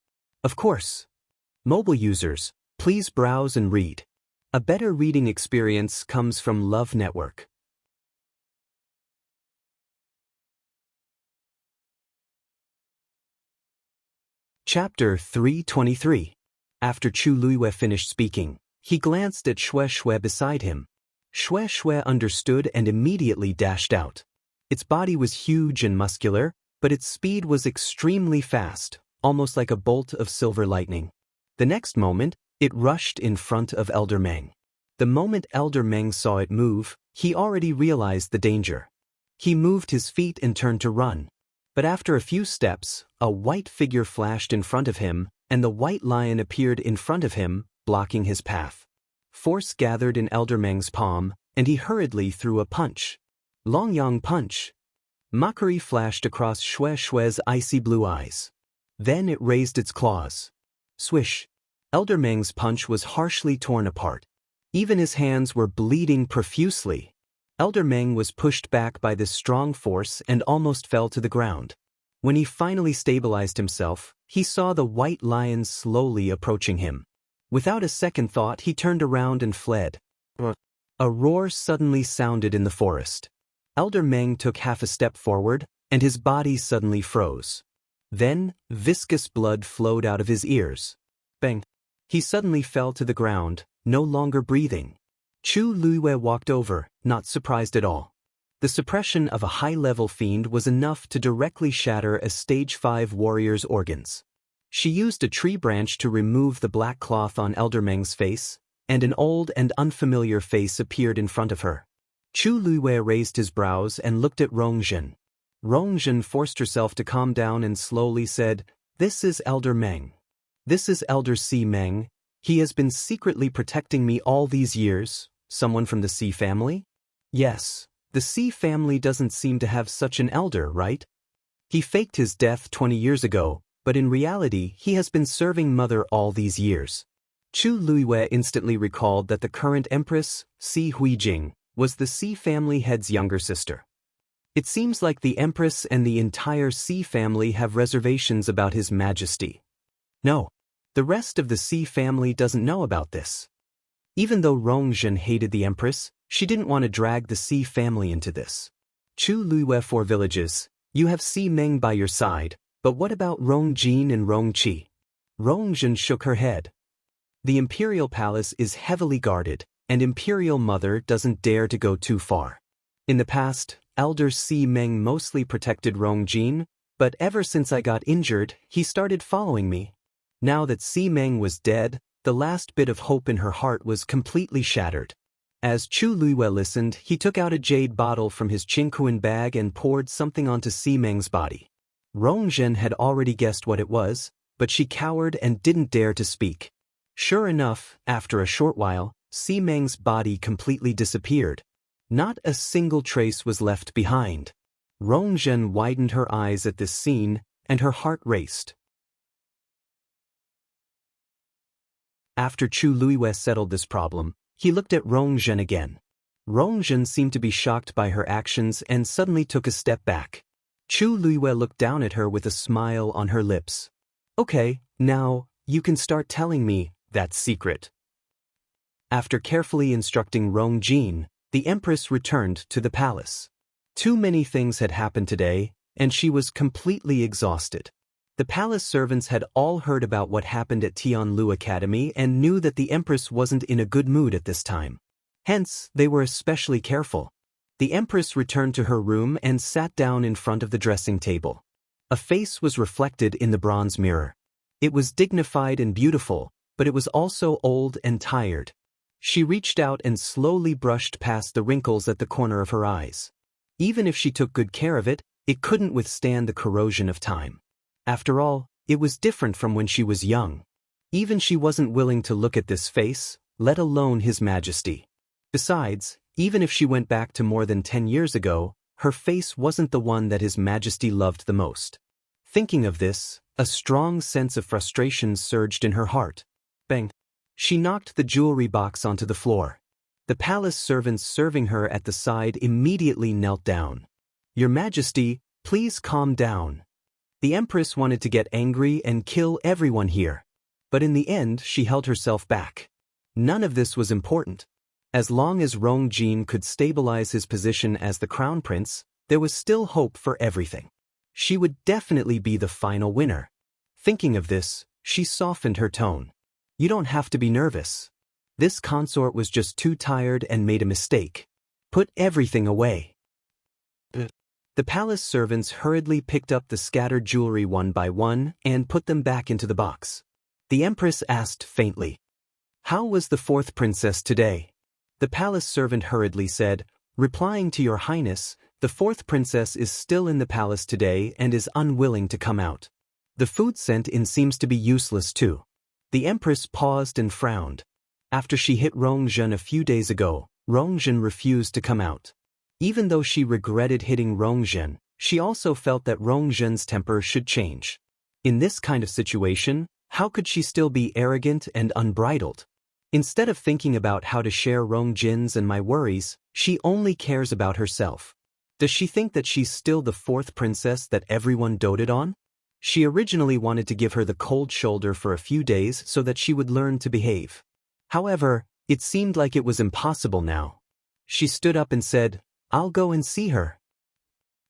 Of course. Mobile users, please browse and read. A better reading experience comes from Love Network. Chapter 323. After Chu Liyue finished speaking, he glanced at Xue Xue beside him. Xue Xue understood and immediately dashed out. Its body was huge and muscular, but its speed was extremely fast, almost like a bolt of silver lightning. The next moment, it rushed in front of Elder Meng. The moment Elder Meng saw it move, he already realized the danger. He moved his feet and turned to run. But after a few steps, a white figure flashed in front of him, and the white lion appeared in front of him, blocking his path. Force gathered in Elder Meng's palm, and he hurriedly threw a punch. Longyang punch. Mockery flashed across Xue Xue's icy blue eyes. Then it raised its claws. Swish. Elder Meng's punch was harshly torn apart. Even his hands were bleeding profusely. Elder Meng was pushed back by this strong force and almost fell to the ground. When he finally stabilized himself, he saw the white lion slowly approaching him. Without a second thought, he turned around and fled. A roar suddenly sounded in the forest. Elder Meng took half a step forward, and his body suddenly froze. Then, viscous blood flowed out of his ears. Bang! He suddenly fell to the ground, no longer breathing. Chu Liyue walked over, not surprised at all. The suppression of a high-level fiend was enough to directly shatter a Stage 5 warrior's organs. She used a tree branch to remove the black cloth on Elder Meng's face, and an old and unfamiliar face appeared in front of her. Chu Liyue raised his brows and looked at Rong Zhen. Rong Zhen forced herself to calm down and slowly said, "This is Elder Meng. This is Elder Si Meng. He has been secretly protecting me all these years. Someone from the Si family? Yes, the Si family doesn't seem to have such an elder, right? He faked his death 20 years ago, but in reality he has been serving Mother all these years." Chu Liyue instantly recalled that the current Empress, Si Huijing, was the Si family head's younger sister. It seems like the Empress and the entire Si family have reservations about His Majesty. No, the rest of the Si family doesn't know about this. Even though Rongzhen hated the empress, she didn't want to drag the Si family into this. Chu Luiwe 4 villages, you have Si Meng by your side, but what about Rongjin and Rongqi? Rongzhen shook her head. The imperial palace is heavily guarded, and imperial mother doesn't dare to go too far. In the past, elder Si Meng mostly protected Rongjin, but ever since I got injured, he started following me. Now that Si Meng was dead, the last bit of hope in her heart was completely shattered. As Chu Luiwe listened, he took out a jade bottle from his Qingkuan bag and poured something onto Si Meng's body. Rongzhen had already guessed what it was, but she cowered and didn't dare to speak. Sure enough, after a short while, Si Meng's body completely disappeared. Not a single trace was left behind. Rongzhen widened her eyes at this scene, and her heart raced. After Chu Luiwe settled this problem, he looked at Rongzhen again. Rongzhen seemed to be shocked by her actions and suddenly took a step back. Chu Luiwe looked down at her with a smile on her lips. Okay, now, you can start telling me that secret. After carefully instructing Rongjin, the empress returned to the palace. Too many things had happened today, and she was completely exhausted. The palace servants had all heard about what happened at Tianlu Academy and knew that the empress wasn't in a good mood at this time. Hence, they were especially careful. The empress returned to her room and sat down in front of the dressing table. A face was reflected in the bronze mirror. It was dignified and beautiful, but it was also old and tired. She reached out and slowly brushed past the wrinkles at the corner of her eyes. Even if she took good care of it, it couldn't withstand the corrosion of time. After all, it was different from when she was young. Even she wasn't willing to look at this face, let alone His Majesty. Besides, even if she went back to more than 10 years ago, her face wasn't the one that His Majesty loved the most. Thinking of this, a strong sense of frustration surged in her heart. Bang! She knocked the jewelry box onto the floor. The palace servants serving her at the side immediately knelt down. Your Majesty, please calm down. The empress wanted to get angry and kill everyone here. But in the end, she held herself back. None of this was important. As long as Rongjin could stabilize his position as the crown prince, there was still hope for everything. She would definitely be the final winner. Thinking of this, she softened her tone. You don't have to be nervous. This consort was just too tired and made a mistake. Put everything away. The palace servants hurriedly picked up the scattered jewelry one by one and put them back into the box. The empress asked faintly, "How was the fourth princess today?" The palace servant hurriedly said, "Replying to your highness, the fourth princess is still in the palace today and is unwilling to come out. The food sent in seems to be useless too." The empress paused and frowned. After she hit Rongzhen a few days ago, Rongzhen refused to come out. Even though she regretted hitting Rongzhen, she also felt that Rongzhen's temper should change. In this kind of situation, how could she still be arrogant and unbridled? Instead of thinking about how to share Rongjin's and my worries, she only cares about herself. Does she think that she's still the fourth princess that everyone doted on? She originally wanted to give her the cold shoulder for a few days so that she would learn to behave. However, it seemed like it was impossible now. She stood up and said, "I'll go and see her."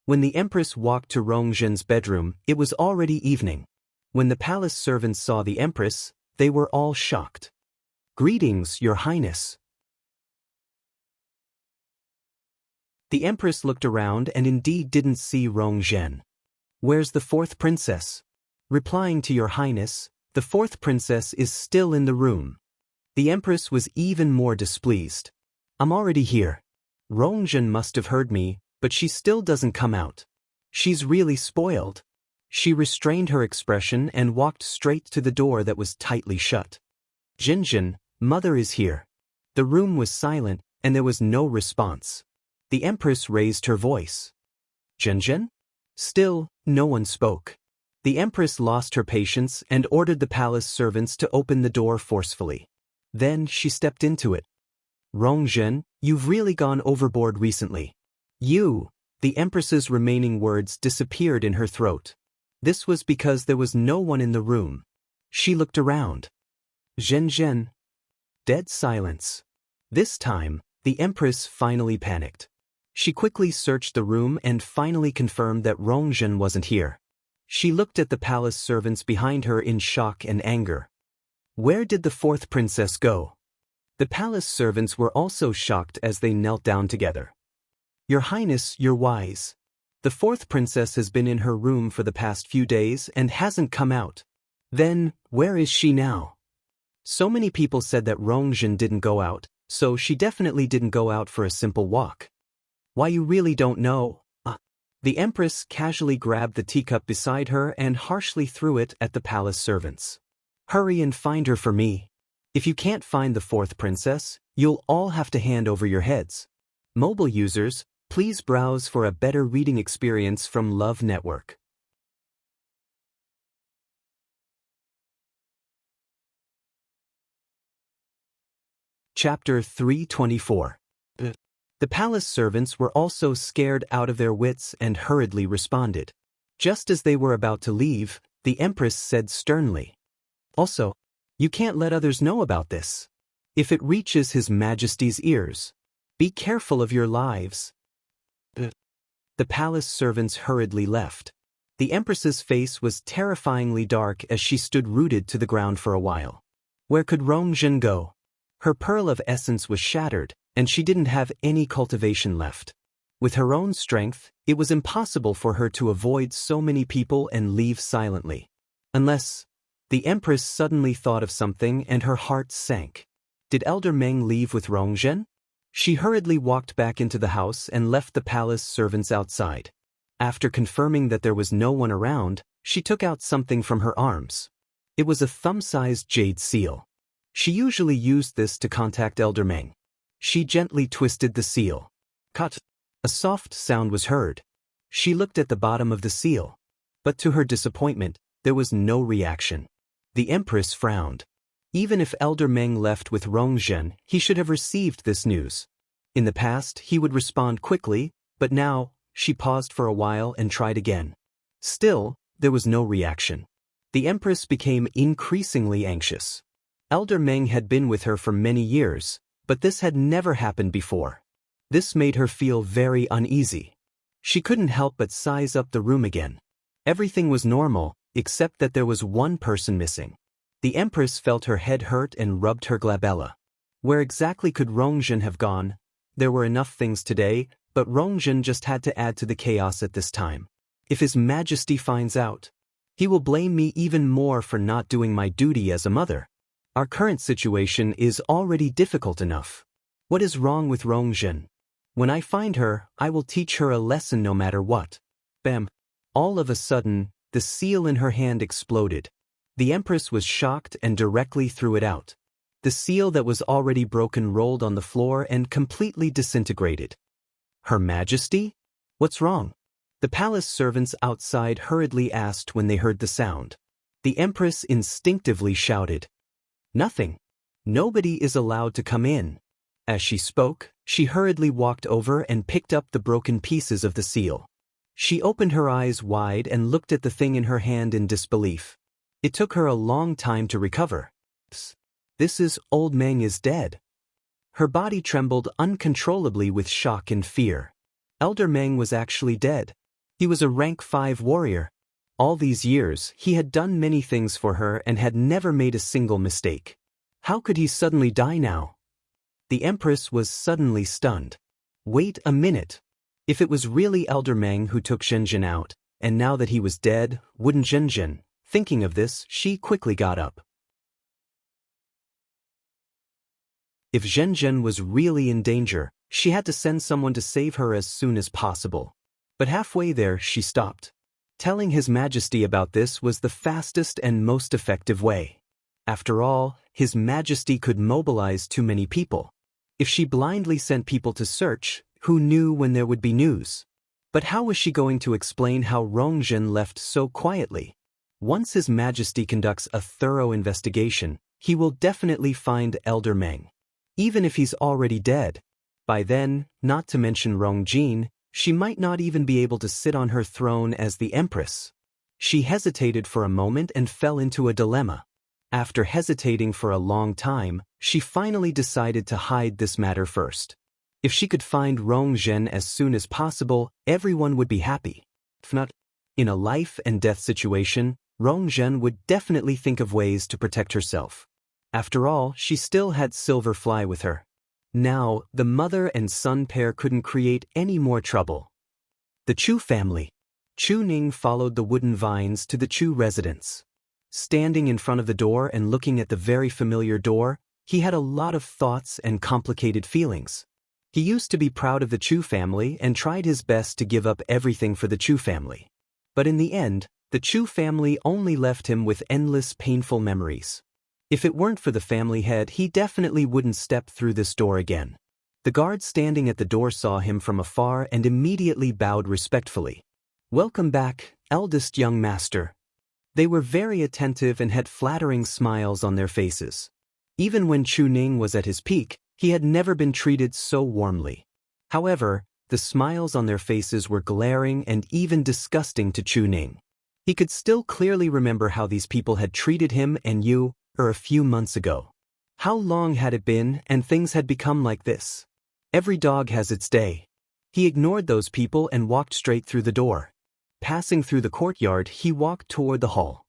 When the empress walked to Rongzhen's bedroom, it was already evening. When the palace servants saw the empress, they were all shocked. "Greetings, your highness." The empress looked around and indeed didn't see Rongzhen. "Where's the fourth princess?" "Replying to your highness, the fourth princess is still in the room." The empress was even more displeased. "I'm already here. Rongzhen must have heard me, but she still doesn't come out. She's really spoiled." She restrained her expression and walked straight to the door that was tightly shut. "Jinjin, mother is here." The room was silent, and there was no response. The empress raised her voice. "Jinjin?" Still, no one spoke. The empress lost her patience and ordered the palace servants to open the door forcefully. Then she stepped into it. "Rongzhen, you've really gone overboard recently." The empress's remaining words disappeared in her throat. This was because there was no one in the room. She looked around. "Zhen." Dead silence. This time, the Empress finally panicked. She quickly searched the room and finally confirmed that Rongzhen wasn't here. She looked at the palace servants behind her in shock and anger. Where did the fourth princess go? The palace servants were also shocked as they knelt down together. Your Highness, you're wise. The fourth princess has been in her room for the past few days and hasn't come out. Then, where is she now? So many people said that Rongzhen didn't go out, so she definitely didn't go out for a simple walk. Why, you really don't know? The Empress casually grabbed the teacup beside her and harshly threw it at the palace servants. Hurry and find her for me. If you can't find the fourth princess, you'll all have to hand over your heads. Mobile users, please browse for a better reading experience from Love Network. Chapter 324. The palace servants were also scared out of their wits and hurriedly responded. Just as they were about to leave, the Empress said sternly, "Also, you can't let others know about this. If it reaches His Majesty's ears, be careful of your lives." The palace servants hurriedly left. The Empress's face was terrifyingly dark as she stood rooted to the ground for a while. Where could Rongzhen go? Her pearl of essence was shattered, and she didn't have any cultivation left. With her own strength, it was impossible for her to avoid so many people and leave silently. Unless, the Empress suddenly thought of something and her heart sank. Did Elder Meng leave with Rongzhen? She hurriedly walked back into the house and left the palace servants outside. After confirming that there was no one around, she took out something from her arms. It was a thumb-sized jade seal. She usually used this to contact Elder Meng. She gently twisted the seal. Cut. A soft sound was heard. She looked at the bottom of the seal. But to her disappointment, there was no reaction. The Empress frowned. Even if Elder Meng left with Rongzhen, he should have received this news. In the past, he would respond quickly, but now, she paused for a while and tried again. Still, there was no reaction. The Empress became increasingly anxious. Elder Meng had been with her for many years, but this had never happened before. This made her feel very uneasy. She couldn't help but size up the room again. Everything was normal, except that there was one person missing. The Empress felt her head hurt and rubbed her glabella. Where exactly could Rongzhen have gone? There were enough things today, but Rongzhen just had to add to the chaos at this time. If His Majesty finds out, he will blame me even more for not doing my duty as a mother. Our current situation is already difficult enough. What is wrong with Rongzhen? When I find her, I will teach her a lesson no matter what. Bam! All of a sudden, the seal in her hand exploded. The Empress was shocked and directly threw it out. The seal that was already broken rolled on the floor and completely disintegrated. Her Majesty? What's wrong? The palace servants outside hurriedly asked when they heard the sound. The Empress instinctively shouted, "Nothing. Nobody is allowed to come in." As she spoke, she hurriedly walked over and picked up the broken pieces of the seal. She opened her eyes wide and looked at the thing in her hand in disbelief. It took her a long time to recover. This is Old Meng is dead. Her body trembled uncontrollably with shock and fear. Elder Meng was actually dead. He was a rank 5 warrior. All these years, he had done many things for her and had never made a single mistake. How could he suddenly die now? The Empress was suddenly stunned. Wait a minute. If it was really Elder Meng who took Zhenzhen out, and now that he was dead, wouldn't Zhenzhen? Thinking of this, she quickly got up. If Zhenzhen was really in danger, she had to send someone to save her as soon as possible. But halfway there, she stopped. Telling His Majesty about this was the fastest and most effective way. After all, His Majesty could mobilize too many people. If she blindly sent people to search, who knew when there would be news? But how was she going to explain how Rongzhen left so quietly? Once His Majesty conducts a thorough investigation, he will definitely find Elder Meng. Even if he's already dead. By then, not to mention Rongzhen, she might not even be able to sit on her throne as the Empress. She hesitated for a moment and fell into a dilemma. After hesitating for a long time, she finally decided to hide this matter first. If she could find Rong Zhen as soon as possible, everyone would be happy. If not, in a life and death situation, Rong Zhen would definitely think of ways to protect herself. After all, she still had Silver Fly with her. Now, the mother and son pair couldn't create any more trouble. The Chu family. Chu Ning followed the wooden vines to the Chu residence. Standing in front of the door and looking at the very familiar door, he had a lot of thoughts and complicated feelings. He used to be proud of the Chu family and tried his best to give up everything for the Chu family. But in the end, the Chu family only left him with endless painful memories. If it weren't for the family head, he definitely wouldn't step through this door again. The guard standing at the door saw him from afar and immediately bowed respectfully. "Welcome back, eldest young master." They were very attentive and had flattering smiles on their faces. Even when Chu Ning was at his peak, he had never been treated so warmly. However, the smiles on their faces were glaring and even disgusting to Chu Ning. He could still clearly remember how these people had treated him and you, a few months ago. How long had it been and things had become like this? Every dog has its day. He ignored those people and walked straight through the door. Passing through the courtyard, he walked toward the hall.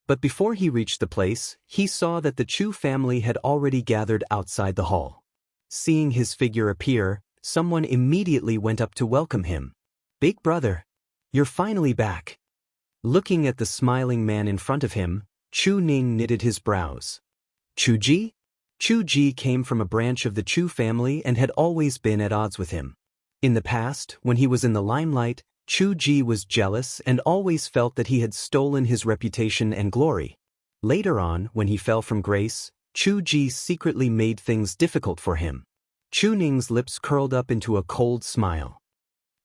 But before he reached the place, he saw that the Chu family had already gathered outside the hall. Seeing his figure appear, someone immediately went up to welcome him. "Big brother, you're finally back." Looking at the smiling man in front of him, Chu Ning knitted his brows. Chu Ji? Chu Ji came from a branch of the Chu family and had always been at odds with him. In the past, when he was in the limelight, Chu Ji was jealous and always felt that he had stolen his reputation and glory. Later on, when he fell from grace, Chu Ji secretly made things difficult for him. Chu Ning's lips curled up into a cold smile.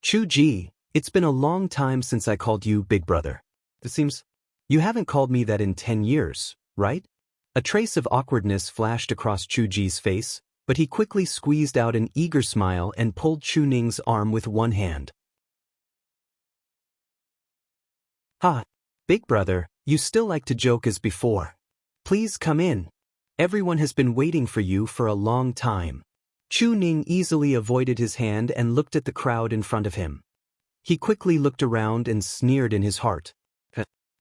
"Chu Ji, it's been a long time since I called you big brother. It seems you haven't called me that in 10 years, right?" A trace of awkwardness flashed across Chu Ji's face, but he quickly squeezed out an eager smile and pulled Chu Ning's arm with one hand. "Ha, big brother, you still like to joke as before. Please come in. Everyone has been waiting for you for a long time." Chu Ning easily avoided his hand and looked at the crowd in front of him. He quickly looked around and sneered in his heart.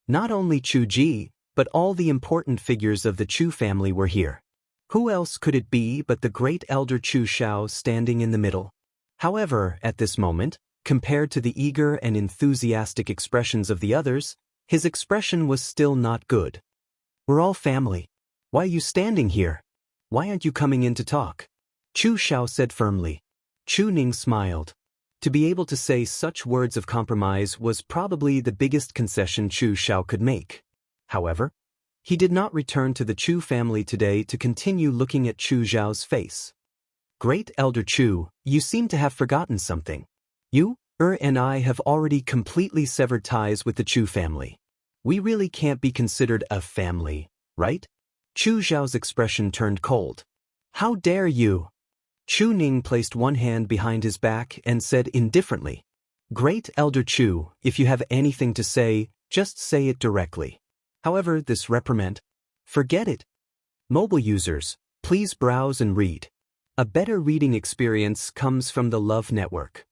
Not only Chu Ji, but all the important figures of the Chu family were here. Who else could it be but the great elder Chu Shao standing in the middle? However, at this moment, compared to the eager and enthusiastic expressions of the others, his expression was still not good. "We're all family. Why are you standing here? Why aren't you coming in to talk?" Chu Shao said firmly. Chu Ning smiled. To be able to say such words of compromise was probably the biggest concession Chu Shao could make. However, he did not return to the Chu family today to continue looking at Chu Zhao's face. "Great Elder Chu, you seem to have forgotten something. You, and I have already completely severed ties with the Chu family. We really can't be considered a family, right?" Chu Zhao's expression turned cold. "How dare you?" Chu Ning placed one hand behind his back and said indifferently, "Great Elder Chu, if you have anything to say, just say it directly. However, this reprimand, forget it. Mobile users, please browse and read. A better reading experience comes from the Love Network."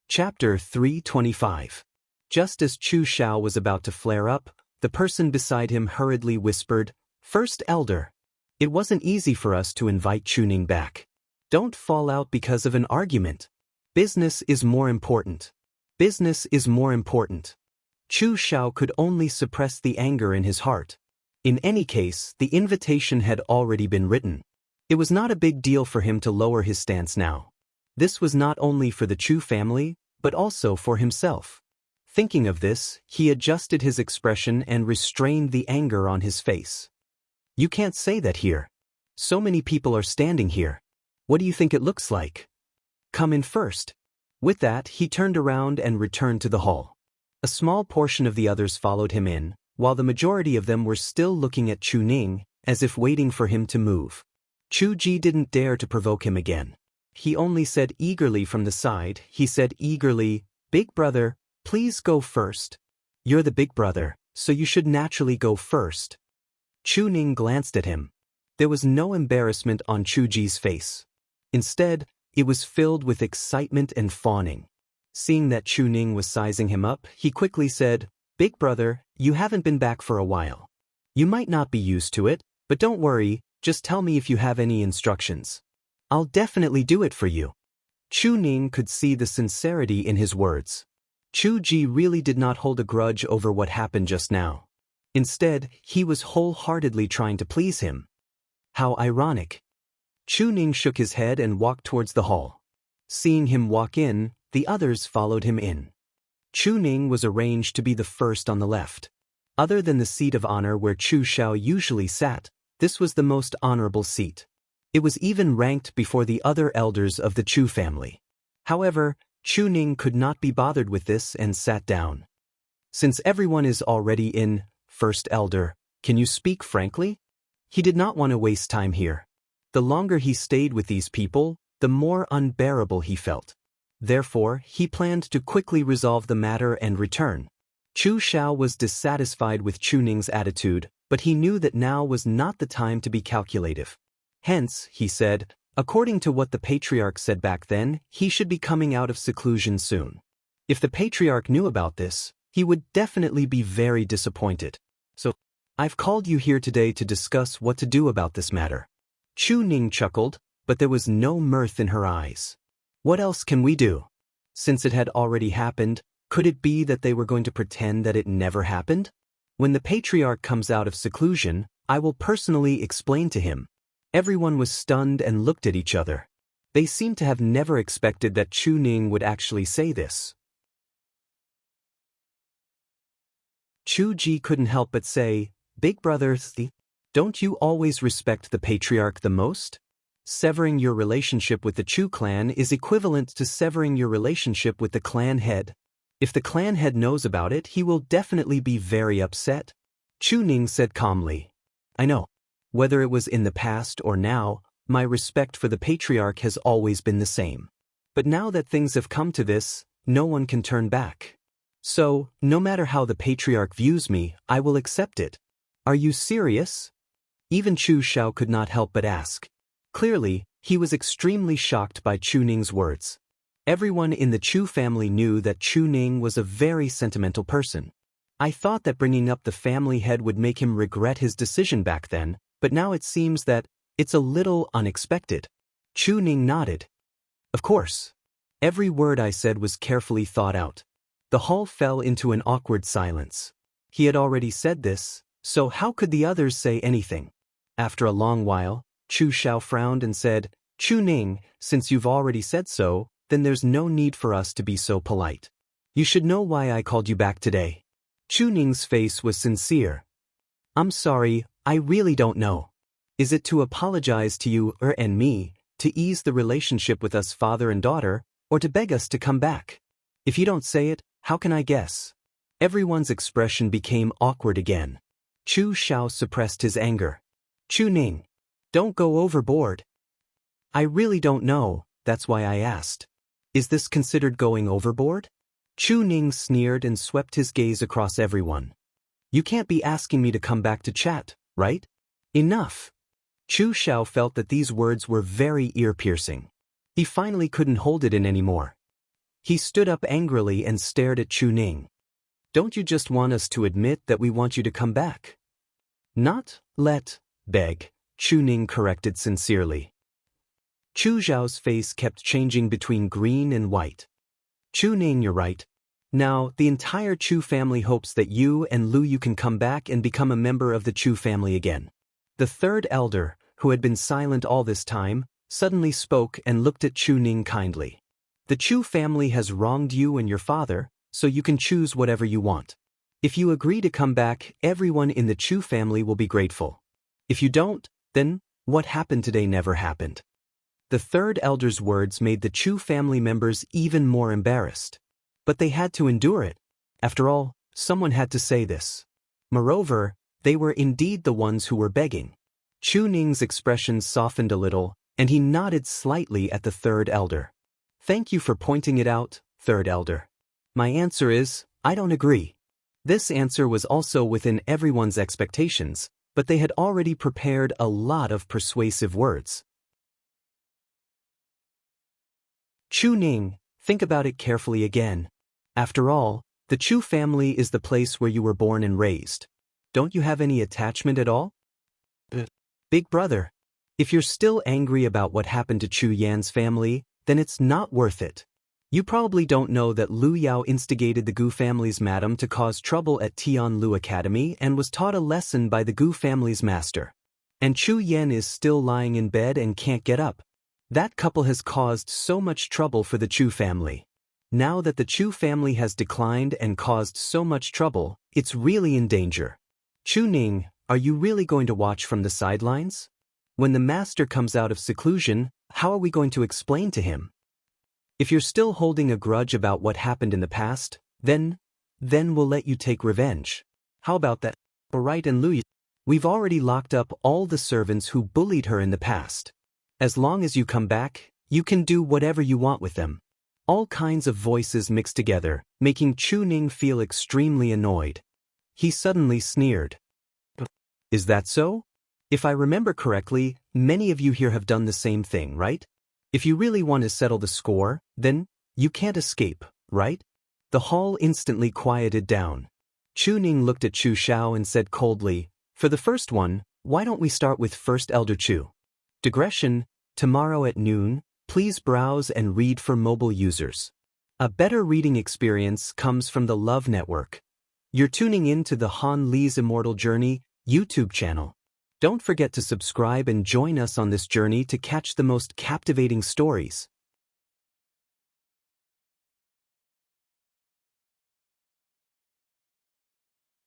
Chapter 325. Just as Chu Shao was about to flare up, the person beside him hurriedly whispered, "First Elder. It wasn't easy for us to invite Chu Ning back. Don't fall out because of an argument. Business is more important. Business is more important." Chu Shao could only suppress the anger in his heart. In any case, the invitation had already been written. It was not a big deal for him to lower his stance now. This was not only for the Chu family, but also for himself. Thinking of this, he adjusted his expression and restrained the anger on his face. "You can't say that here. So many people are standing here. What do you think it looks like? Come in first." With that, he turned around and returned to the hall. A small portion of the others followed him in, while the majority of them were still looking at Chu Ning, as if waiting for him to move. Chu Ji didn't dare to provoke him again. He only said eagerly from the side, "Big Big brother, please go first. You're the big brother, so you should naturally go first. Chu Ning glanced at him. There was no embarrassment on Chu Ji's face. Instead, it was filled with excitement and fawning. Seeing that Chu Ning was sizing him up, he quickly said, Big brother, you haven't been back for a while. You might not be used to it, but don't worry, just tell me if you have any instructions. I'll definitely do it for you. Chu Ning could see the sincerity in his words. Chu Ji really did not hold a grudge over what happened just now. Instead, he was wholeheartedly trying to please him. How ironic. Chu Ning shook his head and walked towards the hall. Seeing him walk in, the others followed him in. Chu Ning was arranged to be the first on the left. Other than the seat of honor where Chu Xiao usually sat, this was the most honorable seat. It was even ranked before the other elders of the Chu family. However, Chu Ning could not be bothered with this and sat down. Since everyone is already in, First Elder, can you speak frankly? He did not want to waste time here. The longer he stayed with these people, the more unbearable he felt. Therefore, he planned to quickly resolve the matter and return. Chu Xiao was dissatisfied with Chu Ning's attitude, but he knew that now was not the time to be calculative. Hence, he said, according to what the patriarch said back then, he should be coming out of seclusion soon. If the patriarch knew about this, he would definitely be very disappointed. So, I've called you here today to discuss what to do about this matter. Chu Ning chuckled, but there was no mirth in her eyes. What else can we do? Since it had already happened, could it be that they were going to pretend that it never happened? When the patriarch comes out of seclusion, I will personally explain to him. Everyone was stunned and looked at each other. They seemed to have never expected that Chu Ning would actually say this. Chu Ji couldn't help but say, Big brother, don't you always respect the patriarch the most? Severing your relationship with the Chu clan is equivalent to severing your relationship with the clan head. If the clan head knows about it, he will definitely be very upset. Chu Ning said calmly. I know. Whether it was in the past or now, my respect for the patriarch has always been the same. But now that things have come to this, no one can turn back. So, no matter how the patriarch views me, I will accept it. Are you serious? Even Chu Xiao could not help but ask. Clearly, he was extremely shocked by Chu Ning's words. Everyone in the Chu family knew that Chu Ning was a very sentimental person. I thought that bringing up the family head would make him regret his decision back then, but now it seems that it's a little unexpected. Chu Ning nodded. Of course. Every word I said was carefully thought out. The hall fell into an awkward silence. He had already said this, so how could the others say anything? After a long while, Chu Xiao frowned and said, Chu Ning, since you've already said so, then there's no need for us to be so polite. You should know why I called you back today. Chu Ning's face was sincere. I'm sorry, I really don't know. Is it to apologize to you and me, to ease the relationship with us father and daughter, or to beg us to come back? If you don't say it, how can I guess? Everyone's expression became awkward again. Chu Xiao suppressed his anger. Chu Ning, don't go overboard. I really don't know, that's why I asked. Is this considered going overboard? Chu Ning sneered and swept his gaze across everyone. You can't be asking me to come back to chat, right? Enough. Chu Xiao felt that these words were very ear-piercing. He finally couldn't hold it in anymore. He stood up angrily and stared at Chu Ning. Don't you just want us to admit that we want you to come back? Not beg, Chu Ning corrected sincerely. Chu Xiao's face kept changing between green and white. Chu Ning, you're right. Now, the entire Chu family hopes that you and Lu Yu can come back and become a member of the Chu family again. The third elder, who had been silent all this time, suddenly spoke and looked at Chu Ning kindly. The Chu family has wronged you and your father, so you can choose whatever you want. If you agree to come back, everyone in the Chu family will be grateful. If you don't, then what happened today never happened. The third elder's words made the Chu family members even more embarrassed. But they had to endure it. After all, someone had to say this. Moreover, they were indeed the ones who were begging. Chu Ning's expression softened a little, and he nodded slightly at the third elder. Thank you for pointing it out, third elder. My answer is, I don't agree. This answer was also within everyone's expectations, but they had already prepared a lot of persuasive words. Chu Ning, think about it carefully again. After all, the Chu family is the place where you were born and raised. Don't you have any attachment at all? Big brother, if you're still angry about what happened to Chu Yan's family, then it's not worth it. You probably don't know that Lu Yao instigated the Gu family's madam to cause trouble at Tianlu Academy and was taught a lesson by the Gu family's master. And Chu Yan is still lying in bed and can't get up. That couple has caused so much trouble for the Chu family. Now that the Chu family has declined and caused so much trouble, it's really in danger. Chu Ning, are you really going to watch from the sidelines? When the master comes out of seclusion, how are we going to explain to him? If you're still holding a grudge about what happened in the past, then we'll let you take revenge. How about that? Alright, and Lu, we've already locked up all the servants who bullied her in the past. As long as you come back, you can do whatever you want with them. All kinds of voices mixed together, making Chu Ning feel extremely annoyed. He suddenly sneered. Is that so? If I remember correctly, many of you here have done the same thing, right? If you really want to settle the score, then you can't escape, right? The hall instantly quieted down. Chu Ning looked at Chu Xiao and said coldly, for the first one, why don't we start with First Elder Chu? Digression, tomorrow at noon, please browse and read for mobile users. A better reading experience comes from the Love Network. You're tuning in to the Han Li's Immortal Journey YouTube channel. Don't forget to subscribe and join us on this journey to catch the most captivating stories.